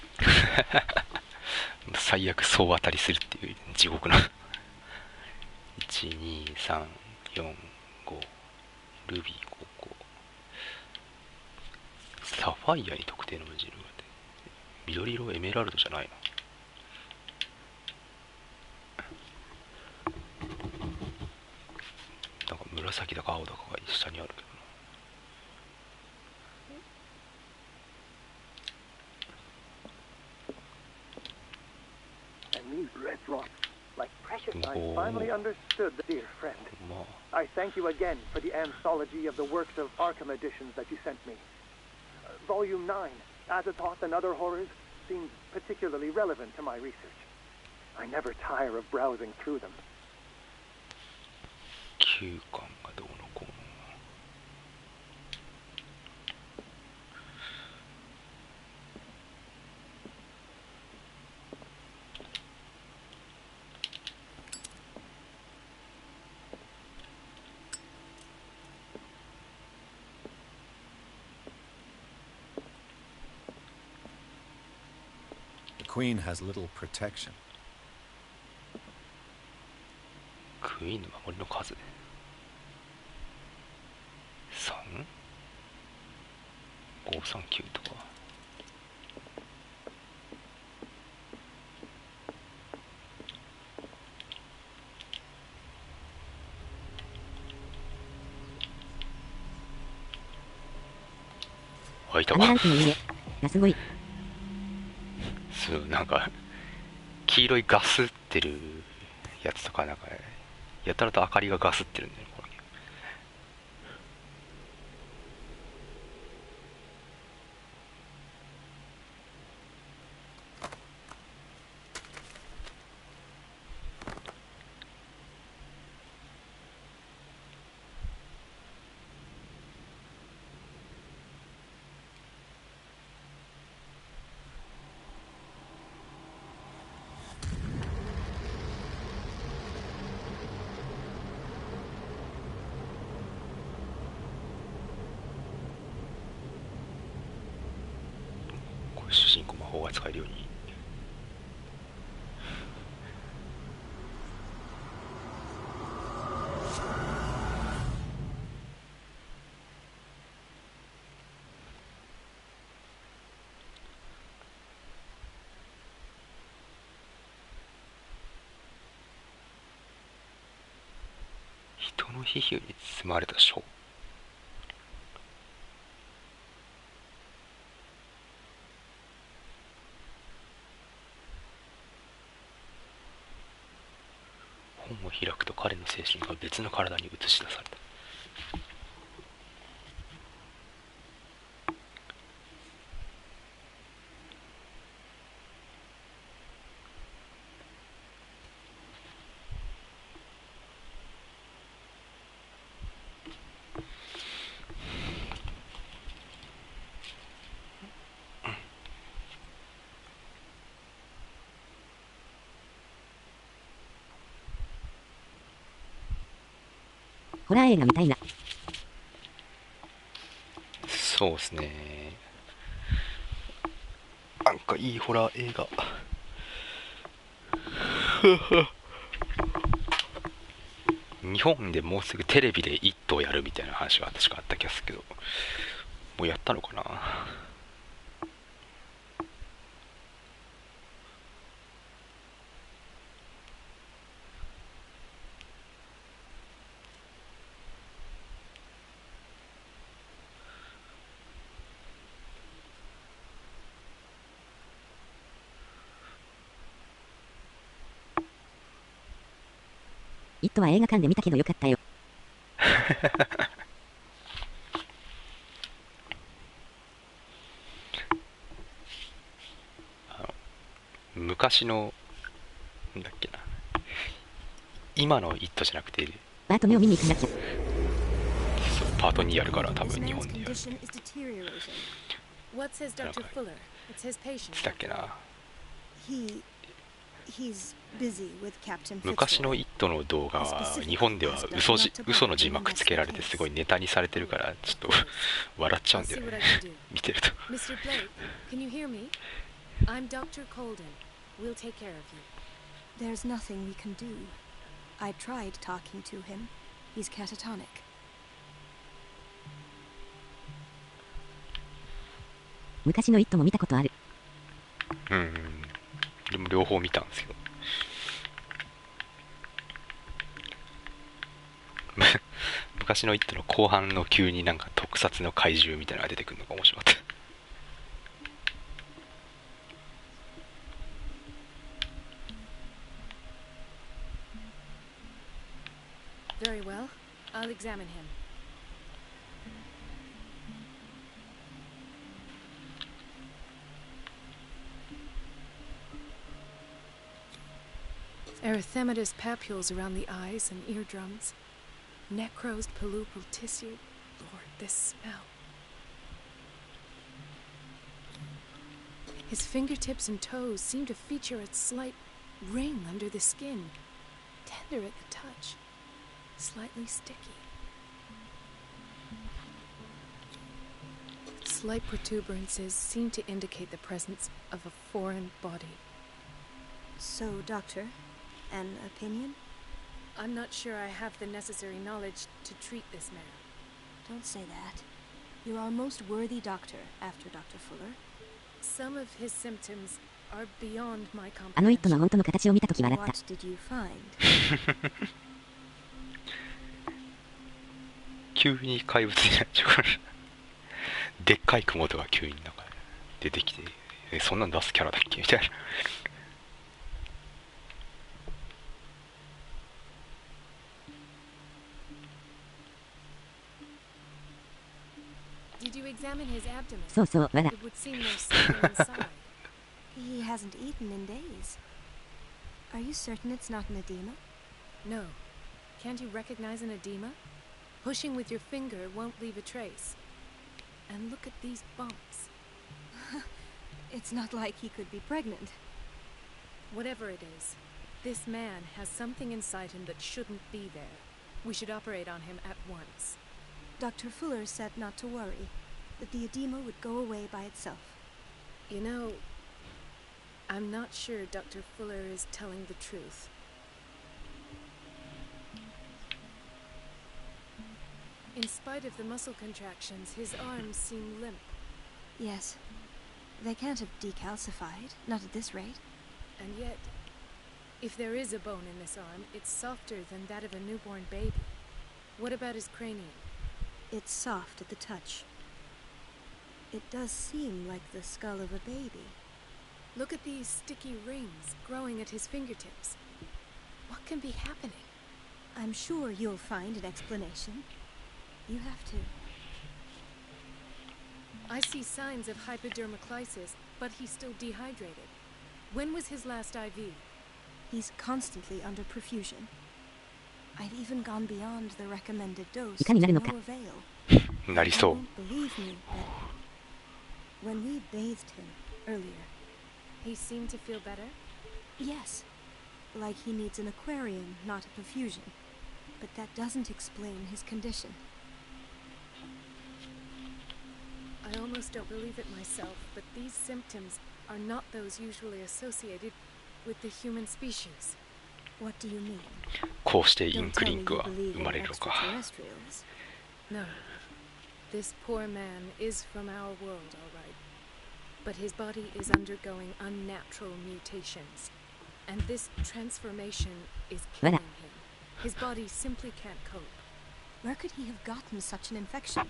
最悪総当たりするっていう地獄な。12345ルビーここサファイアに特定の無印があって、緑色エメラルドじゃないな。なんか紫だか青だかが下にあるけどな。And these red drops, like precious, I finally understood, dear friend. I thank you again for the anthology of the works of Arkham editions that you sent me. Volume 9, Azathoth and Other Horrors, seems particularly relevant to my research. I never tire of browsing through them. 9巻がどうのこうの。The Queen has little protection. クイーンの守りの数3?539とか。あ、いたわ。すごい。そう、なんか黄色いガスってるやつとか、なんかやたらと明かりがガスってるんだよね、これ。主人公魔法が使えるように。人の皮膚に包まれた書。本を開くと彼の精神が別の体に映し出された。ホラー映画みたいな。そうですね。なんかいいホラー映画。日本でもうすぐテレビで一頭やるみたいな話が確かあった気がするけど、もうやったのかな。イットは映画館で見たけどよかったよ。昔のなんだっけな、今のイットじゃなくてパート2を見に行かなきゃ。パート2やるから多分日本でやる。What's his Dr. Fuller? It's his patient. だっけな。He's busy with Captain 昔の「イット!」の動画は日本では嘘の字幕つけられてすごいネタにされてるからちょっと笑っちゃうんだよね見てると。 Mr. Blake, can you hear me? I'm Dr. Colden. We'll take care of you. There's nothing we can do. I tried talking to him. He's catatonic. 昔の「イット!」も見たことある。でも両方見たんですけど昔の「イット!」の後半の急になんか特撮の怪獣みたいなのが出てくるのが面白かった。 Very well. I'll examine him. Erythematous papules around the eyes and eardrums. Necrosed palpebral tissue. Lord, this smell. His fingertips and toes seem to feature a slight ring under the skin. Tender at the touch. Slightly sticky. Slight protuberances seem to indicate the presence of a foreign body. So, Doctor, an opinion? I'm not sure I have the necessary knowledge to treat this man. Don't say that. You're our most worthy doctor after Dr. Fuller. Some of his symptoms are beyond my あの「イット!」 comprehension. の本当の形を見たとき笑った。 What did you find? 急に怪物になっちゃうからでっかい雲とか急になんか出てきてそんなん出すキャラだっけみたいな。 Did you examine his abdomen? そうそう、わら。 It would seem there's something inside. He hasn't eaten in days. Are you certain it's not an edema? No. Can't you recognize an edema? Pushing with your finger won't leave a trace. And look at these bumps. It's not like he could be pregnant. Whatever it is, this man has something inside him that shouldn't be there. We should operate on him at once. Dr. Fuller said not to worry, that the edema would go away by itself. You know, I'm not sure Dr. Fuller is telling the truth. In spite of the muscle contractions, his arms seem limp. Yes. They can't have decalcified, not at this rate. And yet, if there is a bone in this arm, it's softer than that of a newborn baby. What about his cranium? It's soft at the touch. It does seem like the skull of a baby. Look at these sticky rings growing at his fingertips. What can be happening? I'm sure you'll find an explanation. You have to. I see signs of hypodermoclysis, but he's still dehydrated. When was his last IV? He's constantly under perfusion. I've even gone beyond the recommended dose いかになる to の no か。 avail. なりそう。 You won't believe me, but when we bathed him earlier, He seemed to feel better? yes, like he needs an aquarium, not a perfusion. But that doesn't explain his condition. I almost don't believe it myself, but these symptoms are not those usually associated with the human species. What do you mean? こうしてイン Don't ク tell リ me ンク you は believe 生 in まれるのか。 extraterrestrials. No. This poor man is from our world, all right. But his body is undergoing unnatural mutations. And this transformation is killing him. His body simply can't cope. Where could he have gotten such an infection?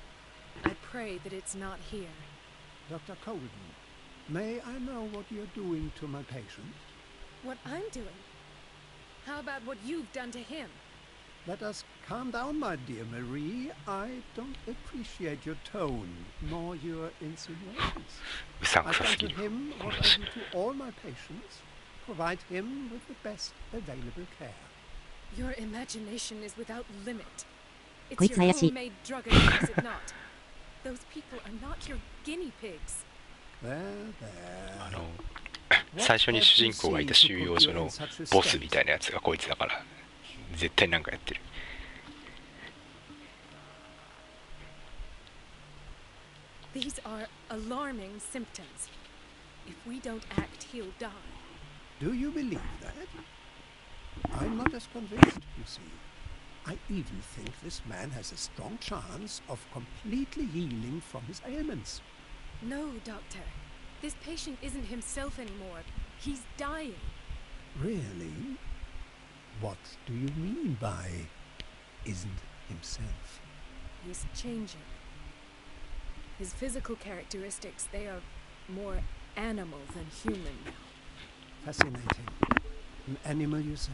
I pray that it's not here. Dr. Colden, may I know what you're doing to my patient? What I'm doing? How about what you've done to him? Let us calm down, my dear Marie. I don't appreciate your tone, nor your insinuations. うさん I've くさ done すぎ to る。 him what I do to all my patients. Provide him with the best available care. Your imagination is without limit. こい It's つ your 怪しい。 homemade drug addict, is it not? Those people are not your guinea pigs. There, there. あの最初に主人公がいた収容所のボスみたいなやつがこいつだから、絶対なんかやってる。These are alarming symptoms. If we don't act, he'll die. Do you believe that? I'm not as convinced, you see. I even think this man has a strong chance of completely healing from his ailments. No, Doctor. This patient isn't himself anymore. He's dying. Really? What do you mean by isn't himself? He's changing. His physical characteristics, they are more animal than human now. Fascinating. An animal, you say?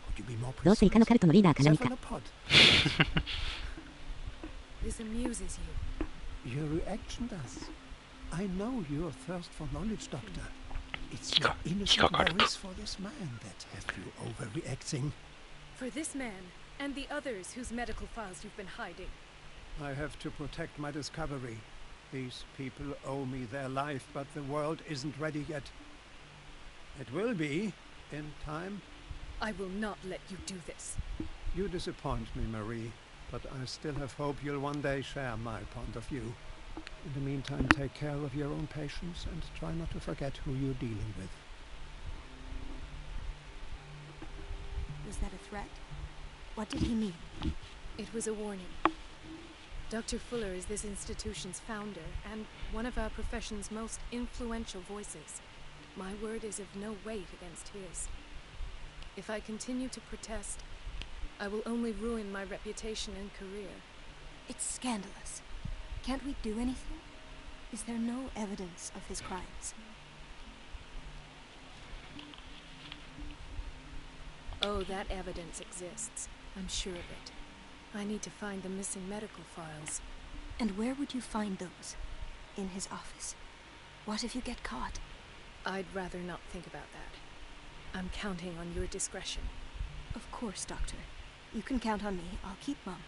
Could you be more どうせイカのカルトのリーダーか何か。 Cephalopod. This amuses you. Your reaction does. I know your thirst for knowledge, Doctor. It's your innocent voice for this man that has you overreacting. For this man, and the others whose medical files you've been hiding. I have to protect my discovery. These people owe me their life, but the world isn't ready yet. It will be, in time. I will not let you do this. You disappoint me, Marie, but I still have hope you'll one day share my point of view. In the meantime, take care of your own patients and try not to forget who you're dealing with. Was that a threat? What did he mean? It was a warning. Dr. Fuller is this institution's founder and one of our profession's most influential voices. My word is of no weight against his. If I continue to protest, I will only ruin my reputation and career. It's scandalous. Can't we do anything? Is there no evidence of his crimes? Oh, that evidence exists. I'm sure of it. I need to find the missing medical files. And where would you find those? In his office? What if you get caught? I'd rather not think about that. I'm counting on your discretion. Of course, Doctor. You can count on me. I'll keep mum.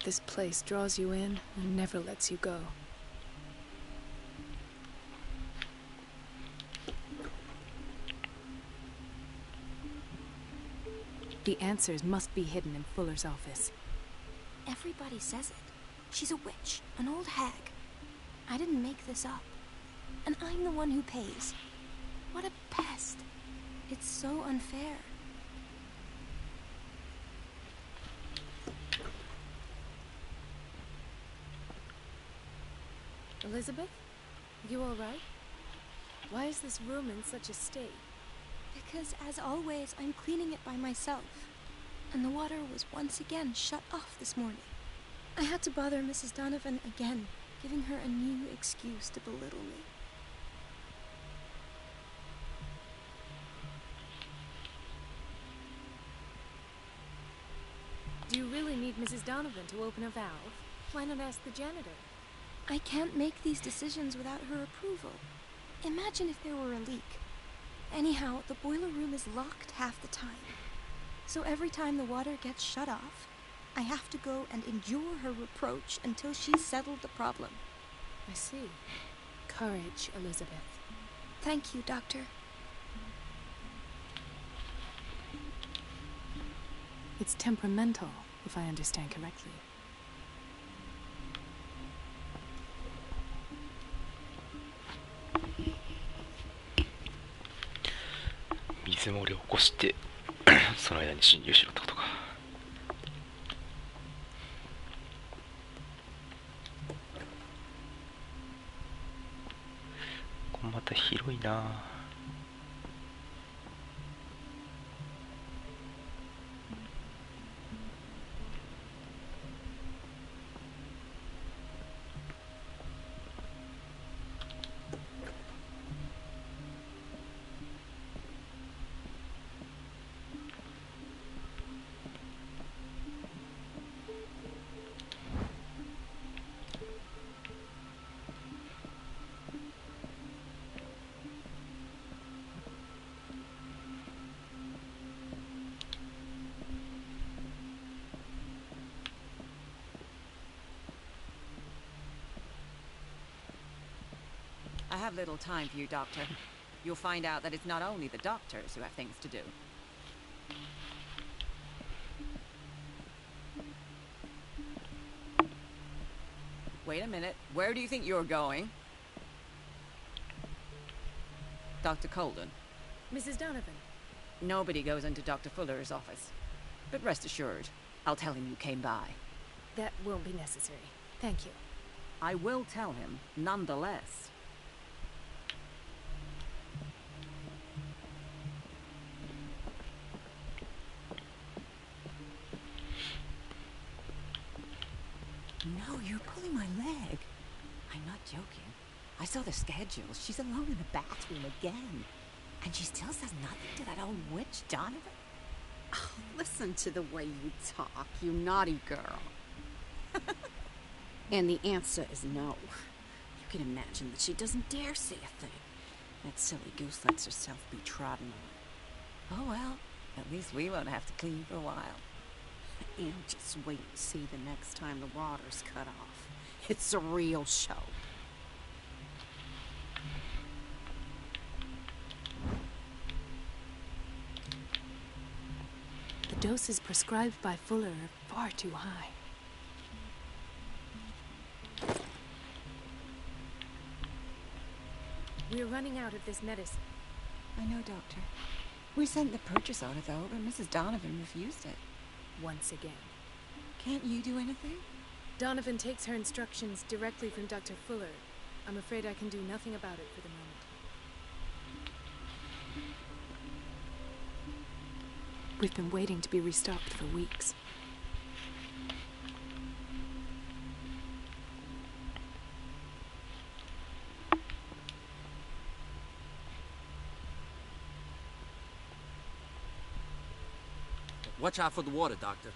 This place draws you in and never lets you go. The answers must be hidden in Fuller's office. Everybody says it. She's a witch, an old hag. I didn't make this up. And I'm the one who pays. What a pest. It's so unfair. Elizabeth? You all right? Why is this room in such a state? Because, as always, I'm cleaning it by myself. And the water was once again shut off this morning. I had to bother Mrs. Donovan again, giving her a new excuse to belittle me. Do you really need Mrs. Donovan to open a valve? Why not ask the janitor? I can't make these decisions without her approval. Imagine if there were a leak. Anyhow, the boiler room is locked half the time. So every time the water gets shut off, I have to go and endure her reproach until she's settled the problem. I see. Courage, Elizabeth. Thank you, Doctor. It's temperamental, if I understand correctly.水漏れを起こしてその間に侵入しろってことか。ここまた広いな。have little time for you, Doctor. You'll find out that it's not only the doctors who have things to do. Wait a minute. Where do you think you're going? Dr. Colden. Mrs. Donovan. Nobody goes into Dr. Fuller's office. But rest assured, I'll tell him you came by. That won't be necessary. Thank you. I will tell him, nonetheless. No, you're pulling my leg. I'm not joking. I saw the schedule. She's alone in the bathroom again. And she still says nothing to that old witch, Donovan. Oh, listen to the way you talk, you naughty girl. And the answer is no. You can imagine that she doesn't dare say a thing. That silly goose lets herself be trodden on. Oh well, at least we won't have to clean for a while. And just wait and see the next time the water's cut off. It's a real show. The doses prescribed by Fuller are far too high. We're running out of this medicine. I know, Doctor. We sent the purchase order, though, but Mrs. Donovan refused it. Once again. Can't you do anything? Donovan takes her instructions directly from Dr. Fuller. I'm afraid I can do nothing about it for the moment. We've been waiting to be restocked for weeks. Watch out for the water, Doctor.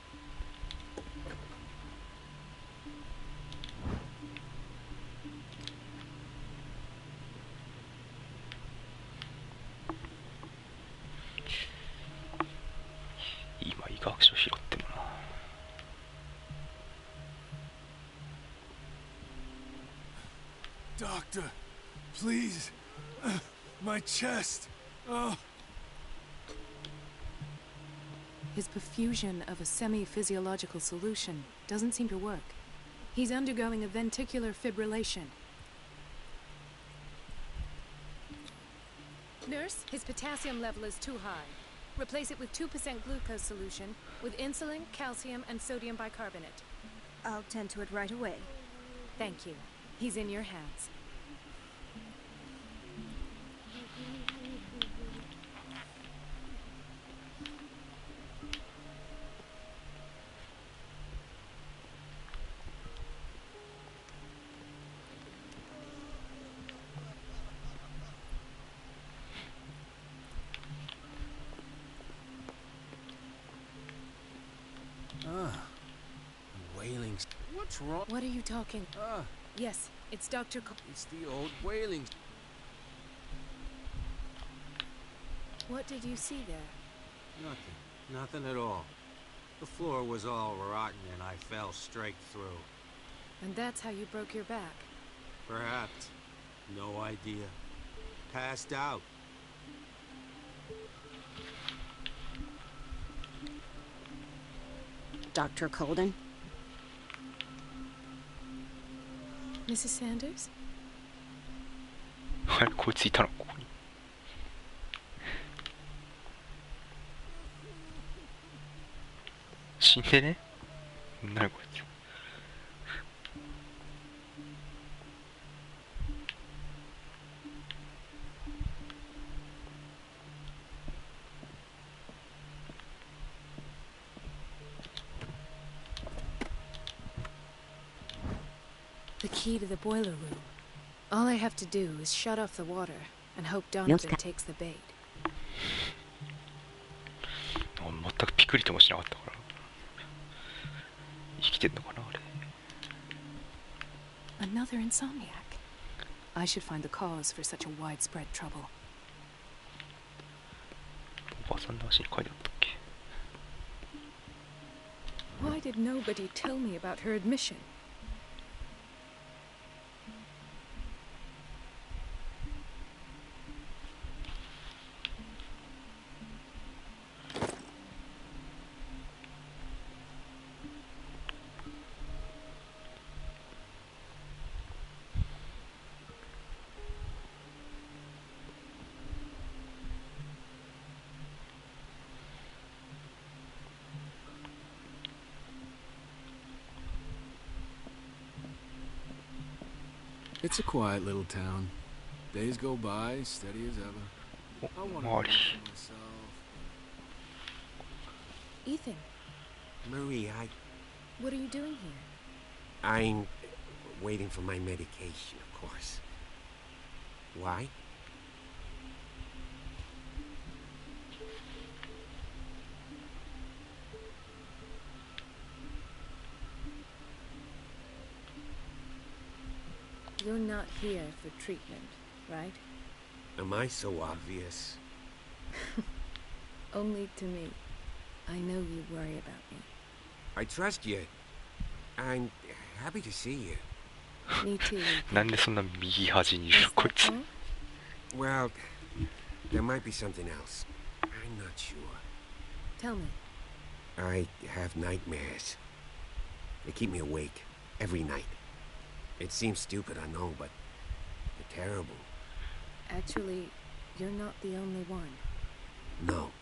Doctor, please. My chest. Oh. His perfusion of a semi-physiological solution doesn't seem to work. He's undergoing a ventricular fibrillation. Nurse, his potassium level is too high. Replace it with 2% glucose solution with insulin, calcium, and sodium bicarbonate. I'll tend to it right away. Thank you. He's in your hands. Wailing. What's wrong? What are you talking? Yes, it's Dr. It's the old whaling. What did you see there? Nothing. Nothing at all. The floor was all rotten and I fell straight through. And that's how you broke your back? Perhaps. No idea. Passed out. Dr. Colden? Mrs. Sanders? こいついたのここに。死んでね。何こいつ。The key to the boiler room. All I have to do is shut off the water and hope Donovan takes the bait. 全くピクリともしなかったから。生きてんのかなあれ。Another insomniac. I should find the cause for such a widespread trouble. おばさんの足に書いてあったっけ。 Why did nobody tell me about her admission? It's a quiet little town. Days go by, steady as ever. I want to Marty. myself. Ethan, Marie, what are you doing here? I'm waiting for my medication, of course. Why? You're not here for treatment, right? Am I so obvious? Only to me. I know you worry about me. I trust you. I'm happy to see you. Me too. なんでそんな右端にいるのこいつ。 Well, there might be something else. I'm not sure. Tell me. I have nightmares. They keep me awake every night. It seems stupid, I know, but they're terrible. Actually, you're not the only one. No.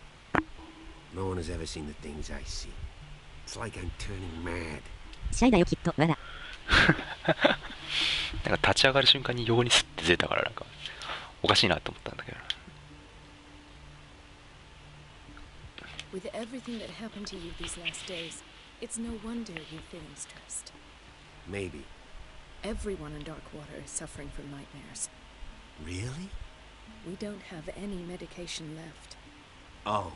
No one has ever seen the things I see. It's like I'm turning mad. シャイだよきっと、わら。なんか立ち上がる瞬間に横にスッてずれたからなんかおかしいなと思ったんだけど。 With everything that happened to you these last days, it's no wonder you're feeling stressed. Maybe. Everyone in Darkwater is suffering from nightmares. Really? We don't have any medication left. Oh.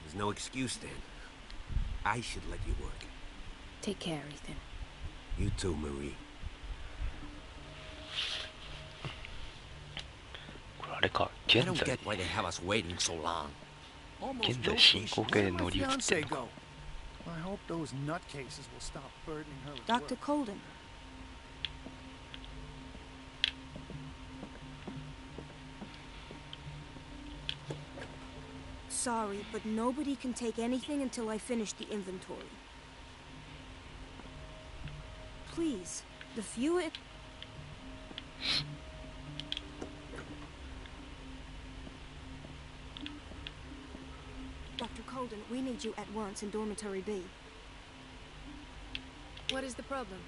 There's no excuse then. I should let you work. Take care, Ethan. You too, Marie. これあれか、 I 現 don't 在 get why they have us waiting so long. 現在進行形で乗り移ってるのか。 I hope those nutcases will stop burdening her with Dr. work. Colden. Sorry, but nobody can take anything until I finish the inventory. Please, the fewer... Dr. Colden, we need you at once in Dormitory B. What is the problem?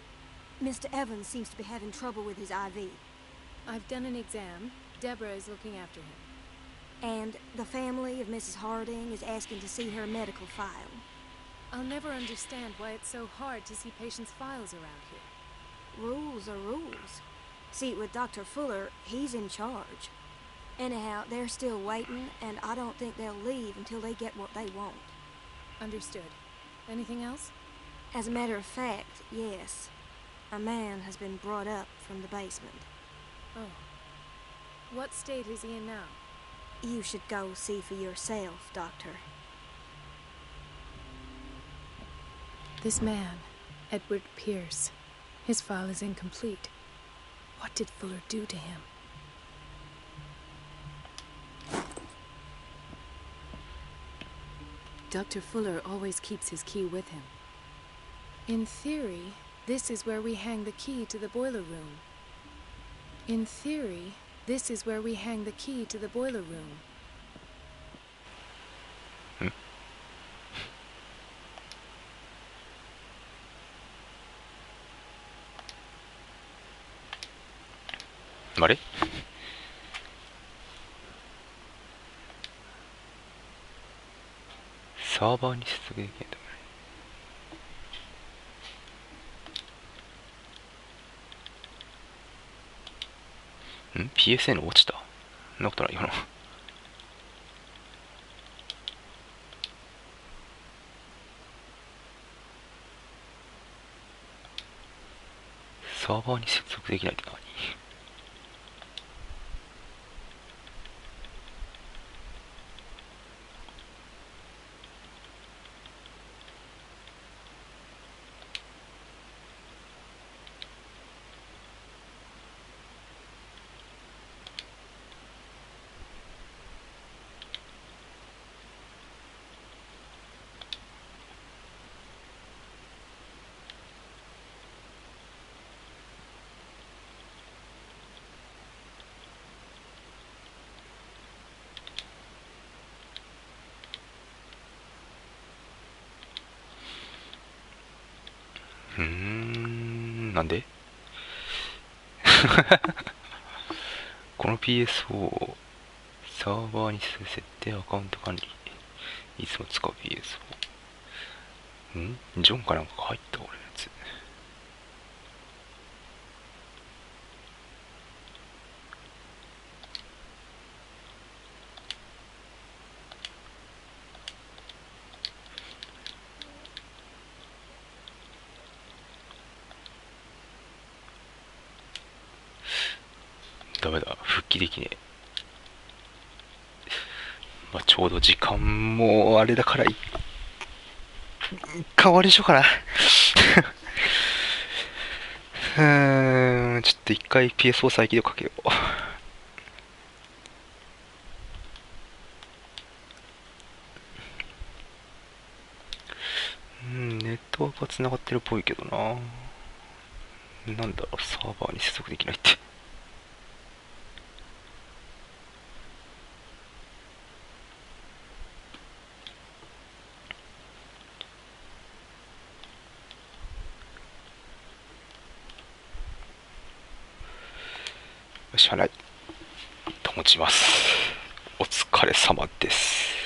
Mr. Evans seems to be having trouble with his IV. I've done an exam. Deborah is looking after him. And the family of Mrs. Harding is asking to see her medical file. I'll never understand why it's so hard to see patients' files around here. Rules are rules. See, with Dr. Fuller, he's in charge. Anyhow, they're still waiting, and I don't think they'll leave until they get what they want. Understood. Anything else? As a matter of fact, yes. A man has been brought up from the basement. Oh. What state is he in now? You should go see for yourself, Doctor. This man, Edward Pierce, his file is incomplete. What did Fuller do to him? Dr. Fuller always keeps his key with him. In theory, this is where we hang the key to the boiler room. In theory, this is where we hang the key to the boiler room. Hmm? あれサーバーに接続できないと。PSN 落ちた？そんなことないよな。サーバーに接続できないって何？なんでこの PS4 をサーバーにする設定アカウント管理いつも使う PS4 ジョンかなんか入った俺のやつ。ダメだ、復帰できねえ。まあ、ちょうど時間もあれだから変わりしようかな。ちょっと一回 PS4 再起動かけよう。ネットワークは繋がってるっぽいけどな。なんだろう、サーバーに接続できないって。しゃあない。保ちます。お疲れ様です。